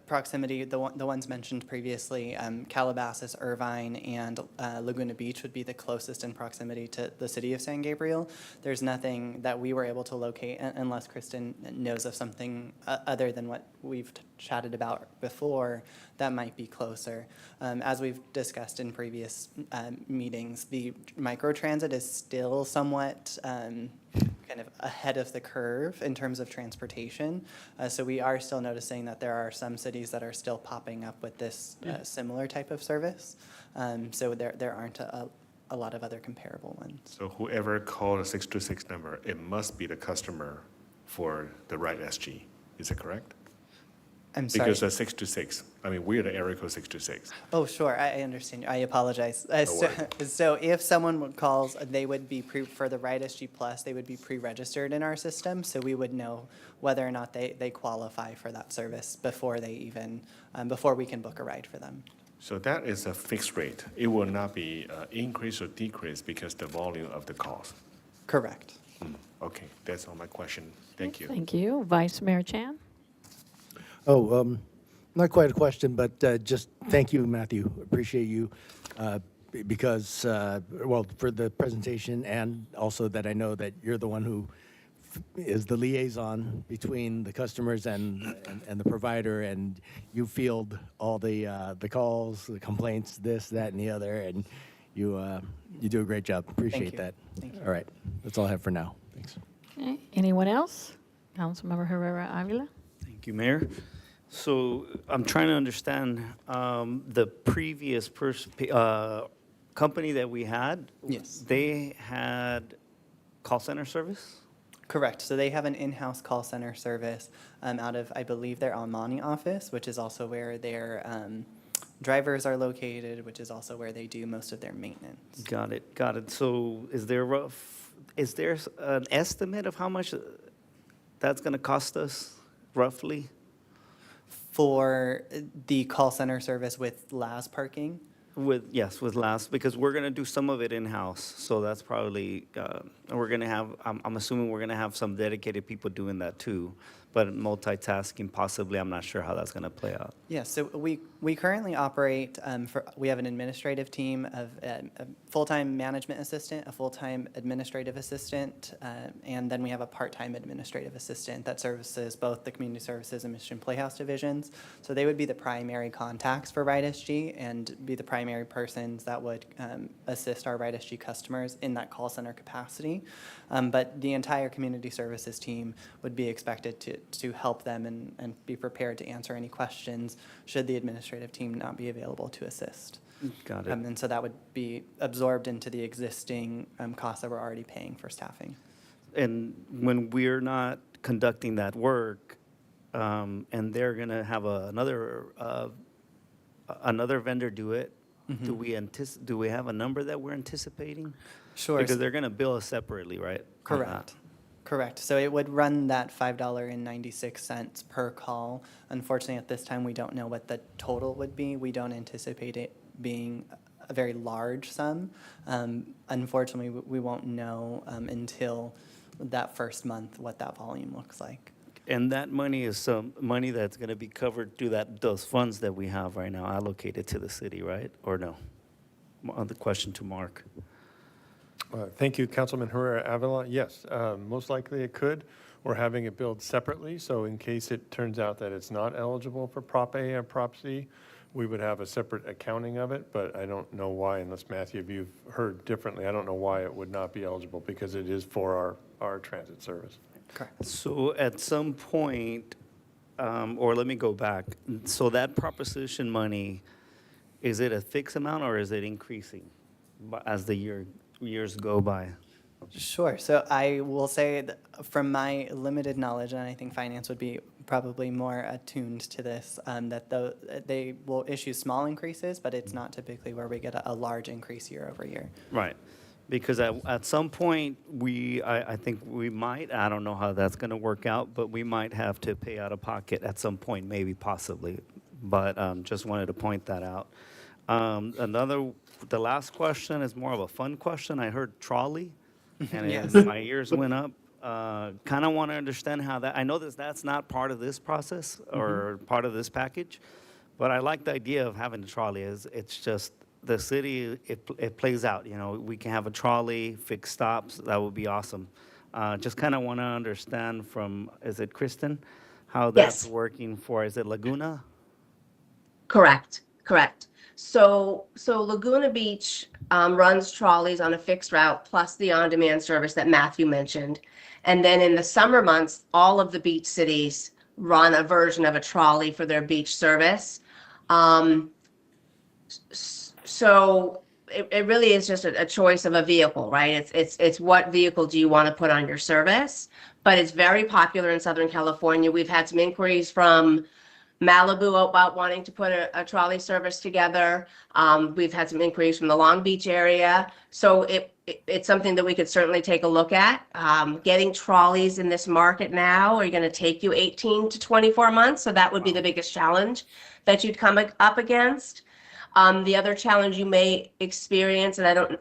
proximity, the ones mentioned previously, Calabasas, Irvine, and Laguna Beach would be the closest in proximity to the city of San Gabriel. There's nothing that we were able to locate, unless Kristen knows of something other than what we've chatted about before that might be closer. As we've discussed in previous meetings, the microtransit is still somewhat kind of ahead of the curve in terms of transportation. So we are still noticing that there are some cities that are still popping up with this similar type of service. So there aren't a lot of other comparable ones. So whoever called a 626 number, it must be the customer for the RideSG. Is that correct? I'm sorry. Because 626, we're the area code 626. Oh, sure. I understand. I apologize. No So if someone calls, they would be for the RideSG Plus, they would be pre-registered in our system, so we would know whether or not they qualify for that service before they even before we can book a ride for them. So that is a fixed rate. It will not be increase or decrease because the volume of the calls. Correct. Okay, that's all my question. Thank you. Thank you. Vice Mayor Chan. Not quite a question, but just thank you, Matthew. Appreciate you because, for the presentation, and also that I know that you're the one who is the liaison between the customers and the provider, and you field all the calls, the complaints, this, that, and the other, and you do a great job. Appreciate that. Thank you. All right, that's all I have for now. Thanks. Okay. Anyone else? Councilmember Herrera Avila. Thank you, Mayor. So I'm trying to understand the previous company that we had. Yes. They had call center service? Correct. So they have an in-house call center service out of, I believe, their Almani office, which is also where their drivers are located, which is also where they do most of their maintenance. Got it, got it. So is there an estimate of how much that's going to cost us, roughly? For the call center service with LAS parking? With last, because we're going to do some of it in-house, so that's probably, we're going to have, I'm assuming we're going to have some dedicated people doing that too, but multitasking possibly, I'm not sure how that's going to play out. Yeah, so we currently operate, we have an administrative team of a full-time management assistant, a full-time administrative assistant, and then we have a part-time administrative assistant that services both the community services and Mission Playhouse divisions. So they would be the primary contacts for RideSG and be the primary persons that would assist our RideSG customers in that call center capacity. But the entire community services team would be expected to help them and be prepared to answer any questions should the administrative team not be available to assist. Got it. And so that would be absorbed into the existing costs that we're already paying for staffing. And when we're not conducting that work, and they're going to have another vendor do it, do we have a number that we're anticipating? Sure. Because they're going to bill us separately, right? Correct. Correct. So it would run that $5.96 per call. Unfortunately, at this time, we don't know what the total would be. We don't anticipate it being a very large sum. Unfortunately, we won't know until that first month what that volume looks like. And that money is some money that's going to be covered through those funds that we have right now allocated to the city, right? Or no? On the question to Mark. Thank you, Councilman Herrera Avila. Yes, most likely it could. We're having it billed separately, so in case it turns out that it's not eligible for Prop A or Prop C, we would have a separate accounting of it, but I don't know why, unless Matthew, if you've heard differently, I don't know why it would not be eligible, because it is for our transit service. Correct. So at some point, or let me go back. So that proposition money, is it a fixed amount or is it increasing as the years go by? Sure. So I will say that from my limited knowledge, and I think finance would be probably more attuned to this, that they will issue small increases, but it's not typically where we get a large increase year over year. Right. Because at some point, I think we might, I don't know how that's going to work out, but we might have to pay out of pocket at some point, maybe, possibly. But just wanted to point that out. The last question is more of a fun question. I heard trolley, and Yes. my ears went up. Kind of want to understand how that, I know that's not part of this process or part of this package, but I like the idea of having a trolley. It's just the city, it plays out. You know, we can have a trolley, fixed stops. That would be awesome. Just kind of want to understand from, is it Kristen, how that's working for, is it Laguna? Correct. So Laguna Beach runs trolleys on a fixed route plus the on-demand service that Matthew mentioned. And then in the summer months, all of the beach cities run a version of a trolley for their beach service. So it really is just a choice of a vehicle, right? It's what vehicle do you want to put on your service? But it's very popular in Southern California. We've had some inquiries from Malibu about wanting to put a trolley service together. We've had some inquiries from the Long Beach area. So it's something that we could certainly take a look at. Getting trolleys in this market now are going to take you 18 to 24 months. So that would be the biggest challenge that you'd come up against. The other challenge you may experience, and I don't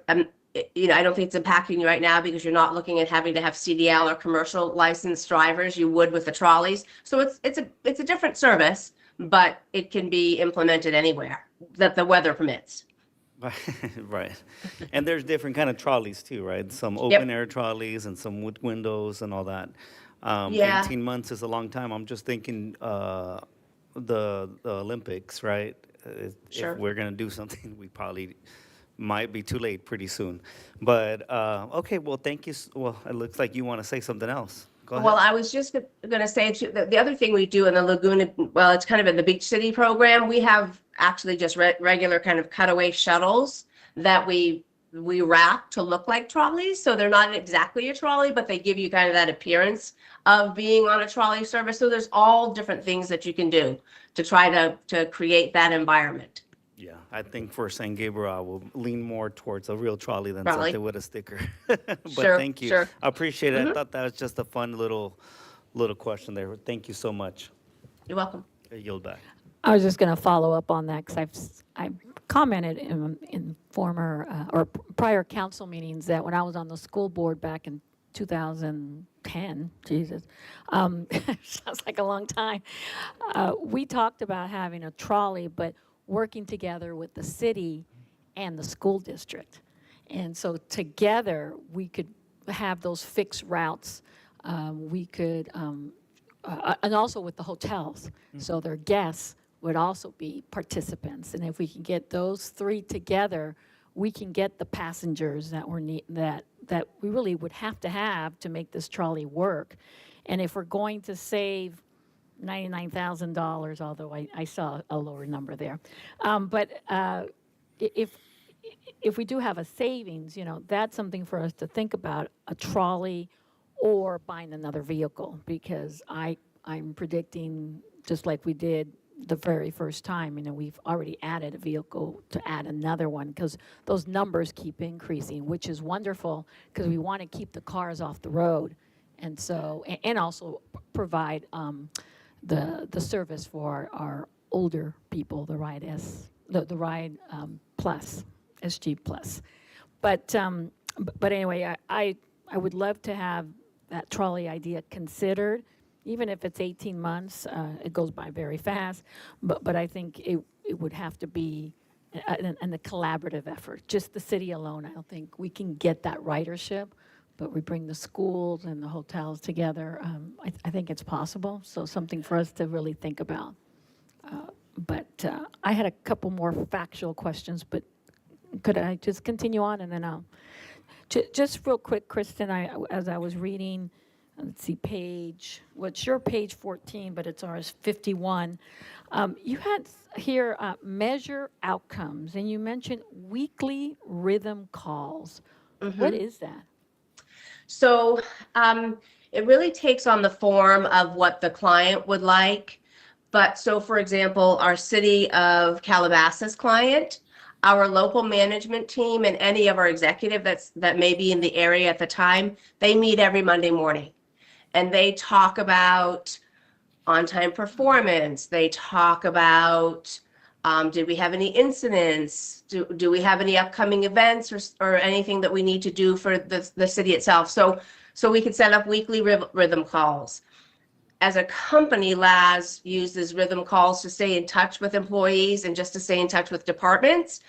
think it's impacting you right now because you're not looking at having to have CDL or commercial licensed drivers. You would with the trolleys. So it's a different service, but it can be implemented anywhere that the weather permits. Right. And there's different kind of trolleys too, right? Some open air trolleys and some with windows and all that. 18 months is a long time. I'm just thinking the Olympics, right? Sure. If we're going to do something, we probably might be too late pretty soon. But, okay, well, thank you. Well, it looks like you want to say something else. Go ahead. Well, I was just going to say, too, the other thing we do in the Laguna, well, it's kind of in the Beach City program. We have actually just regular kind of cutaway shuttles that we we wrap to look like trolleys. So they're not exactly a trolley, but they give you kind of that appearance of being on a trolley service. So there's all different things that you can do to try to create that environment. Yeah, I think for San Gabriel, I will lean more towards a real trolley than Trolley. something with a sticker. But Sure, thank you. sure. I appreciate it. I Mhm. thought that was just a fun little question there. Thank you so much. You're welcome. I yield back. I was just going to follow up on that because I've commented in former or prior council meetings that when I was on the school board back in 2010, Jesus, sounds like a long time, we talked about having a trolley, but working together with the city and the school district. And so together we could have those fixed routes. We could, and also with the hotels, so their guests would also be participants. And if we can get those three together, we can get the passengers that that we really would have to make this trolley work. And if we're going to save $99,000, although I saw a lower number there, but if we do have a savings, that's something for us to think about, a trolley or buying another vehicle, because I'm predicting, just like we did the very first time, we've already added a vehicle to add another one, because those numbers keep increasing, which is wonderful, because we want to keep the cars off the road, and so, and also provide the service for our older people, the Ride Plus, SG Plus. But anyway, I would love to have that trolley idea considered, even if it's 18 months. It goes by very fast, but I think it would have to be a collaborative effort. Just the city alone, I don't think we can get that ridership, but we bring the schools and the hotels together. I think it's possible, so something for us to really think about. But I had a couple more factual questions, but could I just continue on, and then I'll... Just real quick, Kristen, as I was reading, let's see, it's your page 14, but it's ours 51. You had here measure outcomes, and you mentioned weekly rhythm calls. What is that? So it really takes on the form of what the client would like. But so, for example, our City of Calabasas client, our local management team, and any of our executive that may be in the area at the time, they meet every Monday morning. And they talk about on-time performance. They talk about, did we have any incidents? Do we have any upcoming events or anything that we need to do for the city itself? So we could set up weekly rhythm calls. As a company, LAS uses rhythm calls to stay in touch with employees and just to stay in touch with departments.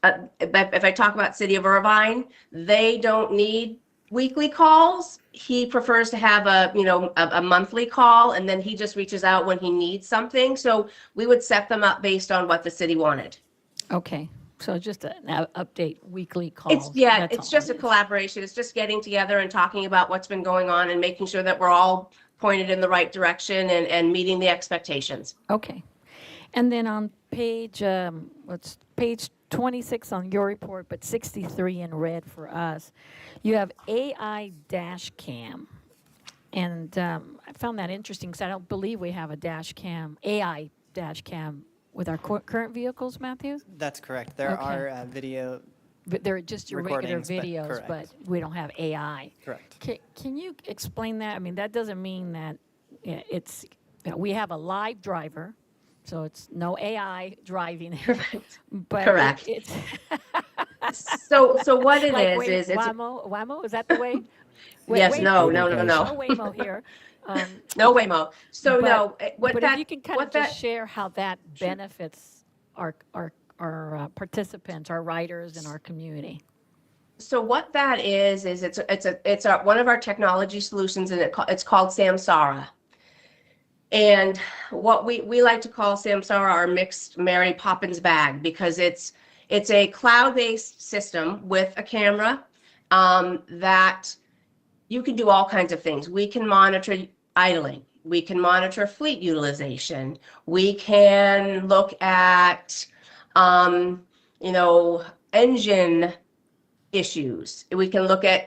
If I talk about City of Irvine, they don't need weekly calls. He prefers to have a monthly call, and then he just reaches out when he needs something. So we would set them up based on what the city wanted. Okay, so just an update, weekly calls. It's just a collaboration. It's just getting together and talking about what's been going on and making sure that we're all pointed in the right direction and meeting the expectations. Okay. And then on page 26 on your report, but 63 in red for us, you have AI dash cam. And I found that interesting because I don't believe we have a AI dash cam with our current vehicles, Matthew? That's correct. There are video. But they're just your regular recordings, videos, but we don't have AI. Correct. Can you explain that? I mean, that doesn't mean that we have a live driver, so it's no AI driving there. But Correct. It's so what it like is it's Waymo, is that the way? Yes, no. No Waymo here. No Waymo. So but, no, if you can kind of just share how that benefits our participants, our riders, and our community. So what that is it's one of our technology solutions, and it's called Samsara. And what we like to call Samsara our mixed Mary Poppins bag, because it's a cloud-based system with a camera that you can do all kinds of things. We can monitor idling. We can monitor fleet utilization. We can look at engine issues. We can look at,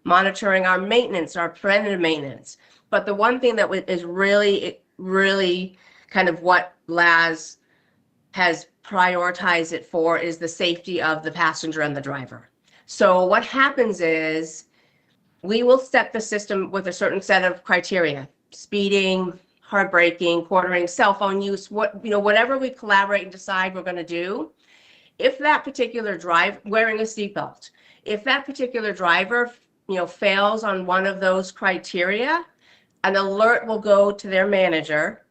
monitoring our maintenance, our preventative maintenance. But the one thing that is really, really kind of what LAS has prioritized it for is the safety of the passenger and the driver. So what happens is we will set the system with a certain set of criteria: speeding, hard braking, quartering, cell phone use, whatever we collaborate and decide we're going to do. If that particular wearing a seatbelt, if that particular driver, fails on one of those criteria, an alert will go to their manager,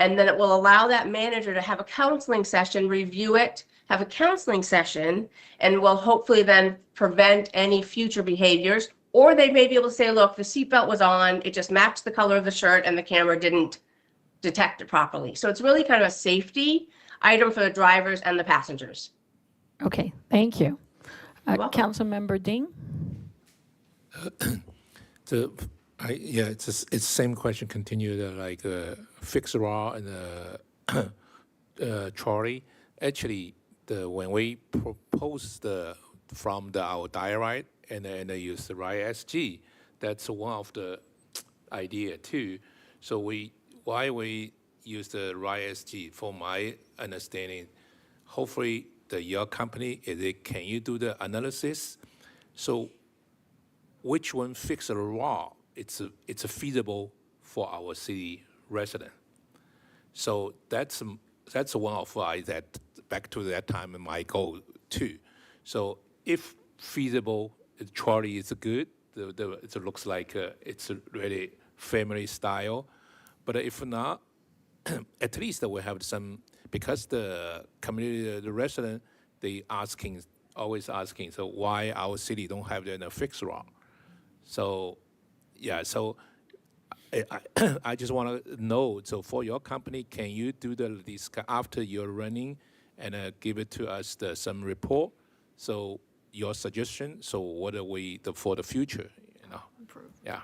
and then it will allow that manager to have a counseling session, review it, have a counseling session, and will hopefully then prevent any future behaviors. Or they may be able to say, look, the seatbelt was on, it just matched the color of the shirt, and the camera didn't detect it properly. So it's really kind of a safety item for the drivers and the passengers. Okay, thank you. welcome. Councilmember Ding? It's the same question. Continue fixed raw and trolley. Actually, when we proposed from our diorite and use the RideSG, that's one of the idea too. So why we use the RideSG? For my understanding, hopefully your company can you do the analysis? So which one fixed raw? It's feasible for our city resident. So that's one of that back to that time my goal too. So if feasible, the trolley is good. It looks like it's really family style. But if not, at least we have some, because the community, the resident, they always asking, so why our city don't have the fixed raw? So yeah, so I just want to know, so for your company, can you do this after you're running and give it to us some report? So your suggestion, so what are we for the future, Yeah.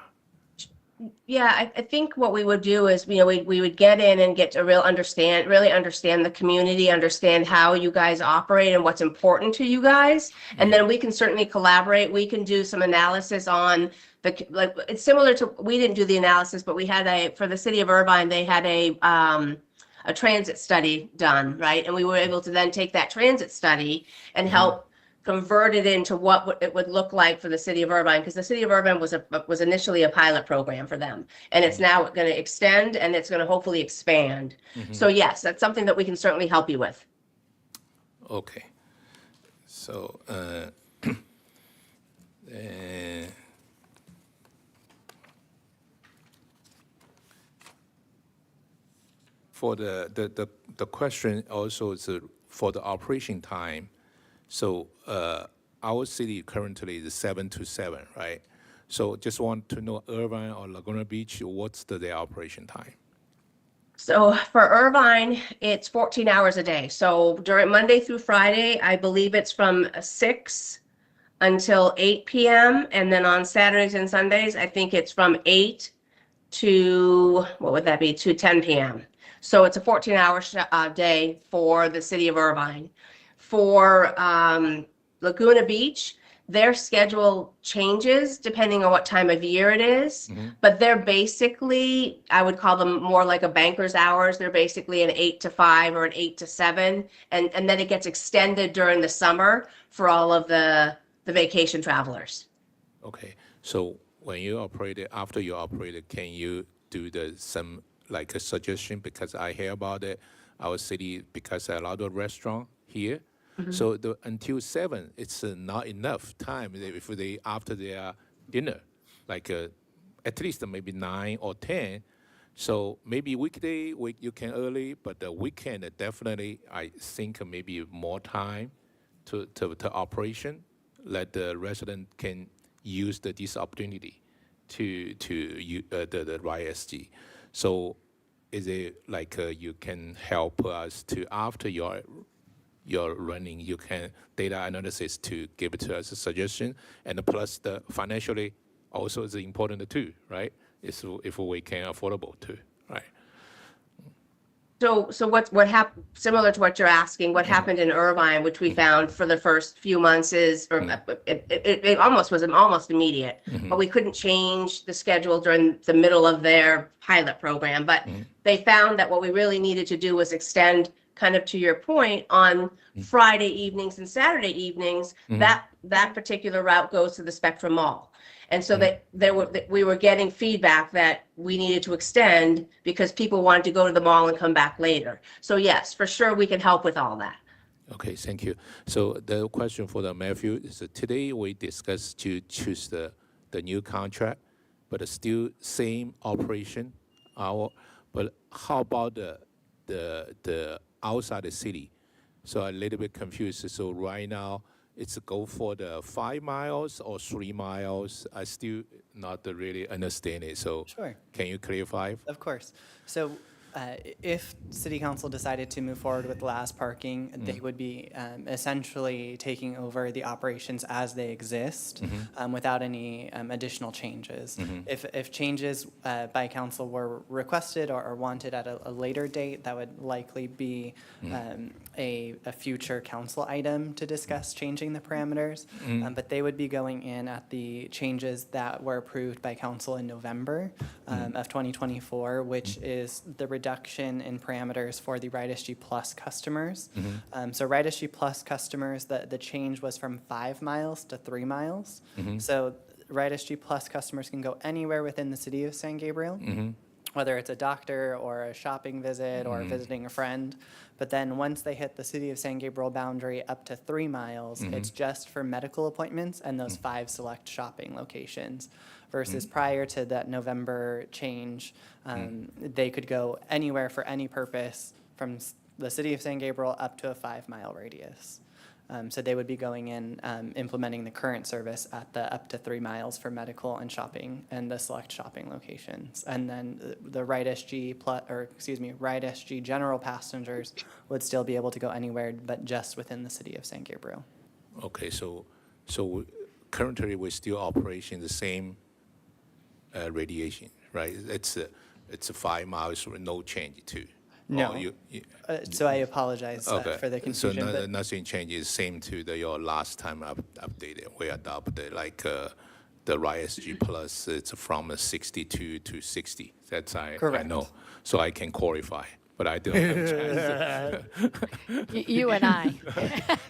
Yeah, I think what we would do is, we would get in and get to really understand the community, understand how you guys operate and what's important to you guys. And then we can certainly collaborate. We can do some analysis on it's similar to, we didn't do the analysis, but we had for the city of Irvine, they had a transit study done, right? And we were able to then take that transit study and help convert it into what it would look like for the city of Irvine, because the city of Irvine was initially a pilot program for them, and it's now going to extend, and it's going to hopefully expand. So yes, that's something that we can certainly help you with. Okay. So for the question also is for the operation time. So our city currently is 7 to 7, right? So just want to know Irvine or Laguna Beach, what's their operation time? So for Irvine, it's 14 hours a day. So during Monday through Friday, I believe it's from 6 until 8 p.m. And then on Saturdays and Sundays, I think it's from 8 to, what would that be, to 10 p.m. So it's a 14-hour day for the city of Irvine. For Laguna Beach, their schedule changes depending on what time of year it is, but they're basically, I would call them more like a banker's hours. They're basically an 8 to 5 or an 8 to 7, and then it gets extended during the summer for all of the vacation travelers. Okay, so when you operate it, after you operate it, can you do some like a suggestion? Because I hear about it, our city, because a lot of restaurant here. So until 7, it's not enough time if they after their dinner, like at least maybe 9 or 10. So maybe weekday you can early, but the weekend definitely I think maybe more time to operation. Let the resident can use this opportunity to the RideSG. So is it like you can help us to after your running, you can data analysis to give it to us a suggestion, and plus the financially also is important too, right? If we can affordable too, right? So what happened, similar to what you're asking, what happened in Irvine, which we found for the first few months is, or it almost was almost immediate, but we couldn't change the schedule during the middle of their pilot program. But they found that what we really needed to do was extend, kind of to your point, on Friday evenings and Saturday evenings, that particular route goes to the Spectrum Mall. And so we were getting feedback that we needed to extend because people wanted to go to the mall and come back later. So yes, for sure, we can help with all that. Okay, thank you. So the question for the Matthew is that today we discussed to choose the new contract, but it's still same operation hour. But how about the outside the city? So I'm a little bit confused. So right now, it's a go for the 5 miles or 3 miles. I still not really understand it. So Sure. Can you clarify? Of course. So if City Council decided to move forward with last parking, they would be essentially taking over the operations as they exist without any additional changes. If changes by council were requested or wanted at a later date, that would likely be a future council item to discuss changing the parameters. But they would be going in at the changes that were approved by council in November of 2024, which is the reduction in parameters for the RideSG Plus customers. So RideSG Plus customers, the change was from 5 miles to 3 miles. So RideSG Plus customers can go anywhere within the city of San Gabriel, whether it's a doctor or a shopping visit or visiting a friend. But then once they hit the city of San Gabriel boundary up to 3 miles, it's just for medical appointments and those 5 select shopping locations. Versus prior to that November change, they could go anywhere for any purpose from the city of San Gabriel up to a 5-mile radius. So they would be going in, implementing the current service at the up to 3 miles for medical and shopping and the select shopping locations. And then the RideSG RideSG general passengers would still be able to go anywhere but just within the city of San Gabriel. Okay, so currently we're still operating the same radiation, right? It's a 5 miles with no change too. No. So I apologize for the confusion. So nothing changes, same to your last time updated. We adopted like the RideSG Plus. It's from 62 to 60. That's I know. So I can qualify, but I don't have a chance. You and I.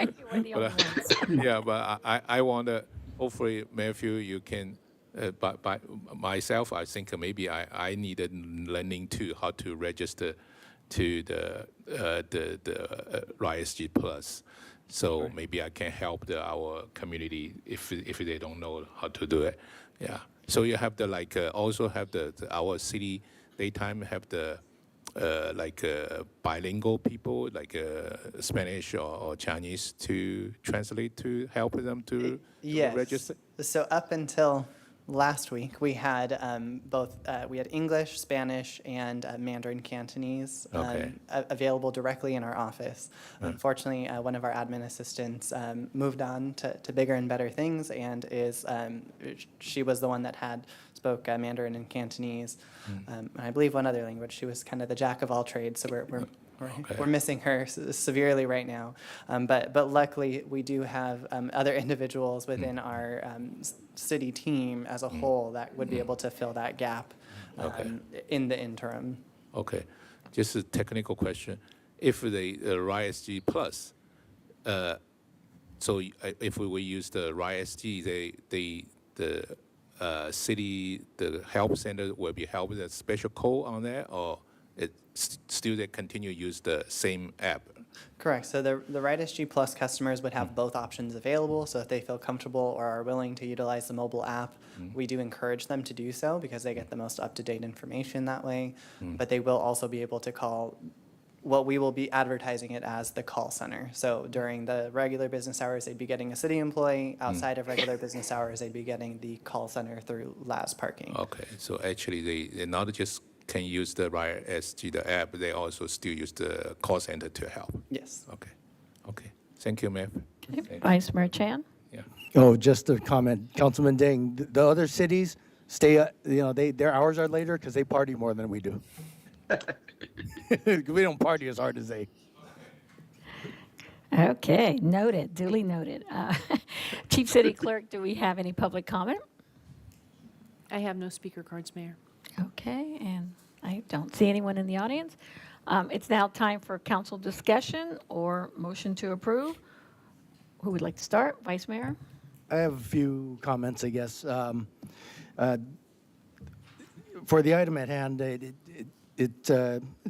You were the only ones. Yeah, but I want to, hopefully, Matthew, you can, by myself, I think maybe I needed learning too, how to register to the RideSG Plus. So maybe I can help our community if they don't know how to do it. Yeah. So you have also have our city daytime have the bilingual people like Spanish or Chinese to translate to help them to register. So up until last week, we had we had English, Spanish, and Mandarin Cantonese available directly in our office. Unfortunately, one of our admin assistants moved on to bigger and better things, and she was the one that spoke Mandarin and Cantonese, and I believe one other language. She was kind of the jack of all trades, so we're missing her severely right now. But luckily, we do have other individuals within our city team as a whole that would be able to fill that gap in the interim. Okay. Just a technical question. If the RideSG Plus, so if we use the RideSG, the city, the help center will be helping a special code on that, or still they continue to use the same app? Correct. So the RideSG Plus customers would have both options available. So if they feel comfortable or are willing to utilize the mobile app, we do encourage them to do so because they get the most up-to-date information that way. But they will also be able to call what we will be advertising it as the call center. So during the regular business hours, they'd be getting a city employee. Outside of regular business hours, they'd be getting the call center through last parking. Okay. So actually, they not just can use the RideSG, the app, they also still use the call center to help. Yes. Okay. Thank you, Mayor. Vice Mayor Chan? Yeah. Oh, just a comment, Councilman Ding. The other cities stay, their hours are later because they party more than we do. We don't party as hard as they. Okay, noted, duly noted. Chief City Clerk, do we have any public comment? I have no speaker cards, Mayor. Okay, and I don't see anyone in the audience. It's now time for council discussion or motion to approve. Who would like to start? Vice Mayor? I have a few comments, I guess. For the item at hand, it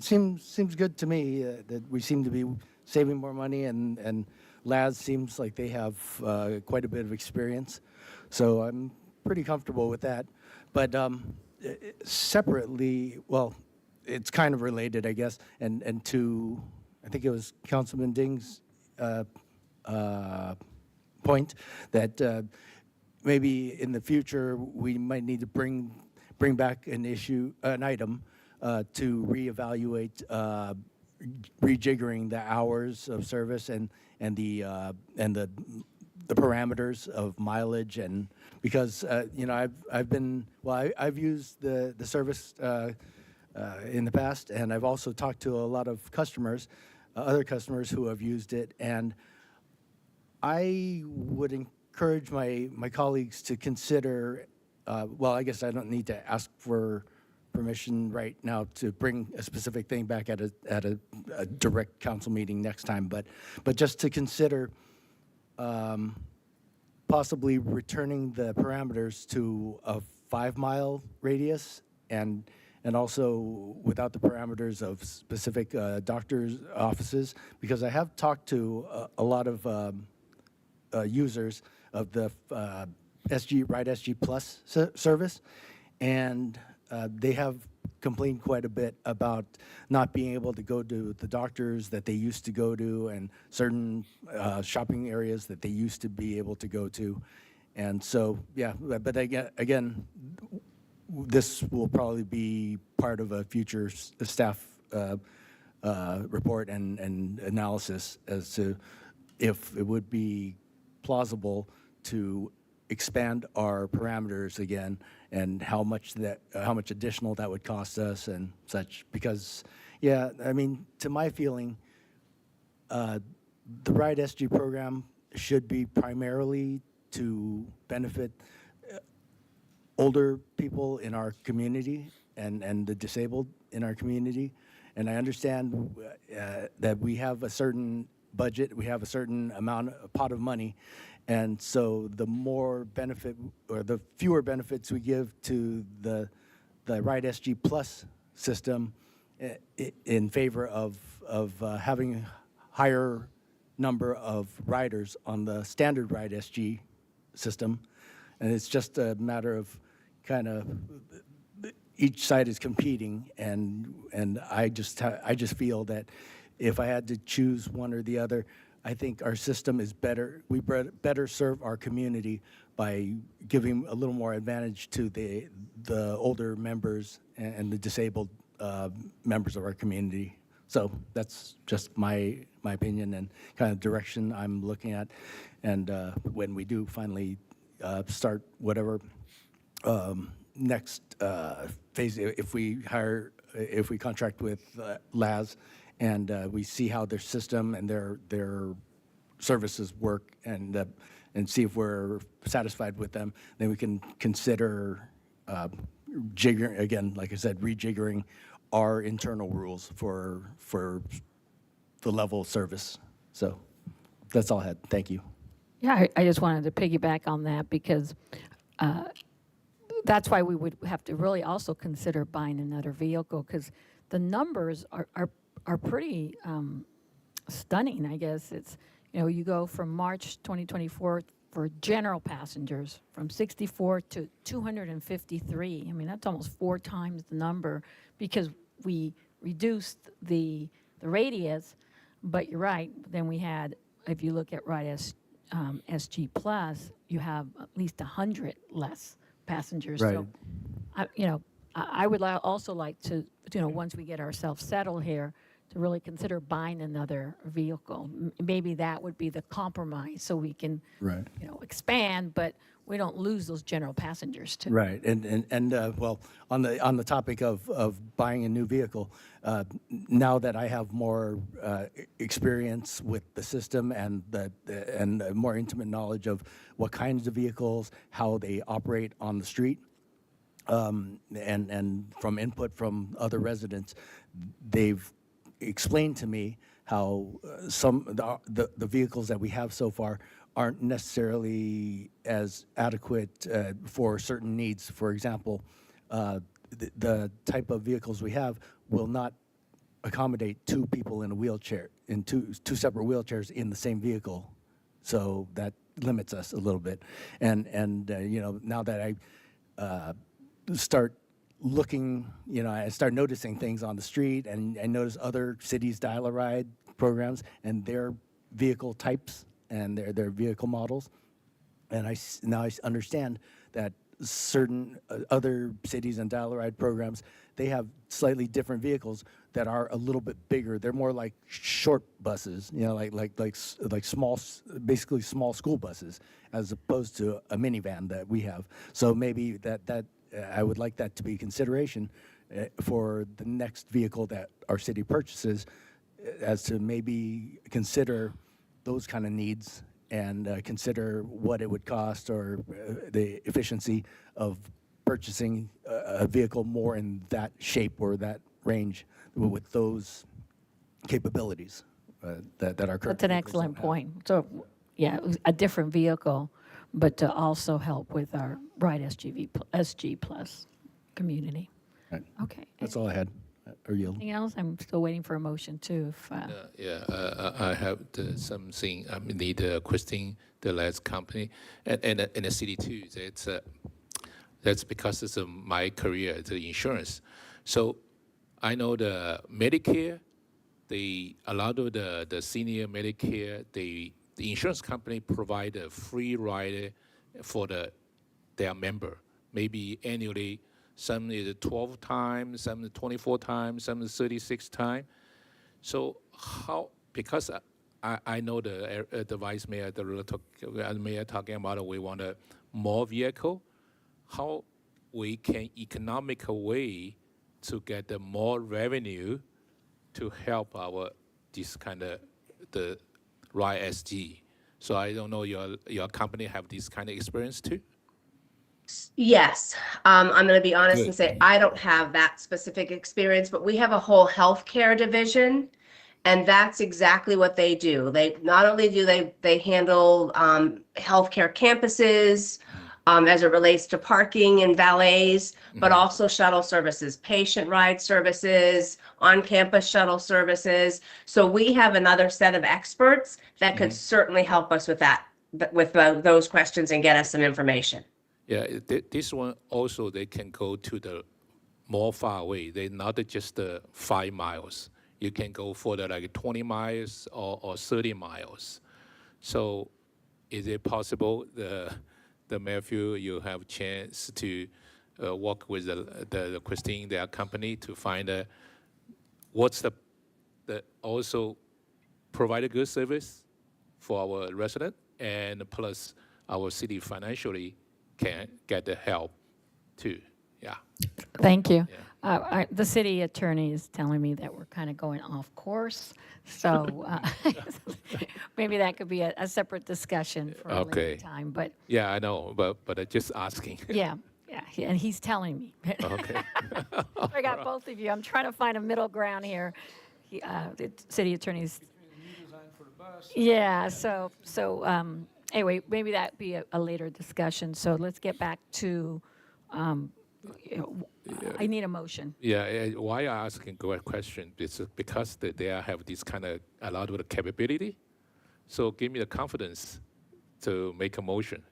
seems good to me that we seem to be saving more money, and Laz seems like they have quite a bit of experience. So I'm pretty comfortable with that. But separately, well, it's kind of related, I guess, and to, I think it was Councilman Ding's point that maybe in the future we might need to bring back an item to reevaluate rejiggering the hours of service and the parameters of mileage, and because I've used the service in the past, and I've also talked to a lot of customers, other customers who have used it, and I would encourage my colleagues to consider. Well, I guess I don't need to ask for permission right now to bring a specific thing back at a direct council meeting next time, but just to consider possibly returning the parameters to a 5-mile radius and also without the parameters of specific doctors' offices, because I have talked to a lot of users of the RideSG Plus service, and they have complained quite a bit about not being able to go to the doctors that they used to go to, and certain shopping areas that they used to be able to go to. And so, yeah, but again, this will probably be part of a future staff report and analysis as to if it would be plausible to expand our parameters again, and how much additional that would cost us and such. Because, yeah, I mean, to my feeling, the RideSG program should be primarily to benefit older people in our community and the disabled in our community. And I understand that we have a certain budget, we have a certain pot of money, and so the more benefit or the fewer benefits we give to the RideSG Plus system in favor of having higher number of riders on the standard RideSG system. And it's just a matter of kind of each side is competing, and I just feel that if I had to choose one or the other, I think our system is better. We better serve our community by giving a little more advantage to the older members and the disabled members of our community. So that's just my opinion and kind of direction I'm looking at. And when we do finally start whatever next phase, if we contract with Laz, and we see how their system and their services work, and see if we're satisfied with them, then we can consider jiggering again, like I said, rejiggering our internal rules for the level of service. So that's all I had. Thank you. Yeah, I just wanted to piggyback on that, because that's why we would have to really also consider buying another vehicle, because the numbers are pretty stunning, I guess. It's, you go from March 2024 for general passengers from 64 to 253. I mean, that's almost 4 times the number, because we reduced the radius. But you're right, then we had, if you look at RideSG Plus, you have at least 100 less passengers. Right. So, I would also like to, once we get ourselves settled here, to really consider buying another vehicle. Maybe that would be the compromise, so we can, Right. expand, but we don't lose those general passengers too. Right, and well, on the topic of buying a new vehicle, now that I have more experience with the system and more intimate knowledge of what kinds of vehicles, how they operate on the street, and from input from other residents, they've explained to me how the vehicles that we have so far aren't necessarily as adequate for certain needs. For example, the type of vehicles we have will not accommodate two people in a wheelchair, in two separate wheelchairs in the same vehicle. So that limits us a little bit. And you know, now that I start looking, you know, I start noticing things on the street, and I notice other cities' dial-a-ride programs and their vehicle types and their vehicle models. And now I understand that certain other cities and dial-a-ride programs, they have slightly different vehicles that are a little bit bigger. They're more like short buses, you know, like small, basically small school buses, as opposed to a minivan that we have. So maybe that I would like that to be consideration for the next vehicle that our city purchases, as to maybe consider those kind of needs and consider what it would cost or the efficiency of purchasing a vehicle more in that shape or that range with those capabilities that our current That's an vehicles excellent don't have. point. So, yeah, a different vehicle, but to also help with our RideSG Plus community. Right. Okay. That's all I had. Or yield. Anything else? I'm still waiting for a motion too. I have something. I need Christine, the last company, and in the city too. That's because it's my career, the insurance. So I know the Medicare, a lot of the senior Medicare, the insurance company provide a free ride for their member, maybe annually. Some is 12 times, some is 24 times, some is 36 times. So how, because I know the vice mayor, the mayor talking about we want a more vehicle, how we can economical way to get the more revenue to help this kind of the RideSG. So I don't know, your company have this kind of experience too? Yes, I'm going to be honest Good. and say I don't have that specific experience, but we have a whole healthcare division, and that's exactly what they do. They not only do they handle healthcare campuses as it relates to parking and valets, but also shuttle services, patient ride services, on-campus shuttle services. So we have another set of experts that could certainly help us with that, with those questions and get us some information. Yeah, this one also, they can go to the more far away. They not just 5 miles. You can go further, like 20 miles or 30 miles. So is it possible, the Matthew, you have chance to work with the Christine, their company, to find what's the also provide a good service for our resident, and plus our city financially can get the help too. Yeah. Thank you. The city attorney is telling me that we're kind of going off course, so maybe that could be a separate discussion for a later time. But yeah, I know, but I'm just asking. yeah, and he's telling me. Okay. I got both of you. I'm trying to find a middle ground here. The city attorney's. Yeah. So anyway, maybe that'd be a later discussion. So let's get back to. I need a motion. Yeah, why I asking a question is because they have this kind of a lot of the capability. So give me the confidence to make a motion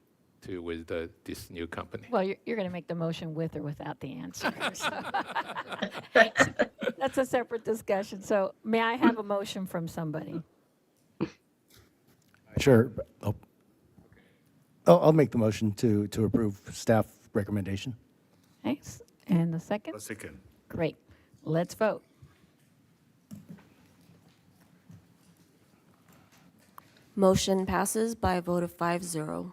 with this new company. Well, you're going to make the motion with or without the answer. So that's a separate discussion. So may I have a motion from somebody? Sure. I'll make the motion to approve staff recommendation. Thanks. And the second? A second. Great. Let's vote. Motion passes by a vote of 5-0.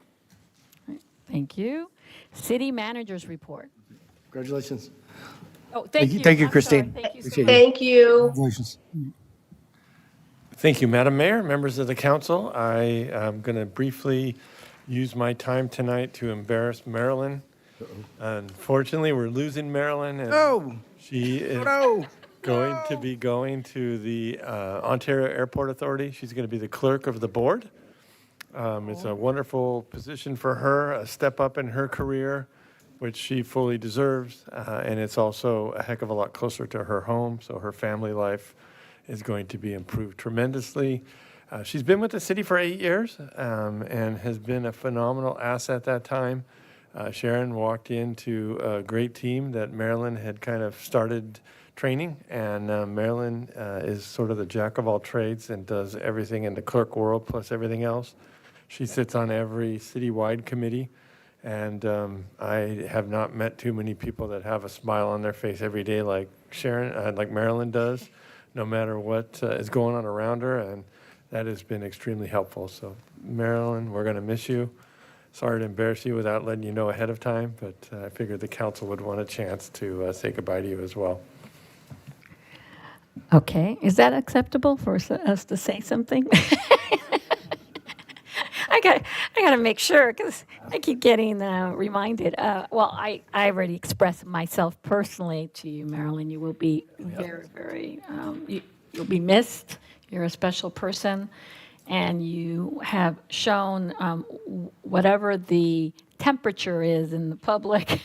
Thank you. City managers report. Congratulations. Oh, thank you. Thank you, I'm Christine. sorry. Thank you so Appreciate much. Thank you. Congratulations. Thank you, Madam Mayor, members of the council. I am going to briefly use my time tonight to embarrass Marilyn. Unfortunately, we're losing Marilyn, and she is going to be going to the Ontario Airport Authority. She's going to be the clerk of the board. It's a wonderful position for her, a step up in her career, which she fully deserves, and it's also a heck of a lot closer to her home, so her family life is going to be improved tremendously. She's been with the city for 8 years and has been a phenomenal asset that time. Sharon walked into a great team that Marilyn had kind of started training, and Marilyn is sort of the jack of all trades and does everything in the clerk world plus everything else. She sits on every citywide committee, and I have not met too many people that have a smile on their face every day like like Marilyn does, no matter what is going on around her, and that has been extremely helpful. So Marilyn, we're going to miss you. Sorry to embarrass you without letting you know ahead of time, but I figured the council would want a chance to say goodbye to you as well. Okay, is that acceptable for us to say something? I got to make sure because I keep getting reminded. Well, I already expressed myself personally to you, Marilyn. You will be very, very, you'll be missed. You're a special person, and you have shown whatever the temperature is in the public,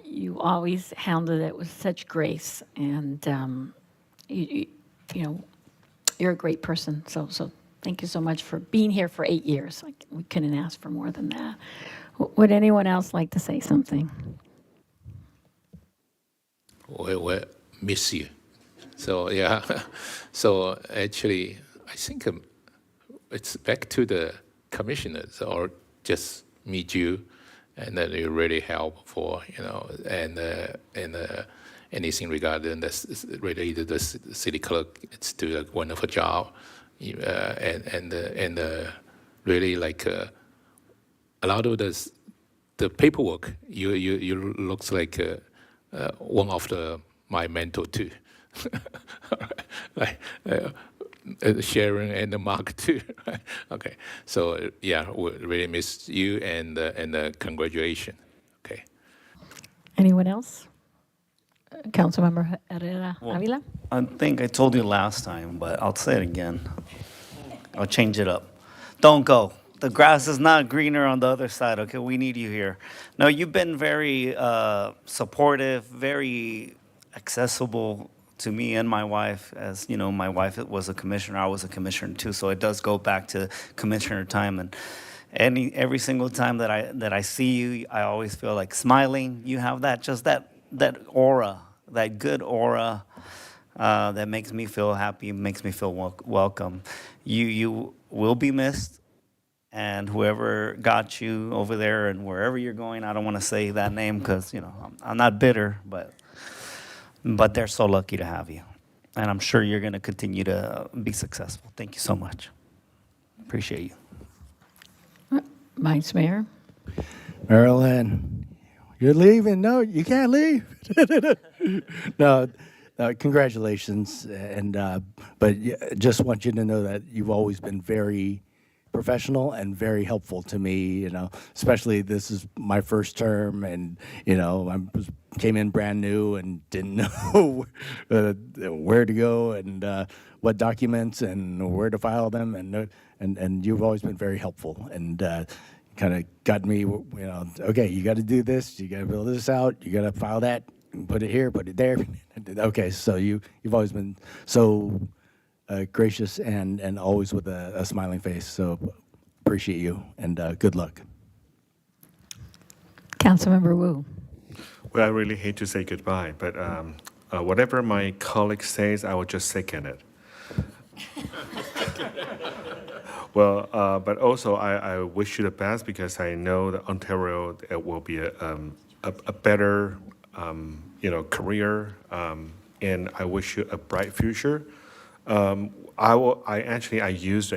you always handled it with such grace, and you know, you're a great person. So thank you so much for being here for 8 years. We couldn't ask for more than that. Would anyone else like to say something? We miss you. So yeah, so actually, I think it's back to the commissioners or just meet you, and then you really help for and anything regarding this related to the city clerk. It's do a wonderful job, and really like a lot of the paperwork. You looks like one of my mentor too. Like Sharon and Mark too. Okay, so yeah, we really miss you, and congratulations. Okay. Anyone else? Councilmember Herrera Avila? I think I told you last time, but I'll say it again. I'll change it up. Don't go. The grass is not greener on the other side, okay? We need you here. No, you've been very supportive, very accessible to me and my wife. As you know, my wife was a commissioner. I was a commissioner too, so it does go back to commissioner time. And every single time that I see you, I always feel like smiling. You have that aura, that good aura that makes me feel happy, makes me feel welcome. You will be missed, and whoever got you over there and wherever you're going, I don't want to say that name because I'm not bitter, but they're so lucky to have you, and I'm sure you're going to continue to be successful. Thank you so much. Appreciate you. Vice Mayor? Marilyn, you're leaving? No, you can't leave. No, congratulations. And but just want you to know that you've always been very professional and very helpful to me. Especially this is my first term, and I came in brand new and didn't know where to go and what documents and where to file them, and you've always been very helpful and kind of got me, okay, you got to do this, you got to build this out, you got to file that, put it here, put it there. Okay, so you've always been so gracious and always with a smiling face. So appreciate you, and good luck. Councilmember Wu. Well, I really hate to say goodbye, but whatever my colleague says, I will just second it. Well, but also I wish you the best because I know that Ontario will be a better career, and I wish you a bright future. I use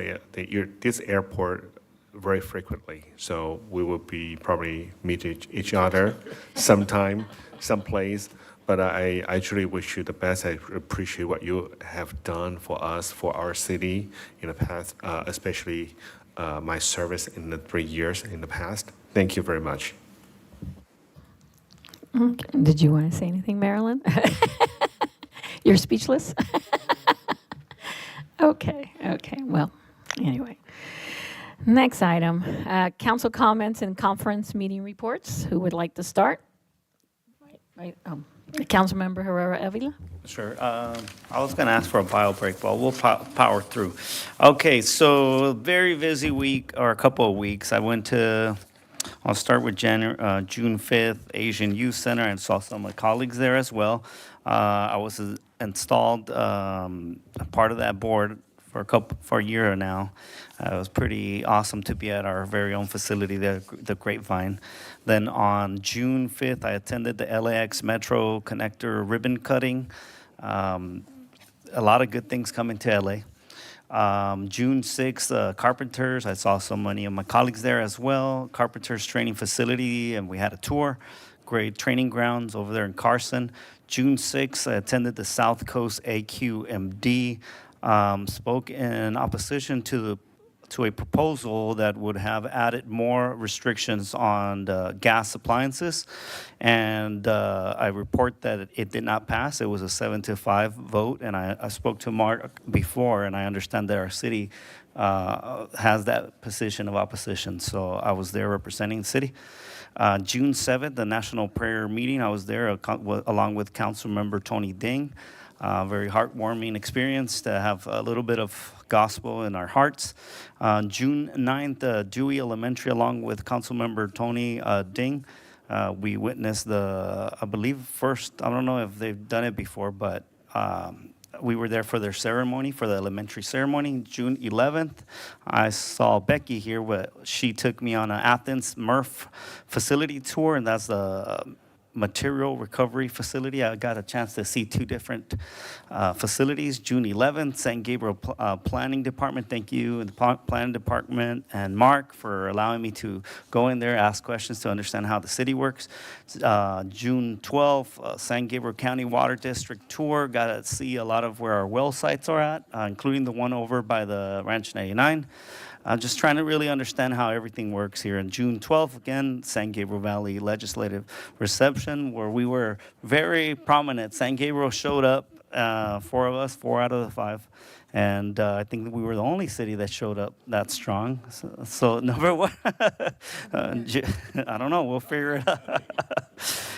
this airport very frequently. So we will be probably meet each other sometime, someplace. But I truly wish you the best. I appreciate what you have done for us, for our city in the past, especially my service in the 3 years in the past. Thank you very much. Okay. Did you want to say anything, Marilyn? You're speechless? Okay, well, anyway. Next item, council comments and conference meeting reports. Who would like to start? Councilmember Herrera Avila. Sure. I was going to ask for a bio break, but we'll power through. Okay, so very busy week, or a couple of weeks. I'll start with June 5th, Asian Youth Center, and saw some of my colleagues there as well. I was installed part of that board for a year now. It was pretty awesome to be at our very own facility there, the Grapevine. Then on June 5th, I attended the LAX Metro Connector ribbon cutting. A lot of good things coming to LA. June 6th, Carpenters, I saw so many of my colleagues there as well. Carpenters training facility, and we had a tour. Great training grounds over there in Carson. June 6th, I attended the South Coast AQMD. Spoke in opposition to a proposal that would have added more restrictions on the gas appliances, and I report that it did not pass. It was a 7-5 vote, and I spoke to Mark before, and I understand that our city has that position of opposition, so I was there representing the city. June 7th, the National Prayer Meeting, I was there along with Councilmember Tony Ding. Very heartwarming experience to have a little bit of gospel in our hearts. June 9th, Dewey Elementary, along with Councilmember Tony Ding, we witnessed I believe first, I don't know if they've done it before, but we were there for their ceremony, for the elementary ceremony. June 11th, I saw Becky here. She took me on an Athens MRF facility tour, and that's the material recovery facility. I got a chance to see 2 different facilities. June 11th, San Gabriel Planning Department. Thank you, the Planning Department and Mark, for allowing me to go in there, ask questions to understand how the city works. June 12th, San Gabriel County Water District tour. Got to see a lot of where our well sites are at, including the one over by the Ranch 99. Just trying to really understand how everything works here. And June 12th, again, San Gabriel Valley Legislative Reception, where we were very prominent. San Gabriel showed up, 4 of us, 4 out of the 5. And I think that we were the only city that showed up that strong. So number one, I don't know, we'll figure it out.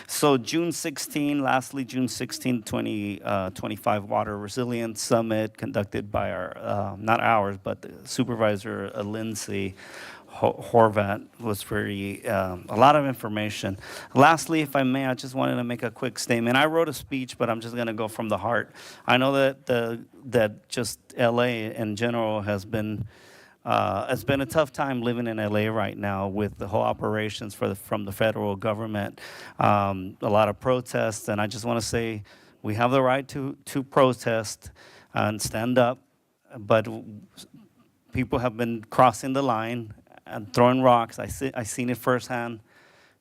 So June 16, lastly, June 16, 2025 Water Resilience Summit conducted by not ours, but the Supervisor Lindsay Horvat. Was very, a lot of information. Lastly, if I may, I just wanted to make a quick statement. I wrote a speech, but I'm just going to go from the heart. I know that just LA in general has been, it's been a tough time living in LA right now with the whole operations from the federal government. A lot of protests, and I just want to say we have the right to protest and stand up, but people have been crossing the line and throwing rocks. I seen it firsthand,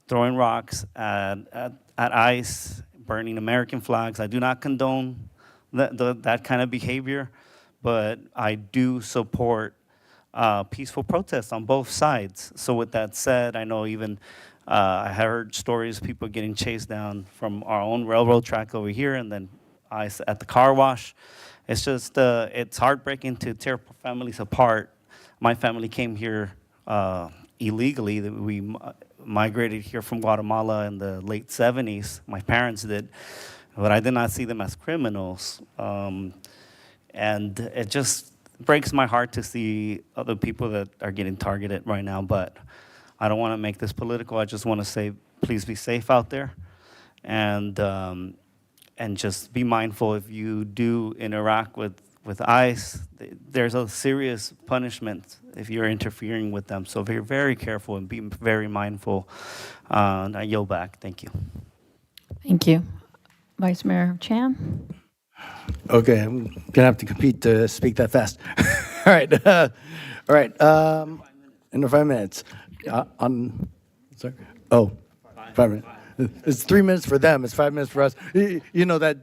throwing rocks at ICE, burning American flags. I do not condone that kind of behavior, but I do support peaceful protests on both sides. So with that said, I know even I heard stories of people getting chased down from our own railroad track over here, and then ICE at the car wash. It's just, it's heartbreaking to tear families apart. My family came here illegally. We migrated here from Guatemala in the late 70s. My parents did, but I did not see them as criminals. And it just breaks my heart to see other people that are getting targeted right now. But I don't want to make this political. I just want to say, please be safe out there, and just be mindful if you do interact with ICE. There's a serious punishment if you're interfering with them. So be very careful and be very mindful. And I yield back. Thank you. Thank you. Vice Mayor Chan. Okay, I'm gonna have to compete to speak that fast. All right, all right. in 5 minutes. Sorry? Oh, 5 minutes. It's 3 minutes for them, it's 5 minutes for us. You know that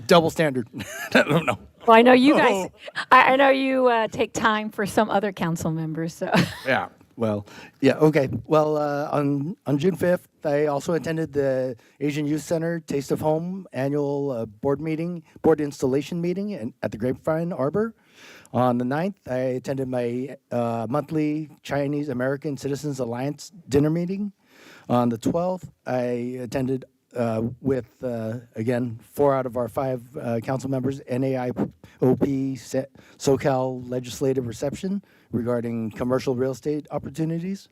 double standard. I don't know. Well, I know you guys, I know you take time for some other council members, so. Yeah. Well, yeah, okay. Well, on June 5th, I also attended the Asian Youth Center Taste of Home annual board installation meeting at the Grapevine Arbor. On the 9th, I attended my monthly Chinese American Citizens Alliance dinner meeting. On the 12th, I attended with, again, 4 out of our 5 council members, NAIOP SoCal legislative reception regarding commercial real estate opportunities.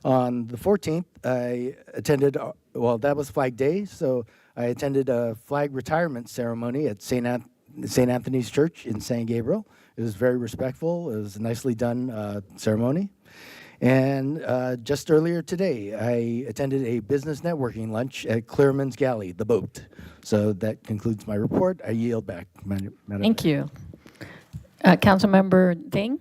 On the 14th, I attended, well, that was Flag Day, so I attended a flag retirement ceremony at St. Anthony's Church in San Gabriel. It was very respectful. It was a nicely done ceremony. And just earlier today, I attended a business networking lunch at Clearman's Galley, the boat. So that concludes my report. I yield back, Madam. Thank you. Councilmember Ding?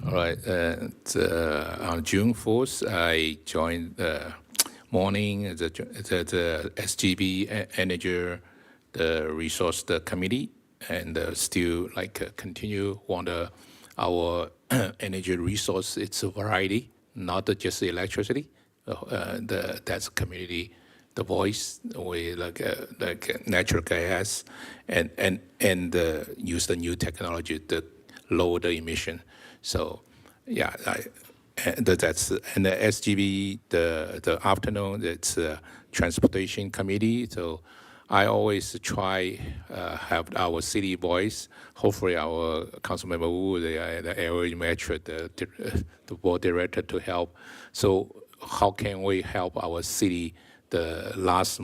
All right. On June 4th, I joined the morning the SGB Energy the resource committee, and still continue our energy resource. It's a variety, not just electricity. That's community, the voice, we like natural gas, and use the new technology to lower the emission. So, yeah, that's and the SGB the afternoon. It's a transportation committee. So I always try have our city voice. Hopefully, our Councilmember Wu, the area metro, the board director to help. So how can we help our city the last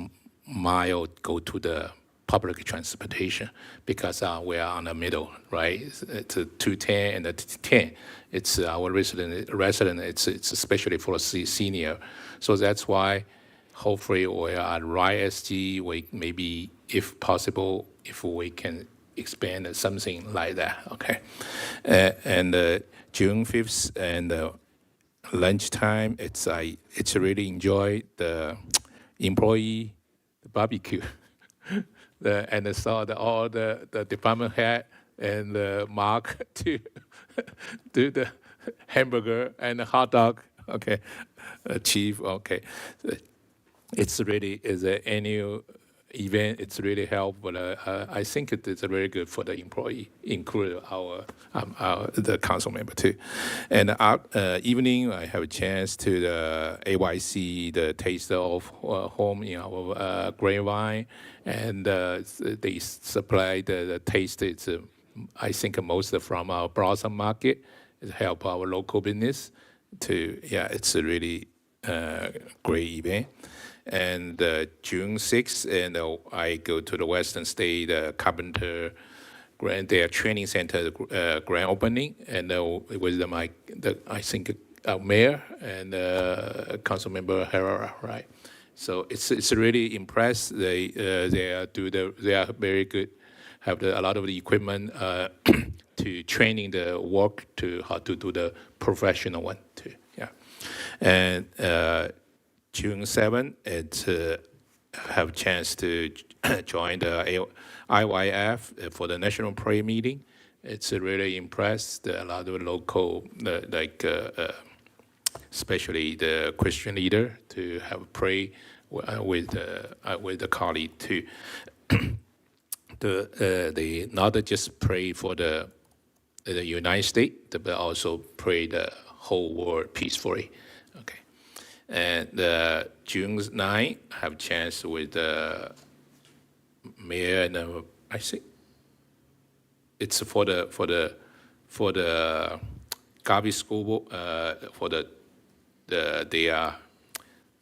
mile go to the public transportation, because we are on the middle, right? It's a 210 and a 10. It's our resident. It's especially for a senior. So that's why hopefully we are at RideSG. We maybe, if possible, if we can expand something like that. Okay, and June 5th and lunchtime. It's really enjoy the employee barbecue. And I saw all the department head and Mark to do the hamburger and the hot dog. Okay, chief. Okay, it's really is an annual event. It's really helpful. I think it's really good for the employee, include the council member too. And evening, I have a chance to the AYC, the Taste of Home in our Grapevine, and they supply the taste. It's I think most from our Blossom Market. It help our local business to it's a really great event. And June 6th, and I go to the Western State Carpenter their training center grand opening, and with I think mayor and Councilmember Herrera, right? So it's really impressed. They are very good. Have a lot of the equipment to training the work to how to do the professional one too. Yeah, and June 7th, it's have a chance to join the IYF for the national prayer meeting. It's really impressed a lot of local especially the Christian leader to have pray with the colleague too. They not just pray for the United States, but also pray the whole world peacefully. Okay, and June 9th, I have a chance with the mayor and I think it's for the Gabi school for their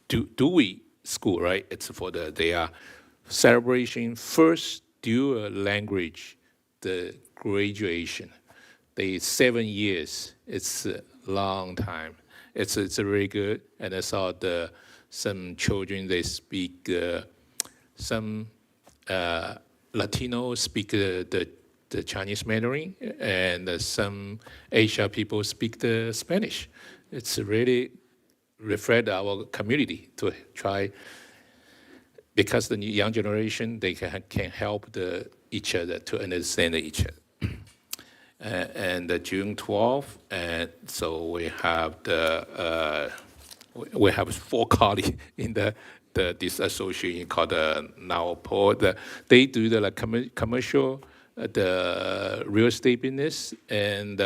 Dewey school, right? It's for their celebration first dual language, the graduation. They 7 years. It's a long time. It's really good. And I saw some children, they speak some Latino speak the the Chinese Mandarin, and some Asia people speak the Spanish. It's really reflect our community to try, because the young generation, they can help each other to understand each other. And June 12th, and so we have we have 4 colleagues in this association called NAOPO. They do the commercial, the real estate business, and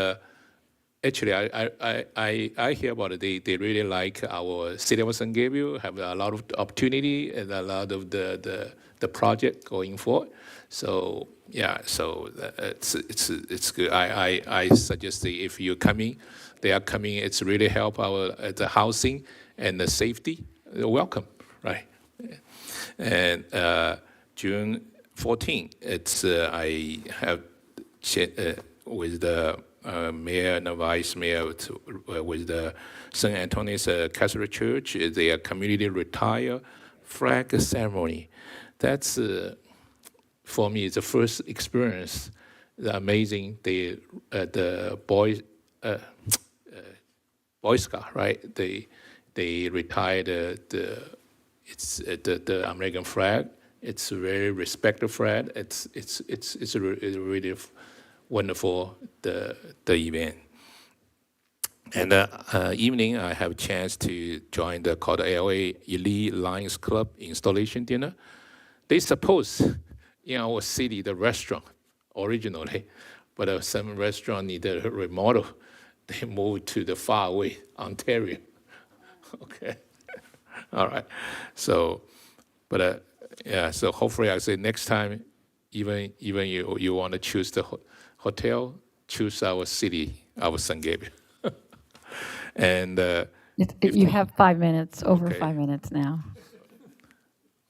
actually I hear about it. They really like our city of San Gabriel, have a lot of opportunity and a lot of the project going forward. So yeah, so it's good. I suggest that if you're coming, they are coming. It's really help our the housing and the safety. Welcome, right? And June 14th, it's I have with the mayor and the vice mayor with the St. Antonius Catholic Church, their community retire flag ceremony. That's for me, it's the first experience. The amazing, the Boy Scout, right? They retired the American flag. It's a very respected flag. It's a really wonderful the event. And evening, I have a chance to join the called LA Elite Lions Club installation dinner. They suppose in our city the restaurant originally, but some restaurant needed a remodel. They moved to the far away Ontario. Okay, all right. So, but yeah. So hopefully, I say next time, even you want to choose the hotel, choose our city, our San Gabriel. And you have 5 minutes, over Okay. 5 minutes now.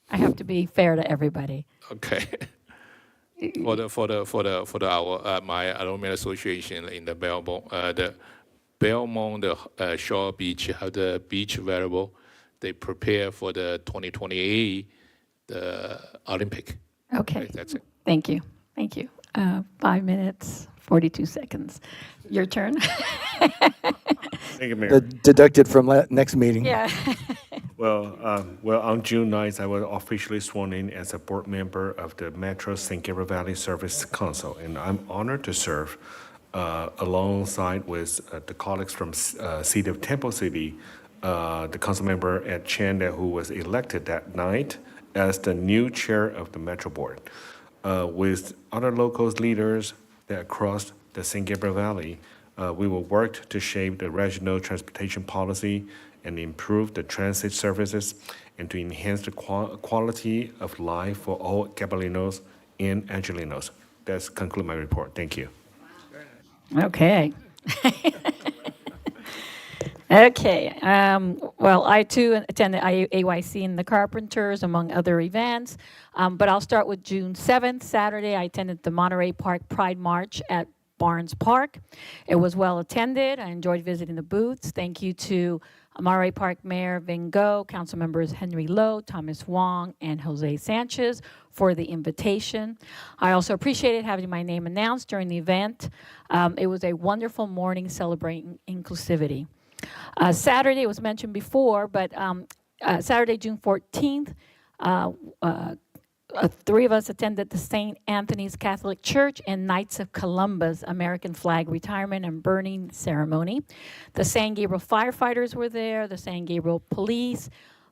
I have to be fair to everybody. Okay. For our my alumni association in the Belmont Shore Beach have the beach available. They prepare for the 2028 the Olympic. Okay. That's it. Thank you. Thank you. 5 minutes, 42 seconds. Your turn. Thank you, Mayor. Deducted from next meeting. Yeah. Well, on June 9th, I was officially sworn in as a board member of the Metro San Gabriel Valley Service Council, and I'm honored to serve alongside with the colleagues from City of Temple City, the council member Ed Chen, who was elected that night as the new chair of the Metro Board, with other local leaders that across the San Gabriel Valley. We will work to shape the regional transportation policy and improve the transit services and to enhance the quality of life for all Gabrielinos and Angelinos. That's conclude my report. Thank you. Okay. Okay. Well, I too attended AYC and the Carpenters, among other events. But I'll start with June 7th, Saturday. I attended the Monterey Park Pride March at Barnes Park. It was well attended. I enjoyed visiting the booths. Thank you to Monterey Park Mayor Vin Go, Council Members Henry Lowe, Thomas Wong, and Jose Sanchez for the invitation. I also appreciated having my name announced during the event. It was a wonderful morning celebrating inclusivity. Saturday, it was mentioned before, but Saturday, June 14th, 3 of us attended the St. Anthony's Catholic Church and Knights of Columbus American flag retirement and burning ceremony. The San Gabriel firefighters were there, the San Gabriel police,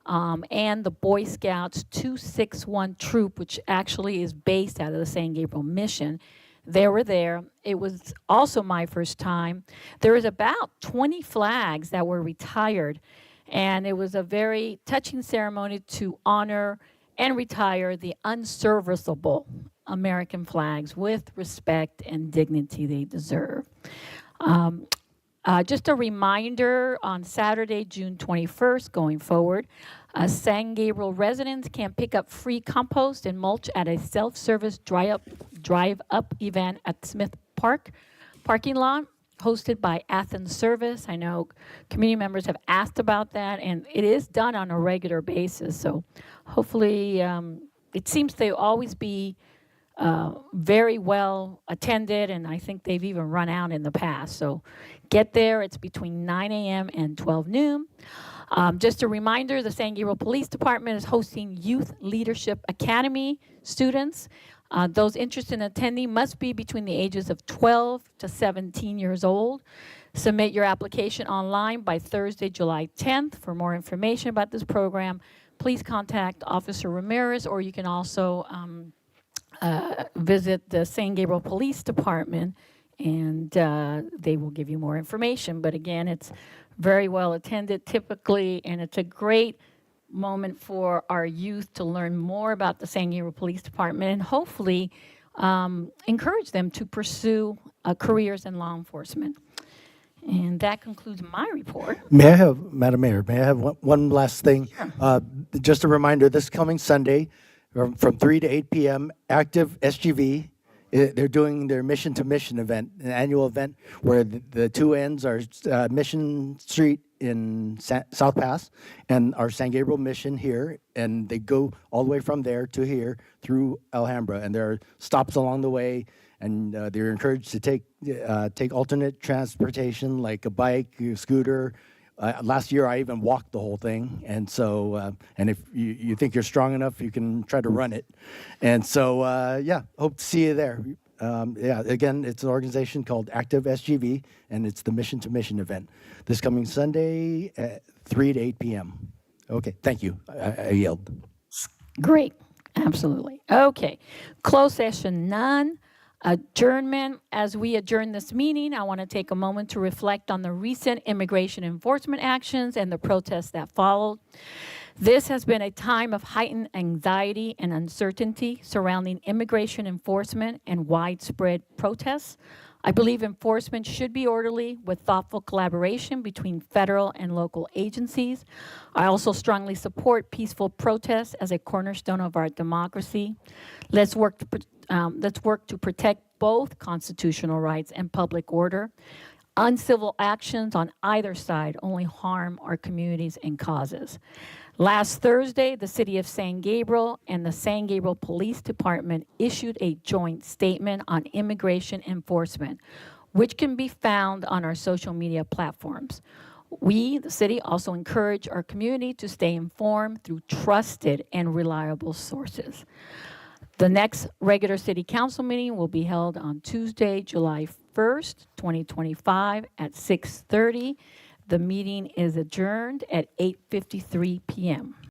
and the Boy Scouts 261 troop, which actually is based out of the San Gabriel mission. They were there. It was also my first time. There was about 20 flags that were retired, and it was a very touching ceremony to honor and retire the unserviceable American flags with respect and dignity they deserve. Just a reminder, on Saturday, June 21st, going forward, San Gabriel residents can pick up free compost and mulch at a self-service drive-up event at Smith Park parking lot, hosted by Athens Service. I know community members have asked about that, and it is done on a regular basis. So hopefully, it seems to always be very well attended, and I think they've even run out in the past. So get there. It's between 9 a.m. and 12 noon. Just a reminder, the San Gabriel Police Department is hosting Youth Leadership Academy students. Those interested in attending must be between the ages of 12 to 17 years old. Submit your application online by Thursday, July 10th. For more information about this program, please contact Officer Ramirez, or you can also visit the San Gabriel Police Department, and they will give you more information. But again, it's very well attended typically, and it's a great moment for our youth to learn more about the San Gabriel Police Department and hopefully encourage them to pursue careers in law enforcement. And that concludes my report. May I have, Madam Mayor, may I have one last thing? Just a reminder, this coming Sunday, from 3 to 8 p.m., Active SGV, they're doing their Mission to Mission event, an annual event where the two ends are Mission Street in South Pass and our San Gabriel Mission here, and they go all the way from there to here through Alhambra, and there are stops along the way, and they're encouraged to take alternate transportation like a bike, a scooter. Last year, I even walked the whole thing, and so, and if you think you're strong enough, you can try to run it. And so, yeah, hope to see you there. Yeah, again, it's an organization called Active SGV, and it's the Mission to Mission event this coming Sunday at 3 to 8 p.m. Okay, thank you. I yield. Great, absolutely. Okay, closed session none. Adjournment. As we adjourn this meeting, I want to take a moment to reflect on the recent immigration enforcement actions and the protests that followed. This has been a time of heightened anxiety and uncertainty surrounding immigration enforcement and widespread protests. I believe enforcement should be orderly with thoughtful collaboration between federal and local agencies. I also strongly support peaceful protests as a cornerstone of our democracy. Let's work to protect both constitutional rights and public order. Uncivil actions on either side only harm our communities and causes. Last Thursday, the City of San Gabriel and the San Gabriel Police Department issued a joint statement on immigration enforcement, which can be found on our social media platforms. We, the city, also encourage our community to stay informed through trusted and reliable sources. The next regular City Council meeting will be held on Tuesday, July 1st, 2025 at 6:30. The meeting is adjourned at 8:53 p.m.